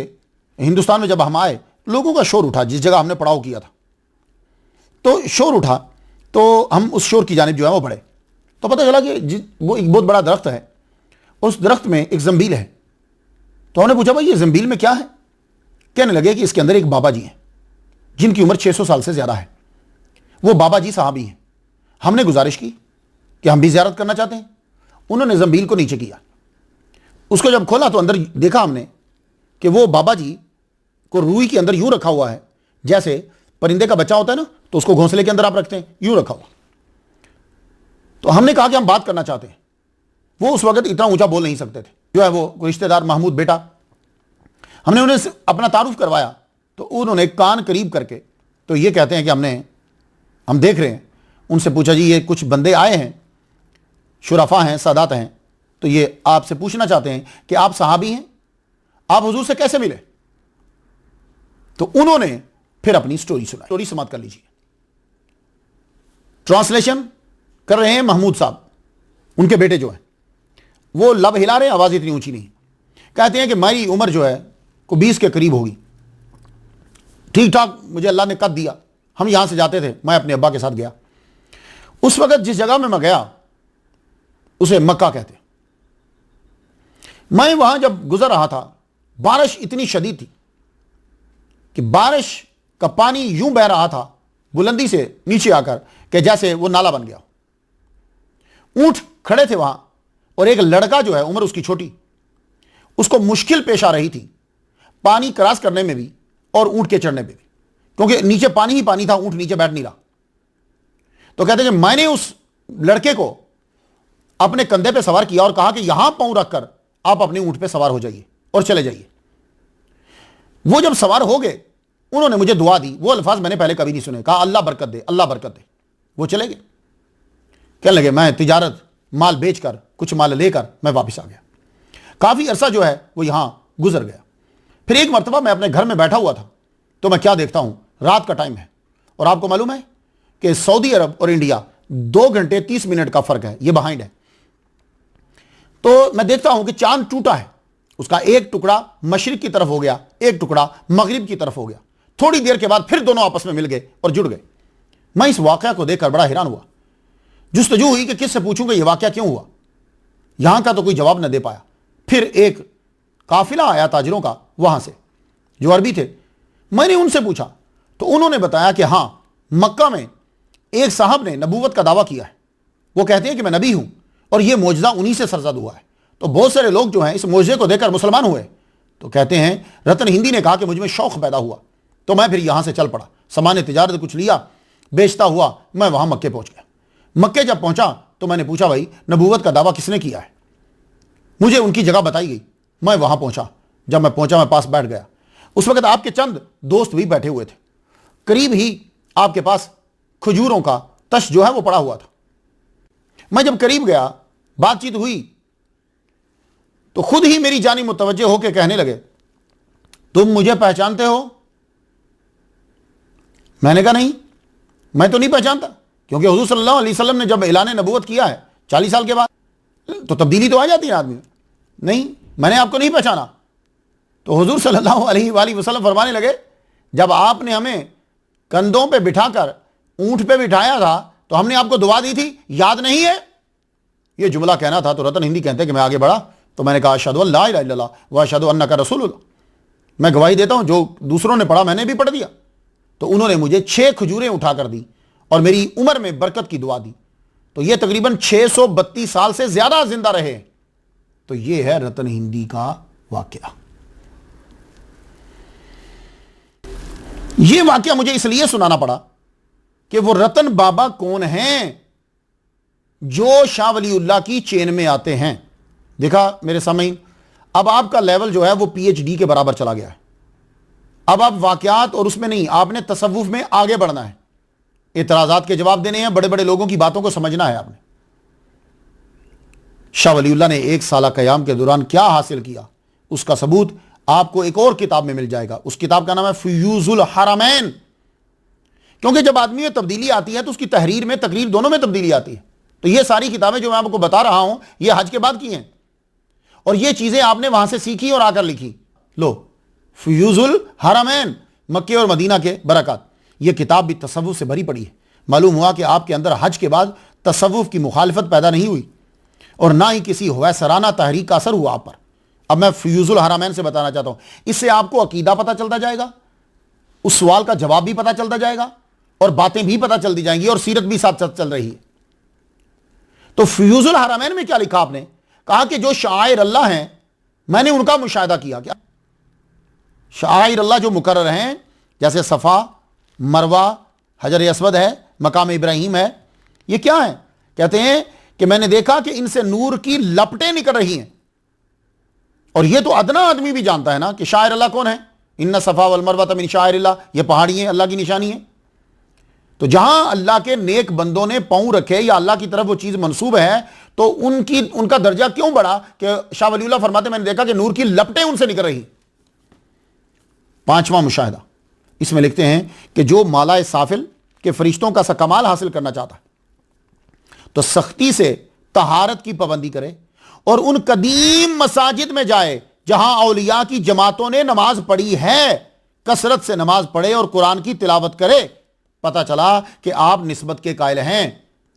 हिंदुस्तान में जब हम आए, लोगों का शोर उठा जिस जगह हमने पड़ाव किया था। तो शोर उठा तो हम उस शोर की जानिब जो है वो बढ़े, तो पता चला कि वो एक बहुत बड़ा दरख्त है, उस दरख्त में एक जंबील है। तो हमने पूछा भाई ये जंबील में क्या है? कहने लगे कि इसके अंदर एक बाबा जी हैं। जिनकी उम्र 600 साल से ज्यादा है। वो बाबा जी साहबी हैं। हमने गुजारिश की कि हम भी ज़ियारत करना चाहते हैं। उन्होंने जंबील को नीचे किया। उसको जब खोला तो अंदर देखा हमने कि वो बाबा जी को रूई के अंदर यूं रखा हुआ है जैसे परिंदे का बच्चा होता है ना, तो उसको घोंसले के अंदर आप रखते हैं, यूं रखा हुआ। तो हमने कहा कि हम बात करना चाहते हैं। वो उस वक्त इतना ऊंचा बोल नहीं सकते थे। जो है वो रिश्तेदार महमूद बेटा, हमने उन्हें अपना तारुफ करवाया तो उन्होंने कान करीब करके तो ये कहते हैं कि हम देख रहे हैं। उनसे पूछा, जी ये कुछ बंदे आए हैं, शुरफा हैं, सादात हैं, तो ये आपसे पूछना चाहते हैं कि आप सहाबी हैं, आप हुजूर से कैसे मिले? तो उन्होंने फिर अपनी स्टोरी सुनाई। स्टोरी समाप्त कर लीजिए। ट्रांसलेशन कर रहे हैं महमूद साहब, उनके बेटे जो हैं, वो लब हिला रहे हैं, आवाज इतनी ऊंची नहीं। कहते हैं कि मेरी उम्र जो है को 20 के करीब होगी, ठीक ठाक मुझे अल्लाह ने कद दिया। हम यहां से जाते थे, मैं अपने अब्बा के साथ गया। उस वक्त जिस जगह में मैं गया उसे मक्का कहते। मैं वहां जब गुजर रहा था, बारिश इतनी शदीद थी कि बारिश का पानी यूं बह रहा था बुलंदी से नीचे आकर कि जैसे वो नाला बन गया। ऊंट खड़े थे वहां और एक लड़का जो है, उम्र उसकी छोटी, उसको मुश्किल पेश आ रही थी पानी क्रॉस करने में भी और ऊंट के चढ़ने में भी, क्योंकि नीचे पानी ही पानी था, ऊंट नीचे बैठ नहीं रहा। तो कहते हैं कि मैंने उस लड़के को अपने कंधे पे सवार किया और कहा कि यहां पांव रखकर आप अपने ऊंट पे सवार हो जाइए और चले जाइए। वो जब सवार हो गए, उन्होंने मुझे दुआ दी। वो अल्फाज मैंने पहले कभी नहीं सुने। कहा अल्लाह बरकत दे, अल्लाह बरकत दे। वो चले गए। कहने लगे मैं तिजारत माल बेचकर कुछ माल लेकर मैं वापस आ गया। काफी अरसा जो है वो यहां गुजर गया। फिर एक मरतबा मैं अपने घर में बैठा हुआ था तो मैं क्या देखता हूं, रात का टाइम है और आपको मालूम है कि सऊदी अरब और इंडिया 2 घंटे 30 मिनट का फर्क है, ये बिहाइंड है। तो मैं देखता हूं कि चांद टूटा है, उसका एक टुकड़ा मशरिक की तरफ हो गया, एक टुकड़ा मगरिब की तरफ हो गया। थोड़ी देर के बाद फिर दोनों आपस में मिल गए और जुड़ गए। मैं इस वाकया को देखकर बड़ा हैरान हुआ। जुस्तजू हुई कि किससे पूछूंगा यह वाकया क्यों हुआ। यहां का तो कोई जवाब न दे पाया। फिर एक काफिला आया ताजिरों का वहां से, जो अरबी थे। मैंने उनसे पूछा तो उन्होंने बताया कि हां, मक्का में एक साहब ने नबूवत का दावा किया है। वो कहते हैं कि मैं नबी हूं और यह मौजज़ा उन्हीं से सरजद हुआ है। तो बहुत सारे लोग जो हैं इस मौजज़े को देखकर मुसलमान हुए। तो कहते हैं रतन हिंदी ने कहा कि मुझ में शौक पैदा हुआ तो मैं फिर यहां से चल पड़ा। सामान्य तिजारत कुछ लिया, बेचता हुआ मैं वहां मक्के पहुंच गया। मक्के जब पहुंचा तो मैंने पूछा, भाई नबूवत का दावा किसने किया है? मुझे उनकी जगह बताई गई। मैं वहां पहुंचा। जब मैं पहुंचा मैं पास बैठ गया। उस वक्त आपके चंद दोस्त भी बैठे हुए थे। करीब ही आपके पास खजूरों का तश जो है वो पड़ा हुआ था। मैं जब करीब गया, बातचीत हुई तो खुद ही मेरी जानी मुतवज्जे होकर कहने लगे, तुम मुझे पहचानते हो? मैंने कहा नहीं, मैं तो नहीं पहचानता, क्योंकि हुजूर सल्लल्लाहु अलैहि वसल्लम ने जब ऐलान नबूवत किया है 40 साल के बाद तो तब्दीली तो आ जाती है आदमी में। नहीं, मैंने आपको नहीं पहचाना। तो हुजूर सल्लल्लाहु अलैहि वसल्लम फरमाने लगे, जब आपने हमें कंधों पे बिठाकर ऊंट पे बिठाया था तो हमने आपको दुआ दी थी, याद नहीं है? ये जुमला कहना था। तो रतन हिंदी कहते हैं कि मैं आगे बढ़ा तो मैंने कहा, अशहदु अल्ला इलाहा इल्लल्लाह व अशहदु अन्नका रसूलुल्लाह, मैं गवाही देता हूं जो दूसरों ने पढ़ा मैंने भी पढ़ दिया। तो उन्होंने मुझे 6 खजूरें उठाकर दी और मेरी उम्र में बरकत की दुआ दी। तो ये तकरीबन 632 साल से ज्यादा जिंदा रहे। तो ये है रतन हिंदी का वाकया। ये वाकया मुझे इसलिए सुनाना पड़ा कि वो रतन बाबा कौन हैं जो शाह वलीउल्लाह की चेन में आते हैं। देखा मेरे सामईन, अब आपका लेवल जो है वो पीएचडी के बराबर चला गया है। अब आप वाकयात और उसमें नहीं, आपने तसव्वुफ में आगे बढ़ना है, इतराजात के जवाब देने हैं, बड़े बड़े लोगों की बातों को समझना है आपने। शाह वलीउल्लाह ने 1 साल क़याम के दौरान क्या हासिल किया उसका सबूत आपको एक और किताब में मिल जाएगा। उस किताब का नाम है फ़ुयूज़ुल हरमैन। क्योंकि जब आदमी में तब्दीली आती है तो उसकी तहरीर में, तकरीर दोनों में तब्दीली आती है। तो ये सारी किताबें जो मैं आपको बता रहा हूं ये हज के बाद की हैं और ये चीजें आपने वहां से सीखी और आकर लिखी। लो, फ़ुयूज़ुल हरमैन, मक्के और मदीना के बरक़ात। ये किताब भी तसव्वुफ़ से भरी पड़ी है। मालूम हुआ कि आपके अंदर हज के बाद तसव्वुफ़ की मुखालफत पैदा नहीं हुई और ना ही किसी हुवैसराना तहरीक का असर हुआ आप पर। अब मैं फ़ुयूज़ुल हरमैन से बताना चाहता हूं, इससे आपको अकीदा पता चलता जाएगा, उस सवाल का जवाब भी पता चलता जाएगा और बातें भी पता चलती जाएंगी और सीरत भी साथ साथ चल रही है। तो फ्यूजुल हरमैन में क्या लिखा आपने? कहा कि जो शायर अल्लाह हैं मैंने उनका मुशाहिदा किया। क्या शायर अल्लाह जो मुकर्रर हैं, जैसे सफ़ा, मरवा, हजर अस्वद है, मकाम इब्राहिम है, ये क्या है? कहते हैं कि मैंने देखा कि इनसे नूर की लपटें निकल रही हैं। और ये तो अदना आदमी भी जानता है ना कि शायर अल्लाह कौन है। इन्ना सफ़ा वल मरवा मिन शायर अल्लाह, ये पहाड़ी है, अल्लाह की निशानी है। तो जहां अल्लाह के नेक बंदों ने पांव रखे या अल्लाह की तरफ वो चीज मंसूब है, तो उनका दर्जा क्यों बढ़ा कि शाह वलीउल्लाह फरमाते मैंने देखा कि नूर की लपटें उनसे निकल रही। पांचवा मुशाहिदा इसमें लिखते हैं कि जो माला साफिल के फरिश्तों का सा कमाल हासिल करना चाहता है तो सख्ती से तहारत की पाबंदी करे और उन कदीम मसाजिद में जाए जहां औलिया की जमातों ने नमाज पढ़ी है, कसरत से नमाज पढ़े और कुरान की तिलावत करे। पता चला कि आप निस्बत के कायल हैं,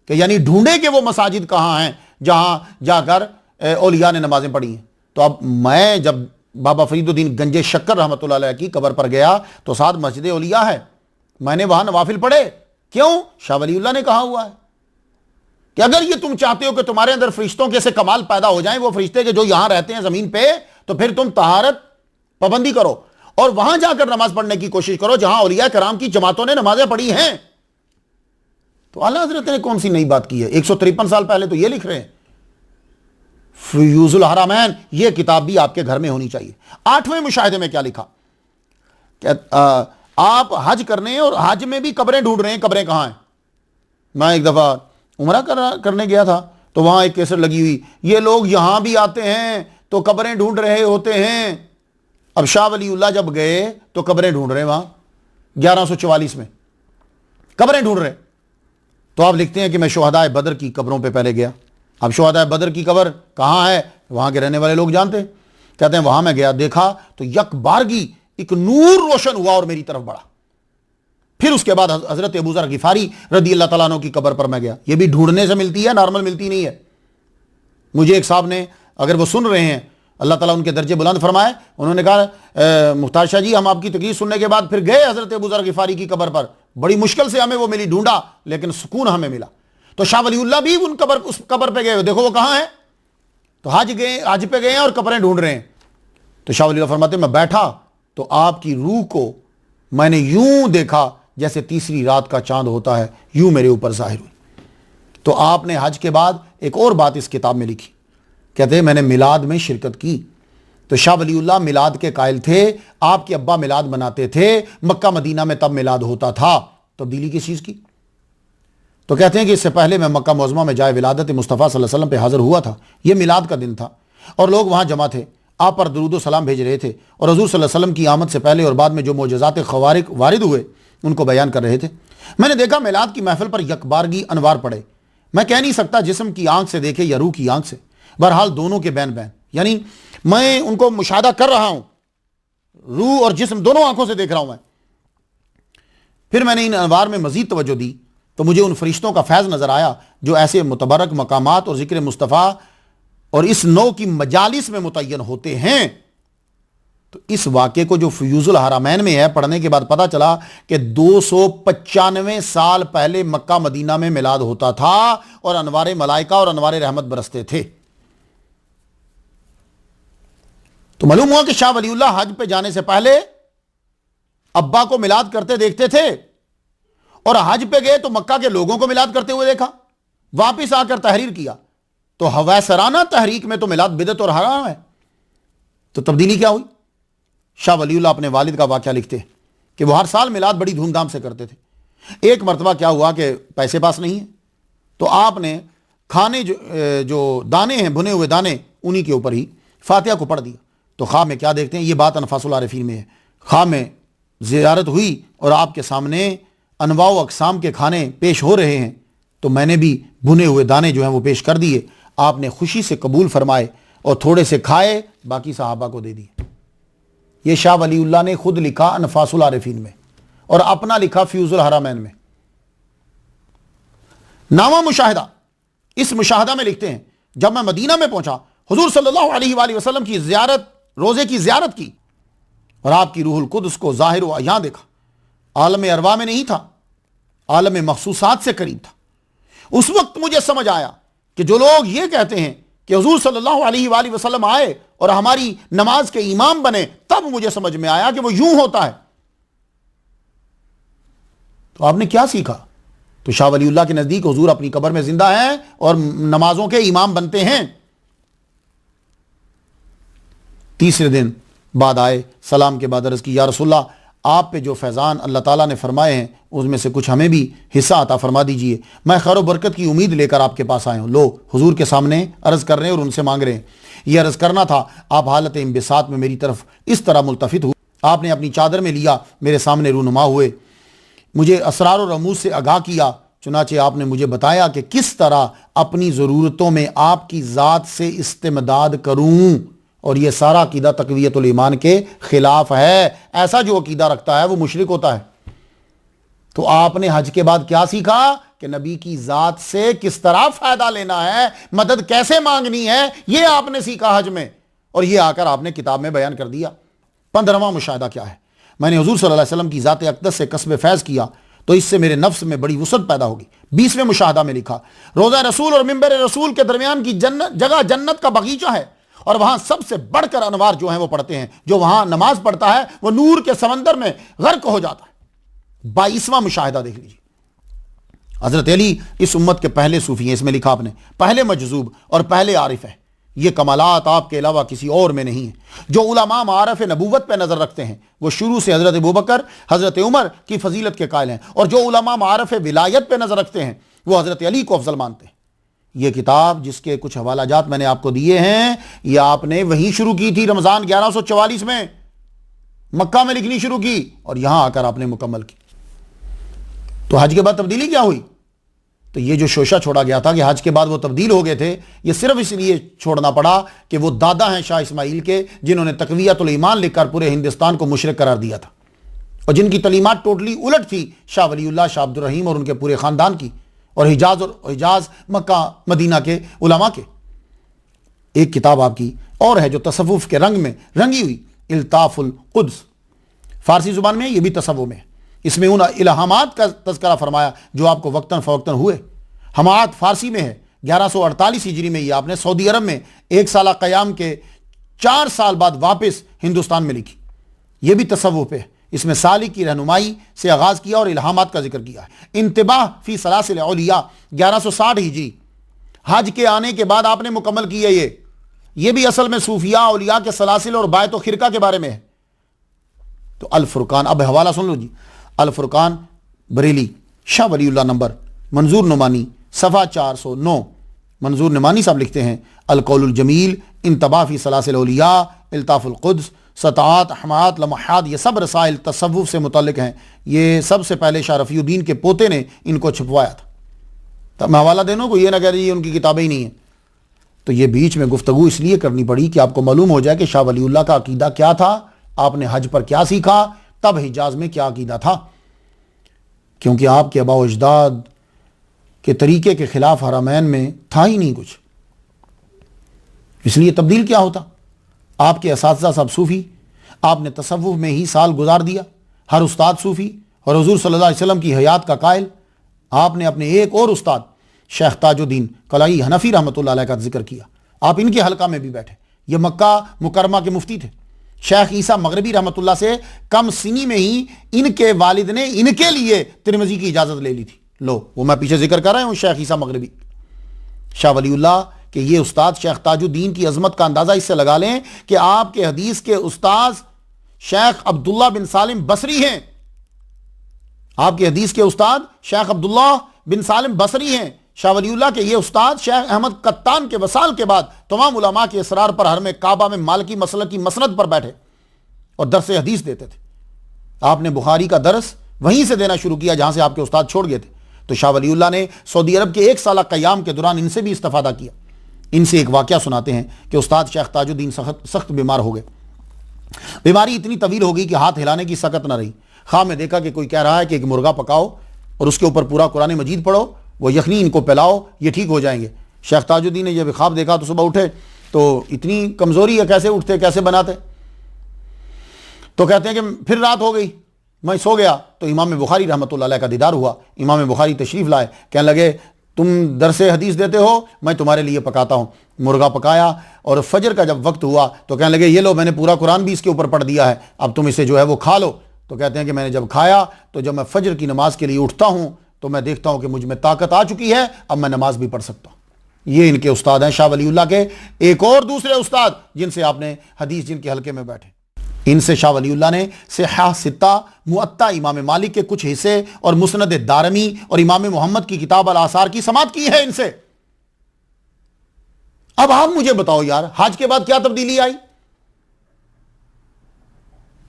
कि यानी ढूंढे कि वो मसाजिद कहां हैं जहां जाकर औलिया ने नमाजें पढ़ी हैं। तो अब मैं जब बाबा फरीदुद्दीन गंजे शक्कर रहमतुल्लाह अलैह की कब्र पर गया तो साथ मस्जिद औलिया है, मैंने वहां नवाफिल पढ़े। क्यों? शाह वलीउल्लाह ने कहा हुआ है कि अगर ये तुम चाहते हो कि तुम्हारे अंदर फरिश्तों के से कमाल पैदा हो जाएं, वो फरिश्ते के जो यहां रहते हैं जमीन पे, तो फिर तुम तहारत पाबंदी करो और वहां जाकर नमाज पढ़ने की कोशिश करो जहां औलिया कराम की जमातों ने नमाजें पढ़ी हैं। तो आला हजरत ने कौन सी नई बात की है? 153 साल पहले तो ये लिख रहे हैं। फ्यूजुल हरमैन, ये किताब भी आपके घर में होनी चाहिए। आठवें मुशाहिदे में क्या लिखा? आप हज करने और हज में भी कब्रें ढूंढ रहे हैं। कब्रें कहां हैं? मैं एक दफा उमरा करने गया था तो वहां एक कैसेट लगी हुई, ये लोग यहां भी आते हैं तो कब्रें ढूंढ रहे होते हैं। अब शाह वलीउल्लाह जब गए तो कब्रें ढूंढ रहे, वहां 1144 में कब्रें ढूंढ रहे। तो आप लिखते हैं कि मैं शुहदाए बदर की कब्रों पे पहले गया। अब शुहदाए बदर की कब्र कहां है? वहां के रहने वाले लोग जानते हैं। कहते हैं वहां मैं गया, देखा तो यक बारगी एक नूर रोशन हुआ और मेरी तरफ बढ़ा। फिर उसके बाद हजरत अबू ज़र गिफारी रदी अल्लाह तआला अन्हु की कब्र पर मैं गया। ये भी ढूंढने से मिलती है, नॉर्मल मिलती नहीं है। मुझे एक साहब ने, अगर वो सुन रहे हैं, अल्लाह ताला उनके दर्जे बुलंद फरमाए, उन्होंने कहा मुख्तार शाह जी हम आपकी तकरीर सुनने के बाद फिर गए हजरत अबू ज़र गिफारी की कब्र पर। बड़ी मुश्किल से हमें वो मिली, ढूंढा, लेकिन सुकून हमें मिला। तो शाह वलीउल्लाह भी उस कब्र पे गए, देखो वो कहां है। तो हज पे गए हैं और कब्रें ढूंढ रहे हैं। तो शाह वलीउल्लाह फरमाते मैं बैठा तो आपकी रूह को मैंने यूं देखा जैसे तीसरी रात का चांद होता है, यूं मेरे ऊपर जाहिर हुई। तो आपने हज के बाद एक और बात इस किताब में लिखी, कहते हैं मैंने मिलाद में शिरकत की। तो शाह वलीउल्लाह मिलाद के कायल थे, आपके अब्बा मिलाद मनाते थे, मक्का मदीना में तब मिलाद होता था। तब्दीली किस चीज़ की? तो कहते हैं कि इससे पहले मैं मक्का मुअज़्ज़मा में जाए विलादत मुस्तफ़ा सल्लल्लाहु अलैहि वसल्लम पे हाजिर हुआ था। यह मिलाद का दिन था और लोग वहाँ जमा थे, आप पर दरूद व सलाम भेज रहे थे और हुज़ूर सल्लल्लाहु अलैहि वसल्लम की आमद से पहले और बाद में जो मोजज़ात ख़वारिक वारिद हुए उनको बयान कर रहे थे। मैंने देखा मिलाद की महफिल पर यकबारगी अनवार पड़े। मैं कह नहीं सकता जिस्म की आंख से देखे या रूह की आंख से, बहरहाल दोनों के बैन बैन, यानी मैं उनको मुशाहदा कर रहा हूं, रूह और जिस्म दोनों आंखों से देख रहा हूं मैं। फिर मैंने इन अनवार में मजीद तवज्जो दी तो मुझे उन फरिश्तों का फैज़ नजर आया जो ऐसे मुतबरक मकामात और जिक्र मुस्तफ़ा और इस नौ की मजालिस में मुतय्यन होते हैं। तो इस वाक़े को जो फ्यूजुल हरमैन में है, पढ़ने के बाद पता चला कि 295 साल पहले मक्का मदीना में मिलाद होता था और अनवारे मलाइका और अनवारे रहमत बरसते थे। तो मालूम हुआ कि शाह वलीउल्लाह हज पे जाने से पहले अब्बा को मिलाद करते देखते थे और हज पे गए तो मक्का के लोगों को मिलाद करते हुए देखा। वापिस आकर तहरीर किया तो हवैसराना तहरीक में तो मिलाद बिदअत और हराम है। तो तब्दीली क्या हुई? शाह वलीउल्लाह अपने वालिद का वाक़या लिखते हैं कि वो हर साल मिलाद बड़ी धूमधाम से करते थे। एक मरतबा क्या हुआ कि पैसे पास नहीं है तो आपने खाने जो दाने हैं, भुने हुए दाने, उन्हीं के ऊपर ही फातिहा को पढ़ दिया। तो ख्वाह में क्या देखते हैं, ये बात अनफासुल आरिफीन में है। ख्वाह में ज़ियारत हुई और आपके सामने अनवा व अक़साम के खाने पेश हो रहे हैं, तो मैंने भी भुने हुए दाने जो हैं वो पेश कर दिए। आपने खुशी से कबूल फरमाए और थोड़े से खाए, बाकी सहाबा को दे दिए। ये शाह वलीउल्लाह ने खुद लिखा अनफासुल आरिफीन में और अपना लिखा फ्यूजुल हरमैन में। नामा मुशाहिदा, इस मुशाहिदा में लिखते हैं जब मैं मदीना में पहुंचा, हुजूर सल्लल्लाहु अलैहि वसल्लम की ज़ियारत, रोज़े की ज़ियारत की और आपकी रूहुल कुद्स को ज़ाहिर व अयां देखा आलम अरवा में नहीं था, आलम मखसूसात से करीब था। उस वक्त मुझे समझ आया कि जो लोग ये कहते हैं कि हुजूर सल्लल्लाहु अलैहि वसल्लम आए और हमारी नमाज के इमाम बने, तब मुझे समझ में आया कि वो यूं होता है। तो आपने क्या सीखा? तो शाह वलीउल्लाह के नजदीक हुजूर अपनी कब्र में जिंदा हैं और नमाजों के इमाम बनते हैं। तीसरे दिन बाद आए, सलाम के बाद अर्ज की, या रसूलल्लाह, आप पे जो फैज़ान अल्लाह ताला ने फरमाए हैं उसमें से कुछ हमें भी हिस्सा अता फरमा दीजिए। मैं खैर बरकत की उम्मीद लेकर आपके पास आया हूँ। लो, हुजूर के सामने अर्ज़ कर रहे हैं और उनसे मांग रहे हैं। यह अर्ज़ करना था, आप हालत इंबिसात में मेरी तरफ इस तरह मुल्तफित हुए, आपने अपनी चादर में लिया, मेरे सामने रूनुमा हुए, मुझे असरार और रमूज से आगाह किया। चुनाचे आपने मुझे बताया कि किस तरह अपनी ज़रूरतों में आपकी ज़ात से इस्तिमदाद करूँ, और यह सारा अकीदा तक़वियतुल ईमान के खिलाफ है। ऐसा जो अकीदा रखता है वो मुशरिक होता है। तो आपने हज के बाद क्या सीखा कि नबी की ज़ात से किस तरह फ़ायदा लेना है, मदद कैसे मांगनी है, यह आपने सीखा हज में, और यह आकर आपने किताब में बयान कर दिया। 15वां मुशाहिदा क्या है? मैंने हुजूर सल्लल्लाहु अलैहि वसल्लम की ज़ात अक़दस से कसब फैज़ किया तो इससे मेरे नफ्स में बड़ी वुसअत पैदा होगी। 20वें मुशाहिदा में लिखा, रोज़ा रसूल और मिंबर रसूल के दरमियान की जगह जन्नत का बगीचा है, और वहां सबसे बढ़कर अनवार जो हैं वो पढ़ते हैं। जो वहां नमाज पढ़ता है वो नूर के समंदर में गर्क हो जाता है। 22वां मुशाहिदा देख लीजिए। हजरत अली इस उम्मत के पहले सूफी हैं। इसमें लिखा आपने, पहले मजजूब और पहले आरिफ है। ये कमालात आपके अलावा किसी और में नहीं है। जो उलमा मारफ नबूवत पे नजर रखते हैं वो शुरू से हजरत अबू बकर, हजरत उमर की फजीलत के कायल हैं, और जो उलमा मारफ विलायत पे नजर रखते हैं वो हजरत अली को अफजल मानते हैं। ये किताब जिसके कुछ हवालाजात मैंने आपको दिए हैं, ये आपने वहीं शुरू की थी, रमजान 1144 में मक्का में लिखनी शुरू की, और यहां आकर आपने मुकम्मल की। तो हज के बाद तब्दीली क्या हुई? तो ये जो शोशा छोड़ा गया था कि हज के बाद वो तब्दील हो गए थे, ये सिर्फ इसलिए छोड़ना पड़ा कि वो दादा हैं शाह इस्माइल के, जिन्होंने तक़वियतुल ईमान लिखकर पूरे हिंदुस्तान को मुशरिक करार दिया था, और जिनकी तलीमात टोटली उलट थी शाह वलीउल्लाह, शाह अब्दुर रहीम और उनके पूरे ख़ानदान की, और हिजाज मक्का मदीना के उलमा के। एक किताब आपकी और है जो तसव्वुफ के रंग में रंगी हुई, इल्ताफुल कुद्स, फारसी जुबान में, ये भी तसव्वुफ में। इसमें उन इल्हामात का तज़किरा फरमाया जो आपको वक्तन फ़वक्तन हुए। हमात फारसी में है, 1148 हिजरी में ये आपने सऊदी अरब में 1 साल क़याम के 4 साल बाद वापस हिंदुस्तान में लिखी। ये भी तसव्वुफ पे है। इसमें सालिक की रहनुमाई से आगाज़ किया और इल्हामात का जिक्र किया है। इंतिबाह फी सलासिल औलिया 1160 हिजरी, हज के आने के बाद आपने मुकम्मल की है। ये भी असल में सूफिया औलिया के सलासिल और बायत व खिरका के बारे में है। तो अल फुरकान, अब हवाला सुन लो जी। अल फुरकान बरेली, शाह वलीउल्लाह नंबर, मंजूर नुमानी, सफ़ा 409। मंजूर नुमानी साहब लिखते हैं, अल कौलुल जमील, इंतिबाह फी सलासिल औलिया, इल्ताफुल कुद्स, सतात, हमात, लम्हात, ये सब रसाइल तसव्वुफ से मुतल्लिक हैं। ये सबसे पहले शाह रफ़ीउद्दीन के पोते ने इनको छपवाया था। तब मैं हवाला देने को ये ना कह रही उनकी किताबें ही नहीं हैं। तो ये बीच में गुफ्तगू इसलिए करनी पड़ी कि आपको मालूम हो जाए कि शाह वलीउल्लाह का अकीदा क्या था, आपने हज पर क्या सीखा, तब हिजाज में क्या अकीदा था। क्योंकि आपके आबा अजदाद के तरीके के खिलाफ हरमैन में था ही नहीं कुछ, इसलिए तब्दील क्या होता। आपके असातिज़ा सब सूफ़ी, आपने तसव्वुफ में ही साल गुजार दिया, हर उस्ताद सूफ़ी और हुज़ूर सल्लल्लाहु अलैहि वसल्लम की हयात का कायल। आपने अपने एक और उस्ताद शेख ताजुद्दीन कलाई हनफी रहमतुल्लाह अलैह का जिक्र किया। आप इनके हल्का में भी बैठे। ये मक्का मुकरमा के मुफ्ती थे। शेख ईसा मगरबी रहमतुल्लाह से कम सिनी में ही इनके वालिद ने इनके लिए तिरमिज़ी की इजाज़त ले ली थी। लो, वो मैं पीछे जिक्र कर रहा हूँ, शेख ईसा मगरबी। शाह वलीउल्लाह कि ये उस्ताद शेख ताजुद्दीन की अजमत का अंदाज़ा इससे लगा लें कि आपके हदीस के उस्ताद शेख अब्दुल्ला बिन सालिम बसरी हैं। आपके हदीस के उस्ताद शेख अब्दुल्ला बिन सालिम बसरी हैं। शाह वलीउल्लाह के ये उस्ताद शेख अहमद कत्तान के वसाल के बाद तमाम उलमा के इसरार पर हर में काबा में मालिकी मसलक की मसनद पर बैठे और दरस हदीस देते थे। आपने बुखारी का दरस वहीं से देना शुरू किया जहां से आपके उस्ताद छोड़ गए थे। तो शाह वलीउल्लाह ने सऊदी अरब के 1 साल क़याम के दौरान इनसे भी इस्तिफ़ादा किया। इनसे एक वाक़या सुनाते हैं कि उस्ताद शेख ताजुद्दीन सख्त बीमार हो गए। बीमारी इतनी तवील हो गई कि हाथ हिलाने की सकत ना रही। ख़्वाब में देखा कि कोई कह रहा है कि एक मुर्गा पकाओ और उसके ऊपर पूरा कुरान मजीद पढ़ो, वो यखनी इनको पिलाओ, ये ठीक हो जाएंगे। शेख ताजुद्दीन ने जब ख्वाब देखा तो सुबह उठे तो इतनी कमज़ोरी है, कैसे उठते कैसे बनाते। तो कहते हैं कि फिर रात हो गई, मैं सो गया तो इमाम बुखारी रहमतुल्लाह अलैह का दीदार हुआ। इमाम बुखारी तशरीफ़ लाए, कहने लगे तुम दरसे हदीस देते हो, मैं तुम्हारे लिए पकाता हूँ। मुर्गा पकाया और फजर का जब वक्त हुआ तो कहने लगे ये लो, मैंने पूरा कुरान भी इसके ऊपर पढ़ दिया है, अब तुम इसे जो है वो खा लो। तो कहते हैं कि मैंने जब खाया तो जब मैं फजर की नमाज के लिए उठता हूँ तो मैं देखता हूँ कि मुझ में ताकत आ चुकी है, अब मैं नमाज भी पढ़ सकता हूँ। ये इनके उस्ताद हैं शाह वलीउल्लाह के। एक और दूसरे उस्ताद जिनसे आपने हदीस जिनके हल्के में बैठे, इनसे शाह वलीउल्लाह ने सिहा सित्ता, मुअत्ता इमाम मालिक के कुछ हिस्से और मुस्नद दारमी और इमाम मोहम्मद की किताब अल आसार की समात की है इनसे। अब आप मुझे बताओ यार, हज के बाद क्या तब्दीली आई?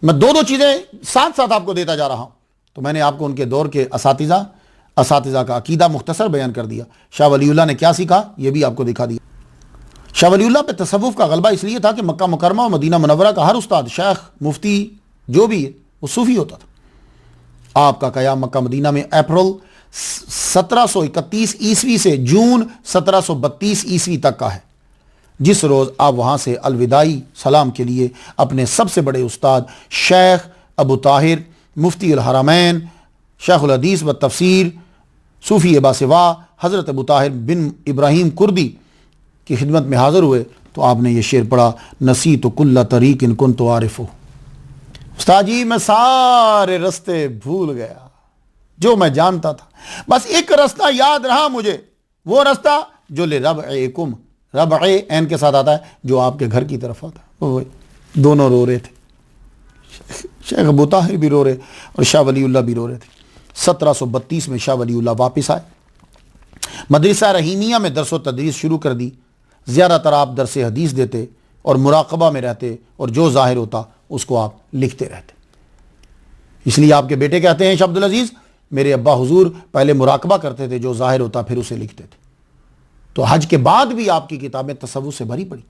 मैं दो चीजें साथ साथ आपको देता जा रहा हूं। तो मैंने आपको उनके दौर के असातिज़ा का अकीदा मुख्तसर बयान कर दिया। शाह वलीउल्लाह ने क्या सीखा यह भी आपको दिखा दिया। शाह वलीउल्लाह पे तसव्वुफ का गलबा इसलिए था कि मक्का मुकरमा और मदीना मुनव्वरा का हर उस्ताद, शेख, मुफ्ती जो भी है वो सूफी होता था। आपका क़याम मक्का मदीना में अप्रैल 1731 ईस्वी से जून 1732 ईस्वी तक का है, जिस रोज़ आप वहाँ से अलविदाई सलाम के लिए अपने सबसे बड़े उस्ताद शेख अबू ताहिर मुफ्ती अल हरमैन शेखुल हदीस व तफसीर सूफ़ी बासिवा हज़रत अबू ताहिर बिन इब्राहीम कुर्दी की खिदमत में हाज़िर हुए तो आपने ये शेर पढ़ा, नसी तो कुल्ला तरीक इन कुन तो आरिफ हो। उस्ताद जी मैं सारे रास्ते भूल गया जो मैं जानता था, बस एक रास्ता याद रहा मुझे, वो रास्ता जो ले रब रब एन के साथ आता है, जो आपके घर की तरफ आता है। वो दोनों रो रहे थे, शेख अबू ताहिर भी रो रहे और शाह वलीउल्लाह भी रो रहे थे। 1732 में शाह वलीउल्लाह वापस आए, मदरसा रहीमिया में दरस व तदरीस शुरू कर दी। ज़्यादातर आप दरस हदीस देते और मुराकबा में रहते और जो ज़ाहिर होता उसको आप लिखते रहते। इसलिए आपके बेटे कहते हैं शाह अब्दुल अजीज़, मेरे अब्बा हुजूर पहले मुराकबा करते थे, जो ज़ाहिर होता फिर उसे लिखते थे। तो हज के बाद भी आपकी किताबें तसव्वुफ से भरी पड़ी।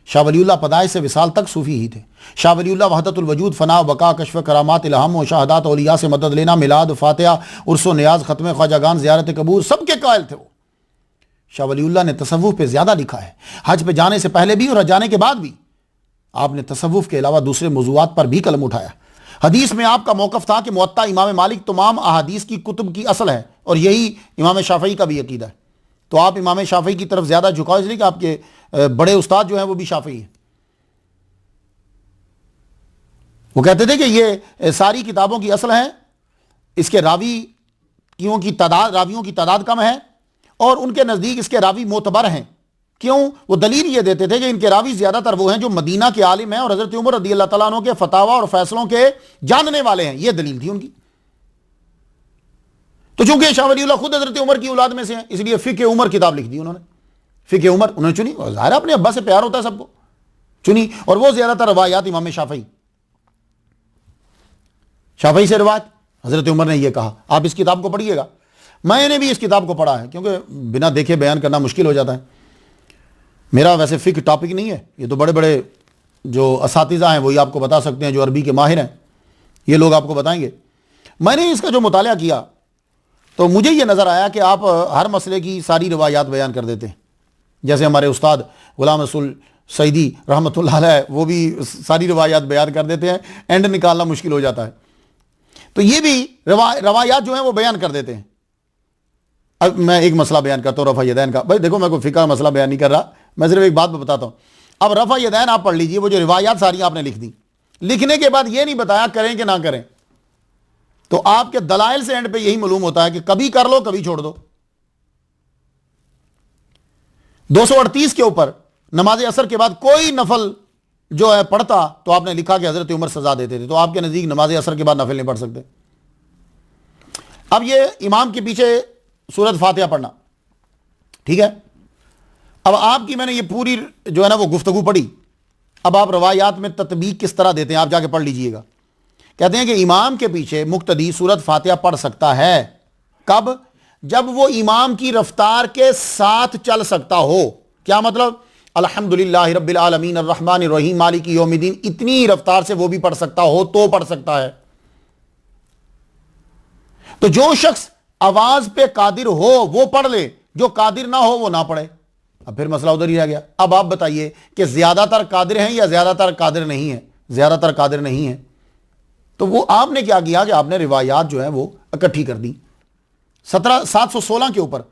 शाह वलीउल्लाह पदाइश से विसाल तक सूफ़ी ही थे। शाह वलीउल्लाह वहदतुल वजूद, फ़ना, बका, कश्फ, करामात, इल्हाम व शहादात, औलिया से मदद लेना, मिलाद, फातिहा, उर्स व नियाज, ख़त्म ख्वाजागान, ज़ियारत कबूर, सबके कायल थे वो। शाह वलीउल्लाह ने तसव्वुफ पे ज़्यादा लिखा है, हज पे जाने से पहले भी और जाने के बाद भी। आपने तसव्वुफ के अलावा दूसरे मौज़ूआत पर भी कलम उठाया। हदीस में आपका मौक़िफ़ था कि मुअत्ता इमाम मालिक तमाम अहादीस की कुतुब की असल है, और यही इमाम शाफ़ई का भी अकीदा है। तो आप इमाम शाफ़ई की तरफ ज़्यादा झुकाव इसलिए कि आपके बड़े उस्ताद जो हैं वो भी शाफ़ई हैं। वो कहते थे कि ये सारी किताबों की असल है, इसके रावियों की तादाद कम है और उनके नज़दीक इसके रावी मोतबर हैं। क्यों? वो दलील ये देते थे कि इनके रावी ज़्यादातर वो हैं जो मदीना के आलिम हैं और हज़रत उमर रज़ी अल्लाह तआला अन्हु के फतावा और फैसलों के जानने वाले हैं। ये दलील थी उनकी। तो चूंकि शाह वलीउल्लाह खुद हज़रत उमर की औलाद में से हैं, इसलिए फ़िक़्ह उमर किताब लिख दी उन्होंने। फ़िक़्ह उमर उन्होंने चुनी, ज़ाहिर अपने अब्बा से प्यार होता है सबको, चुनी। और वो ज़्यादातर रवायात इमाम शाफ़ई से रवायत हज़रत उमर ने यह कहा, आप इस किताब को पढ़िएगा। मैंने भी इस किताब को पढ़ा है, क्योंकि बिना देखे बयान करना मुश्किल हो जाता है। मेरा वैसे फ़िक़्ह टॉपिक नहीं है, ये तो बड़े बड़े जो असातिज़ा हैं वही आपको बता सकते हैं, जो अरबी के माहिर हैं, ये लोग आपको बताएंगे। मैंने इसका जो मुताला किया तो मुझे ये नज़र आया कि आप हर मसले की सारी रिवायात बयान कर देते हैं। जैसे हमारे उस्ताद गुलाम रसूल सईदी रहमतुल्लाह अलैह, वो भी सारी रिवायात बयान कर देते हैं, एंड निकालना मुश्किल हो जाता है। तो ये भी रवायात जो हैं वो बयान कर देते हैं। अब मैं एक मसला बयान करता हूँ रफ़ा यदैन का। भाई देखो, मैं कोई फ़िक़्ह का मसला बयान नहीं कर रहा, मैं सिर्फ एक बात बताता हूँ। अब रफ़ा यदैन आप पढ़ लीजिए, वो जो रिवायात सारी आपने लिख दी, लिखने के बाद ये नहीं बताया करें कि ना करें। तो आपके दलाइल से एंड पे यही मालूम होता है कि कभी कर लो कभी छोड़ दो। 238 के ऊपर नमाज असर के बाद कोई नफल जो है पढ़ता तो आपने लिखा कि हजरत उमर सजा देते थे। तो आपके नजदीक नमाज असर के बाद नफल नहीं पढ़ सकते। अब ये इमाम के पीछे सूरत फातिहा पढ़ना, ठीक है। अब आपकी मैंने ये पूरी जो है ना वो गुफ्तगू पढ़ी। अब आप रवायात में तत्बीक किस तरह देते हैं, आप जाके पढ़ लीजिएगा। कहते हैं कि इमाम के पीछे मुक्तदी सूरत फातिहा पढ़ सकता है। कब? जब वो इमाम की रफ्तार के साथ चल सकता हो। क्या मतलब? अल्हम्दुलिल्लाहि रब्बिल आलमीन अर्रहमानिर रहीम मालिकी यौमिद्दीन, इतनी रफ्तार से वो भी पढ़ सकता हो तो पढ़ सकता है। तो जो शख्स आवाज पे कादिर हो वो पढ़ ले, जो कादिर ना हो वो ना पढ़े। अब फिर मसला उधर ही रह गया। अब आप बताइए कि ज्यादातर कादिर हैं या ज्यादातर कादिर नहीं है? ज्यादातर कादिर नहीं है। तो वो आपने क्या किया कि आपने रिवायात जो है वो इकट्ठी कर दी। 716 के ऊपर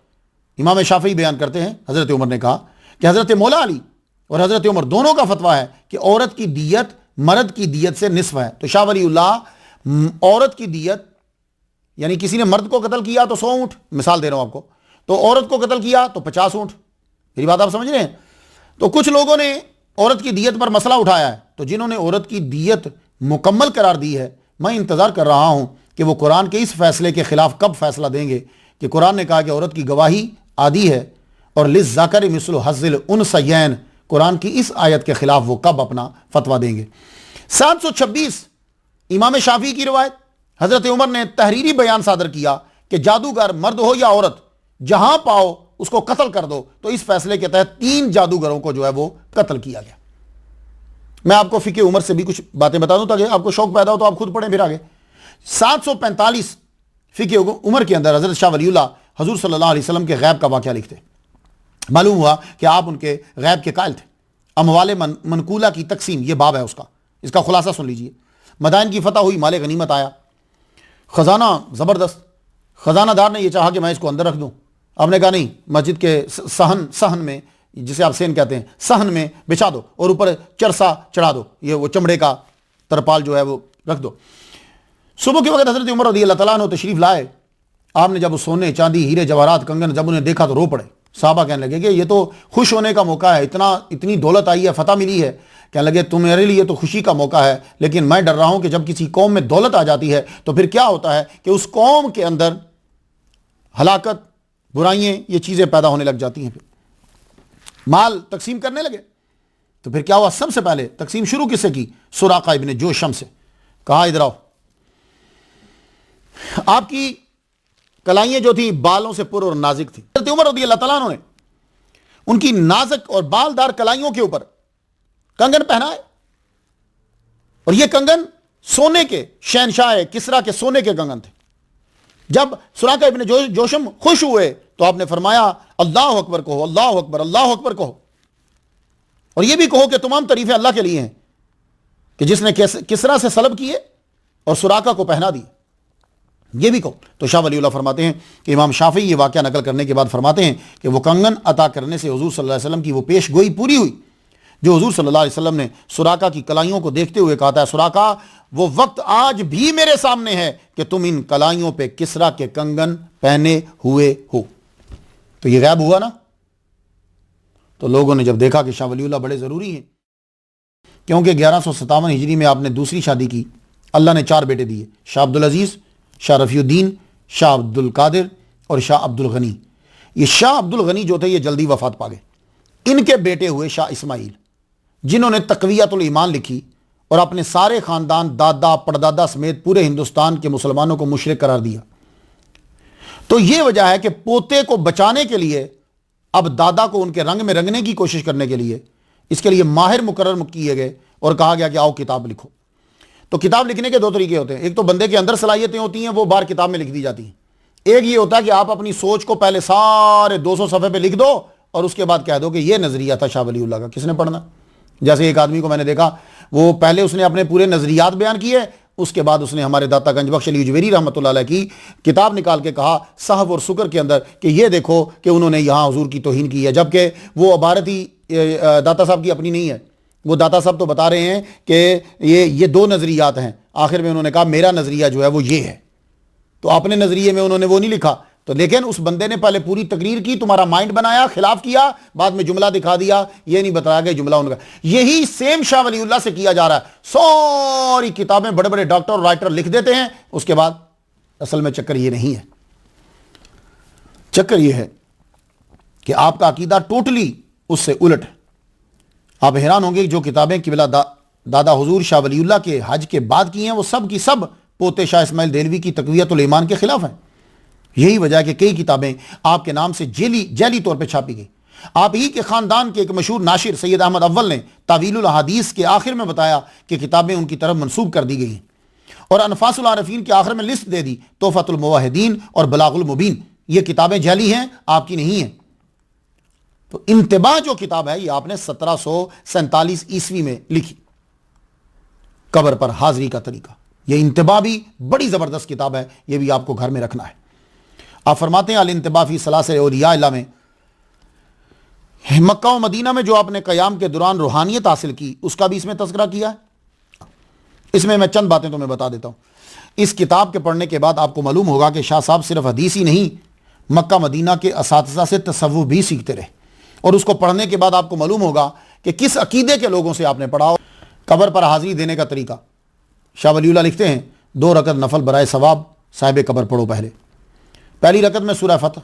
इमाम शाफी बयान करते हैं, हजरत उमर ने कहा कि हजरत मौला अली और हजरत उमर दोनों का फतवा है कि औरत की दियत मर्द की दियत से निस्फ है। तो शाह वलीउल्लाह औरत की दियत, यानी किसी ने मर्द को कत्ल किया तो 100 ऊंट, मिसाल दे रहा हूं आपको, तो औरत को कत्ल किया तो 50 ऊंट। मेरी बात आप समझ रहे हैं? तो कुछ लोगों ने औरत की दियत पर मसला उठाया है, तो जिन्होंने औरत की दियत मुकम्मल करार दी है, मैं इंतजार कर रहा हूं कि वो कुरान के इस फैसले के खिलाफ कब फैसला देंगे कि कुरान ने कहा कि औरत की गवाही आदि है और लिज़्ज़ाकरि मिस्लु हज़्ज़िल उनसयैन, कुरान की इस आयत के खिलाफ वो कब अपना फतवा देंगे। 726 इमाम शाफी की रिवायत, हजरत उमर ने तहरीरी बयान सादर किया कि जादूगर मर्द हो या औरत, जहां पाओ उसको कत्ल कर दो। तो इस फैसले के तहत 3 जादूगरों को जो है वो कत्ल किया गया। मैं आपको फिके उमर से भी कुछ बातें बता दूं ताकि आपको शौक पैदा हो तो आप खुद पढ़ें फिर आगे। 745 फिके उमर के अंदर हजरत शाह वलीउल्लाह हुजूर सल्लल्लाहु अलैहि वसल्लम के गैब का वाक़या लिखते। मालूम हुआ कि आप उनके गैब के कायल थे। अमवाले मनकूला की तकसीम, ये बाब है उसका, इसका खुलासा सुन लीजिए। मदाइन की फतह हुई, माले गनीमत आया, खजाना ज़बरदस्त। खजानादार ने यह चाहा कि मैं इसको अंदर रख दूं, आपने कहा नहीं, मस्जिद के सहन में, जिसे आप सेन कहते हैं, सहन में बिछा दो और ऊपर चरसा चढ़ा दो, ये वो चमड़े का तरपाल जो है वो रख दो। सुबह के वक्त हजरत उमर रज़ियल्लाहु तआला अन्हु तशरीफ लाए। आपने जब सोने चांदी हीरे जवाहरात कंगन जब उन्हें देखा तो रो पड़े। साहबा कहने लगे कि ये तो खुश होने का मौका है, इतनी दौलत आई है, फतह मिली है। कहने लगे तुम्हारे लिए तो खुशी का मौका है, लेकिन मैं डर रहा हूं कि जब किसी कौम में दौलत आ जाती है तो फिर क्या होता है कि उस कौम के अंदर हलाकत, बुराइयां, ये चीजें पैदा होने लग जाती हैं। फिर माल तकसीम करने लगे तो फिर क्या हुआ? सबसे पहले तकसीम शुरू किससे की? सुराका इब्ने जोशम से। कहा इधर आओ, आपकी कलाइयां जो थी बालों से पुर और नाजुक थी। हज़रत उमर रज़ियल्लाहु तआला अन्हु ने उनकी नाजुक और बालदार कलाइयों के ऊपर कंगन पहनाए, और ये कंगन सोने के, शहनशाह किसरा के सोने के कंगन थे। जब सुराका इब्ने जोशम खुश हुए तो आपने फरमाया अल्लाह अकबर कहो, अल्लाह अकबर, अल्लाह अकबर कहो, और यह भी कहो कि तमाम तारीफें अल्लाह के लिए हैं कि जिसने किसरा से सलब किए और सुराका को पहना दिए, ये भी कहो। तो शाह वलीउल्लाह फरमाते हैं कि इमाम शाफी ये वाक़या नकल करने के बाद फरमाते हैं कि वो कंगन अता करने से हुजूर सल्लल्लाहु अलैहि वसल्लम की वो पेश गोई पूरी हुई जो हुजूर सल्लल्लाहु अलैहि वसल्लम ने सुराका की कलाइयों को देखते हुए कहा था, सुराका वो वक्त आज भी मेरे सामने है कि तुम इन कलाइयों पे किसरा के कंगन पहने हुए हो। तो ये गैब हुआ ना। तो लोगों ने जब देखा कि शाह वलीउल्लाह बड़े ज़रूरी हैं, क्योंकि 1157 हिजरी में आपने दूसरी शादी की, अल्लाह ने 4 बेटे दिए, शाह अब्दुल अजीज़, शाह रफ़ीउद्दीन, शाह अब्दुल कादिर और शाह अब्दुल गनी। ये शाह अब्दुल गनी जो थे ये जल्दी वफात पा गए। इनके बेटे हुए शाह इस्माइल, जिन्होंने तक़वियतुल ईमान लिखी और अपने सारे ख़ानदान, दादा परदादा समेत पूरे हिंदुस्तान के मुसलमानों को मुशरिक करार दिया। तो ये वजह है कि पोते को बचाने के लिए अब दादा को उनके रंग में रंगने की कोशिश करने के लिए इसके लिए माहिर मुकर्रर किए गए और कहा गया कि आओ किताब लिखो। तो किताब लिखने के 2 तरीके होते हैं। एक तो बंदे के अंदर सलाहियतें होती हैं, वो बाहर किताब में लिख दी जाती हैं। एक ये होता है कि आप अपनी सोच को पहले सारे 200 सफ़े पे लिख दो और उसके बाद कह दो कि ये नज़रिया था शाह वलीउल्लाह का, किसने पढ़ना। जैसे एक आदमी को मैंने देखा, वो पहले उसने अपने पूरे नज़रियात बयान किए, उसके बाद उसने हमारे दाता गंजबख्श अली उजवेरी रहमतुल्लाह अलैह की किताब निकाल के कहा सहफ और शुक्र के अंदर कि ये देखो कि उन्होंने यहाँ हुजूर की तौहीन की है, जबकि वो इबारत ही दाता साहब की अपनी नहीं है। वो दाता साहब तो बता रहे हैं कि ये 2 नज़रियात हैं। आखिर में उन्होंने कहा मेरा नज़रिया जो है वो ये है। तो अपने नज़रिए में उन्होंने वो नहीं लिखा। तो लेकिन उस बंदे ने पहले पूरी तकरीर की, तुम्हारा माइंड बनाया, खिलाफ किया, बाद में जुमला दिखा दिया, ये नहीं बताया गया जुमला उनका। यही सेम शाह वलीउल्लाह से किया जा रहा है। सारी किताबें बड़े बड़े डॉक्टर और राइटर लिख देते हैं, उसके बाद असल में चक्कर ये नहीं है। चक्कर ये है कि आपका अकीदा टोटली उससे उलट है। आप हैरान होंगे जो किताबें किबला दादा हुजूर शाह वलीउल्लाह के हज के बाद की हैं, वो सब की सब पोते शाह इस्माइल देलवी की तक़वियतुल ईमान के खिलाफ हैं। यही वजह है कि कई किताबें आपके नाम से जेली तौर पे छापी गई। आप ही के ख़ानदान के एक मशहूर नाशिर सैयद अहमद अव्वल ने तावीलुल अहादीस के आखिर में बताया कि किताबें उनकी तरफ मंसूब कर दी गई, और अनफासुल आरिफीन के आखिर में लिस्ट दे दी, तोहफ़तुल मुवाहिदीन और बलागुल मुबीन। ये किताबें जाली हैं, आपकी नहीं हैं। तो इंतिबाह जो किताब है ये आपने 1747 ईस्वी में लिखी, कब्र पर हाजिरी का तरीका। ये इंतबा भी बड़ी ज़बरदस्त किताब है, ये भी आपको घर में रखना है। आप फरमाते हैं अल इंतबा फी सलासिल औलिया इल्ला में, मक्का और मदीना में जो आपने क़याम के दौरान रूहानियत हासिल की उसका भी इसमें तज़किरा किया है। इसमें मैं चंद बातें तुम्हें बता देता हूँ। इस किताब के पढ़ने के बाद आपको मालूम होगा कि शाह साहब सिर्फ हदीस ही नहीं, मक्का मदीना के असातिज़ा से तसव्वुफ़ भी सीखते रहे। और उसको पढ़ने के बाद आपको मालूम होगा कि किस अकीदे के लोगों से आपने पढ़ा हो। कब्र पर हाज़िरी देने का तरीका, शाह वलीउल्लाह लिखते हैं 2 रकत नफल बराए सवाब साहिब कब्र पढ़ो। पहली रकत में सूरह फतह,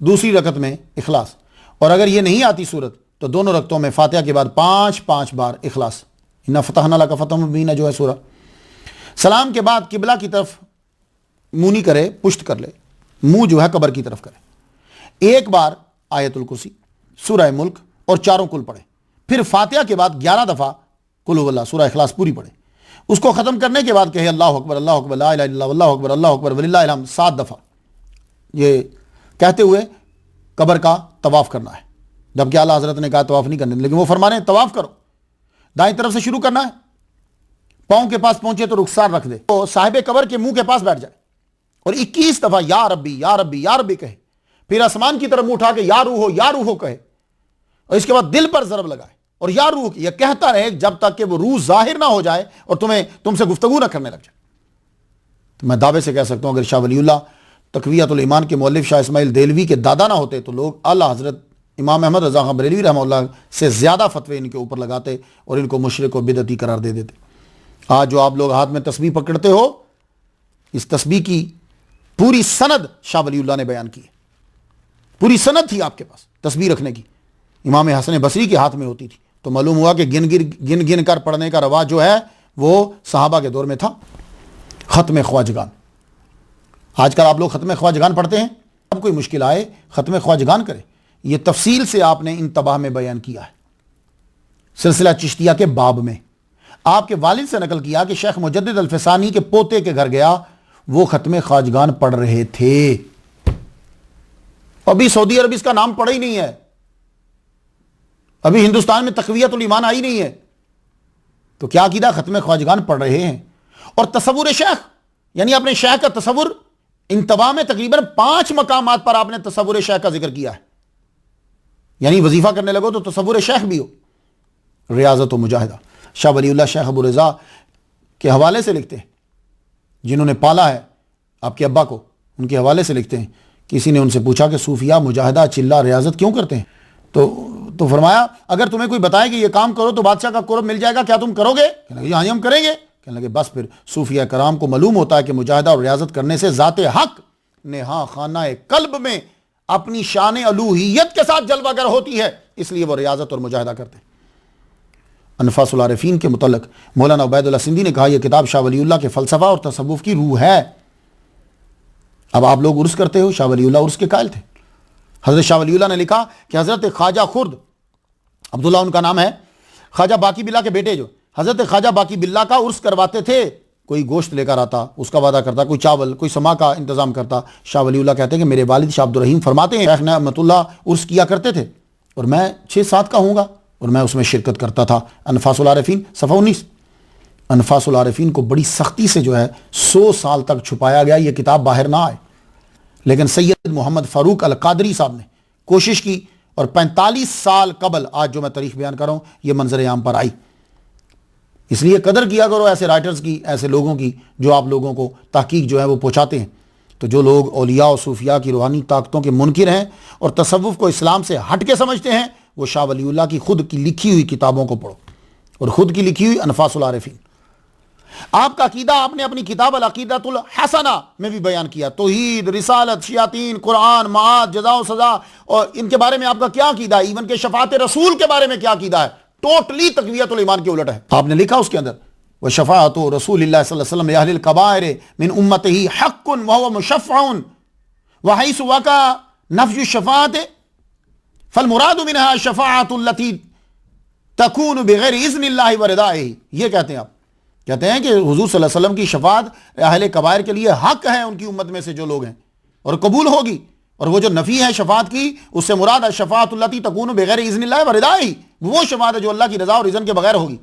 दूसरी रकत में इखलास, और अगर ये नहीं आती सूरत तो दोनों रकतों में फातिहा के बाद 5-5 बार इखलास, इन्ना फतहना लका फतहम मुबीना जो है सूरह। सलाम के बाद किबला की तरफ मुंह नहीं करे, पुष्ट कर ले, मुंह जो है कब्र की तरफ करे। एक बार आयतुल कुर्सी, सूरह मुल्क और 4 कुल पढ़े। फिर फातिहा के बाद 11 दफ़ा कुल हुवल्लाह सूरह इखलास पूरी पढ़े। उसको ख़त्म करने के बाद कहे अल्लाहु अकबर अल्लाहु अकबर ला इलाहा इल्लल्लाह वल्लाहु अकबर अल्लाहु अकबर वलिल्लाहिल हम्द 7 दफ़ा ये कहते हुए कब्र का तवाफ़ करना है। जबकि आला हज़रत ने कहा तवाफ़ नहीं करने, लेकिन वो फरमा रहे हैं तवाफ़ करो। दाएं तरफ से शुरू करना है, पाँव के पास पहुंचे तो रुखसार रख दे, तो साहिब कब्र के मुंह के पास बैठ जाए और 21 दफ़ा या रब्बी या रब्बी या रब्बी कहे। फिर आसमान की तरफ मुंह उठा के या रूह हो कहे, और इसके बाद दिल पर ज़रब लगाए और या रूह यह कहता रहे जब तक कि वो रूह जाहिर ना हो जाए और तुमसे गुफ्तगू ना करने लग जाए। तो मैं दावे से कह सकता हूं अगर शाह वलीउल्लाह तक़वियतुल ईमान के मौलिफ शाह इस्माइल देलवी के दादा ना होते तो लोग आला हज़रत इमाम अहमद रज़ा खां बरेलवी रहमतुल्लाह से ज़्यादा फतवे इनके ऊपर लगाते और इनको मुशरिक और बिदअती करार दे देते। आज जो आप लोग हाथ में तस्बीह पकड़ते हो, इस तस्बीह की पूरी सनद शाह वलीउल्लाह ने बयान की है। पूरी सनद थी आपके पास तस्बीह रखने की, इमाम हसन बसरी के हाथ में होती थी। तो मालूम हुआ कि गिन गिन कर पढ़ने का रवाज जो है वो सहाबा के दौर में था। ख़त्म ख्वाजगान, आजकल आप लोग ख़त्म ख्वाजगान पढ़ते हैं, अब कोई मुश्किल आए ख़त्म ख्वाजगान करें। यह तफसील से आपने इन तबाह में बयान किया है। सिलसिला चिश्तिया के बाब में आपके वालिद से नकल किया कि शेख मुजद्दिद अल-फ़सानी के पोते के घर गया, वो ख़त्म ख्वाजगान पढ़ रहे थे। अभी सऊदी अरब इसका नाम पढ़ा ही नहीं है, अभी हिंदुस्तान में तक़वियतुल ईमान आई नहीं है, तो क्या कीदा ख़त्म ख्वाजगान पढ़ रहे हैं। और तसव्वुर शेख, यानी अपने शेख का तसव्वुर, इंतबा में तकरीबन 5 मकामात पर आपने तसव्वुर शेख का जिक्र किया है। यानी वजीफा करने लगो तो तसव्वुर शेख भी हो। रियाज़त व मुजाहिदा शाह वलीउल्लाह शेख अबू रज़ा के हवाले से लिखते हैं, जिन्होंने पाला है आपके अब्बा को, उनके हवाले से लिखते हैं। किसी ने उनसे पूछा कि सूफिया मुजाहिदा चिल्ला रियाज़त क्यों करते हैं, तो फरमाया अगर तुम्हें कोई बताए कि ये काम करो तो बादशाह का कुर्ब मिल जाएगा, क्या तुम करोगे? कहने लगे हाँ हम करेंगे। कहने लगे बस फिर सूफिया कराम को मालूम होता है कि मुजाहिदा और रियाज़त करने से ज़ाते हक नेहा खाना कल्ब में अपनी शान अलूहियत के साथ जलवागर होती है, इसलिए वो रियाज़त और मुजाहिदा करते हैं। अनफासुल आरिफीन के मुतल्लिक़ मौलाना उबैदुल्लाह सिंधी ने कहा यह किताब शाह वलीउल्लाह के फ़लसफ़ा और तसव्वुफ़ की रूह है। अब आप लोग उर्स करते हो, शाह वलीउल्लाह उर्स के कायल थे। हज़रत शाह वलीउल्लाह ने लिखा कि हज़रत ख्वाजा खुर्द, अब्दुल्ला उनका नाम है, ख्वाजा बाकी बिल्ला के बेटे जो हज़रत ख्वाजा बाकी बिल्ला का उर्स करवाते थे। कोई गोश्त लेकर आता, उसका वादा करता, कोई चावल, कोई समा का इंतज़ाम करता। शाह वलीउल्लाह कहते हैं कि मेरे वालिद शाह अब्दुल रहीम फरमाते हैं शेख रहमतुल्लाह उर्स किया करते थे और मैं 6-7 का हूँगा और मैं उसमें शिरकत करता था। अनफासुल आरिफीन सफ़ा 19। अनफासुल आरिफीन को बड़ी सख्ती से जो है 100 साल तक छुपाया गया, ये किताब बाहर ना आए, लेकिन सैयद मोहम्मद फ़ारूक अल कादरी साहब ने कोशिश की और 45 साल कबल आज जो मैं तारीख बयान कर रहा हूँ ये मंजर आम पर आई। इसलिए कदर किया करो ऐसे राइटर्स की, ऐसे लोगों की जो आप लोगों को तहकीक जो है वो पहुँचाते हैं। तो जो लोग औलिया और सूफिया की रूहानी ताकतों के मुनकिर हैं और तसव्वुफ़ को इस्लाम से हट के समझते हैं, वो शाह वलीउल्लाह की खुद की लिखी हुई किताबों को पढ़ो और खुद की लिखी हुई अनफासुल आरिफीन। आपका अकीदा आपने अपनी किताब अल अकीदतुल हसना में भी बयान किया। तौहीद, रिसालत, शयातीन, कुरान, माद, जज़ा व सज़ा और इनके बारे में आपका क्या अकीदा है, इवन के शफात रसूल के बारे में क्या अकीदा है, टोटली तक़वियतुल ईमान के उलट है। आपने लिखा उसके अंदर व शफाअत रसूलिल्लाह सल्लल्लाहु अलैहि वसल्लम अहलिल कबाइर मिन उम्मतिही हक़्क़ुन व हुवा मुशफ़्फ़अन व हैसु वक़ा नफ़यु शफ़ाअत फल मुरादु मिनहा शफ़ाअतुल लती तकूनु बिग़ैरि इज़्निल्लाहि व रिदाइही। ये कहते हैं आप, कहते हैं कि हुज़ूर सल्लल्लाहु अलैहि वसल्लम की शफ़ाअत अहले कबाइर के लिए हक है, उनकी उम्मत में से जो लोग हैं, और कबूल होगी। और वो जो नफ़ी है शफ़ाअत की, उससे मुराद है शफ़ाअतुल लती तकूनु बिग़ैरि इज़्निल्लाहि व रिदाइही, वो शफ़ाअत है जो अल्लाह की रज़ा और इज़्न के बगैर होगी।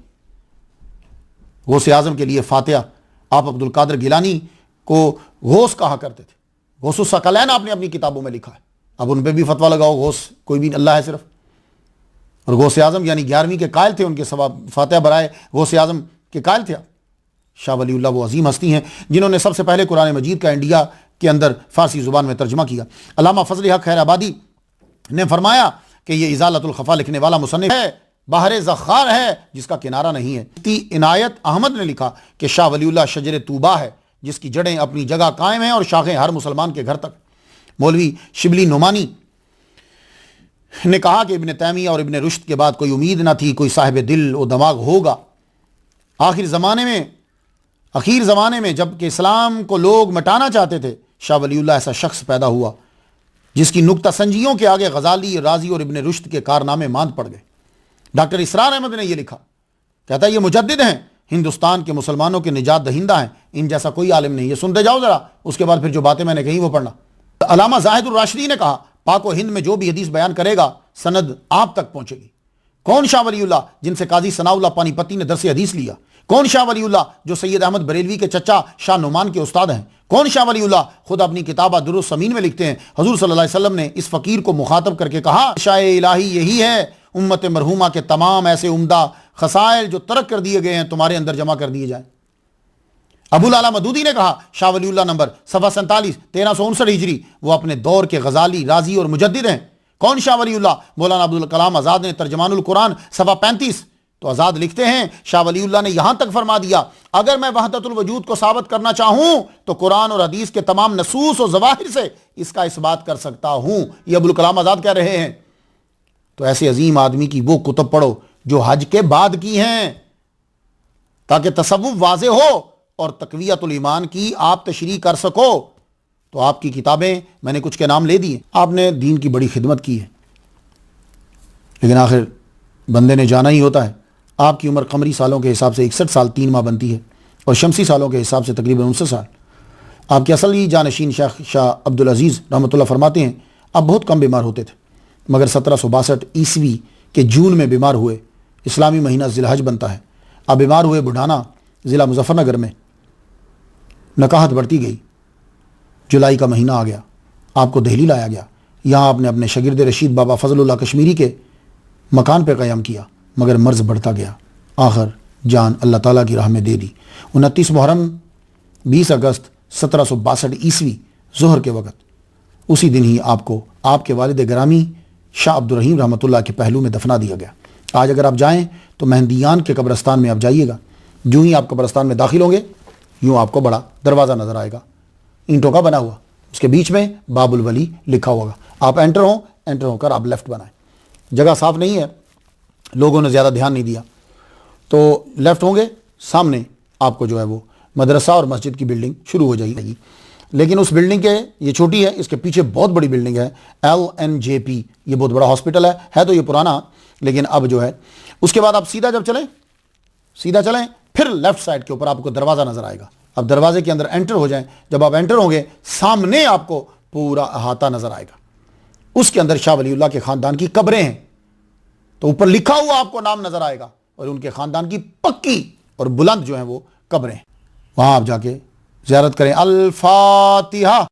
गौसे आज़म के लिए फातिहा आप अब्दुल कादिर गिलानी को गौस कहा करते थे। गौसुस सकलैन आपने अपनी किताबों में लिखा है, अब उन पर भी फतवा लगाओ गौस कोई भी अल्लाह है सिर्फ। और गौस आजम यानी 11वीं के कायल थे, उनके सवा फातिहा बराए गौस आजम के कायल थे। शाह वलीउल्लाह वो अजीम हस्ती हैं जिन्होंने सबसे पहले कुरान मजीद का इंडिया के अंदर फारसी ज़ुबान में तर्जुमा किया। अल्लामा फजल हक खैराबादी ने फरमाया कि ये इज़ालतुल खफा लिखने वाला मुसन्निफ है, बाहर ज़ख़ार है जिसका किनारा नहीं है। इनायत अहमद ने लिखा कि शाह वलीउल्लाह शजर तूबा है जिसकी जड़ें अपनी जगह कायम हैं और शाखें हर मुसलमान के घर तक। मौलवी शिबली नुमानी ने कहा कि इब्न तैमिया और इब्न रुश्द के बाद कोई उम्मीद ना थी कोई साहिब दिल व दिमाग होगा। आखिर ज़माने में जबकि इस्लाम को लोग मिटाना चाहते थे, शाह वलीउल्लाह ऐसा शख्स पैदा हुआ जिसकी नुक्ता संजियों के आगे गजाली, राजी और इब्न रुश्द के कारनामे मांद पड़ गए। डॉक्टर इसरार अहमद ने यह लिखा, कहता है ये मुजद्दिद हैं, हिंदुस्तान के मुसलमानों के निजात दहिंदा हैं, इन जैसा कोई आलिम नहीं। ये सुनते जाओ जरा, उसके बाद फिर जो बातें मैंने कही वो पढ़ना। अल्लामा ज़ाहिदुर राशिदी ने कहा, पाक व हिंद में जो भी हदीस बयान करेगा सनद आप तक पहुंचेगी। कौन शाह वलीउल्लाह जिनसे काजी सनाउल्लाह पानीपती ने दरस हदीस लिया? कौन शाह वलीउल्लाह जो सैयद अहमद बरेलवी के चचा शाह नुमान के उस्ताद हैं? कौन शाह वलीउल्लाह खुद अपनी किताब दुरुस समीन में लिखते हैं, हुजूर सल्लल्लाहु अलैहि वसल्लम ने इस फकीर को मुखातब करके कहा, शाह इलाही यही है, उम्मत मरहूमा के तमाम ऐसे उम्दा खसाइल जो तरक कर दिए गए हैं तुम्हारे अंदर जमा कर दिए जाए। अबुल आला मदूदी ने कहा, शाह वलीउल्लाह नंबर सफ़ा 47 1359 हिजरी, वो अपने दौर के गजाली, राजी और मुजद्दिद हैं। कौन शाह वलीउल्लाह? मौलाना अब्दुल कलाम आज़ाद ने तर्जमानुल कुरान सफ़ा 35, तो आज़ाद लिखते हैं, शाह वलीउल्लाह ने यहां तक फरमा दिया, अगर मैं वहदतुल वजूद को साबित करना चाहूं तो कुरान और हदीस के तमाम नसूस और ज़वाहिर से इसका इस्बात कर सकता हूं। ये अब्दुल कलाम आज़ाद कह रहे हैं। तो ऐसे अजीम आदमी की वो कुतुब पढ़ो जो हज के बाद की हैं, ताकि तसव्वुफ वाज़े हो और तक़वियतुल ईमान की आप तशरीह कर सको। तो आपकी किताबें मैंने कुछ के नाम ले दिए, आपने दीन की बड़ी खिदमत की है, लेकिन आखिर बंदे ने जाना ही होता है। आपकी उम्र कमरी सालों के हिसाब से 61 साल 3 माह बनती है और शमसी सालों के हिसाब से तकरीबन 59 साल। आपके असली जानशीन शाह अब्दुल अजीज़ रहमतुल्लाह फरमाते हैं, आप बहुत कम बीमार होते थे, मगर 1762 ईस्वी के जून में बीमार हुए। इस्लामी महीना ज़िलहज बनता है। आप बीमार हुए बुढ़ाना ज़िला मुजफ्फरनगर में, नकाहत बढ़ती गई, जुलाई का महीना आ गया, आपको दिल्ली लाया गया। यहाँ आपने अपने शागिर्द रशीद बाबा फजलुल्लाह कश्मीरी के मकान पर क़याम किया, मगर मर्ज़ बढ़ता गया। आखिर जान अल्लाह ताला की राह में दे दी। 29 मुहर्रम 20 अगस्त 1762 ईस्वी ज़ोहर के वक़्त, उसी दिन ही आपको आपके वालिद ग्रामी शाह अब्दुल रहीम रहमतुल्लाह के पहलू में दफना दिया गया। आज अगर आप जाएँ तो मेहंदियान के कब्रस्तान में आप जाइएगा, जो ही आप कब्रस्तान में दाखिल होंगे यूँ आपको बड़ा दरवाज़ा नज़र आएगा, ईंटों का बना हुआ, उसके बीच में बाबुल वली लिखा होगा। आप एंटर होकर आप लेफ़्ट बनाएं। जगह साफ़ नहीं है, लोगों ने ज़्यादा ध्यान नहीं दिया, तो लेफ़्ट होंगे, सामने आपको जो है वो मदरसा और मस्जिद की बिल्डिंग शुरू हो जाएगी। लेकिन उस बिल्डिंग के, ये छोटी है, इसके पीछे बहुत बड़ी बिल्डिंग है, LNJP, ये बहुत बड़ा हॉस्पिटल है तो ये पुराना, लेकिन अब जो है उसके बाद आप सीधा चलें फिर लेफ़्ट साइड के ऊपर आपको दरवाज़ा नज़र आएगा। अब दरवाजे के अंदर एंटर हो जाएं, जब आप एंटर होंगे सामने आपको पूरा अहाता नज़र आएगा, उसके अंदर शाह वलीउल्लाह के ख़ानदान की कब्रें हैं, तो ऊपर लिखा हुआ आपको नाम नज़र आएगा और उनके ख़ानदान की पक्की और बुलंद जो है वो कब्रें, वहाँ आप जाके ज़ियारत करें। अल फातिहा।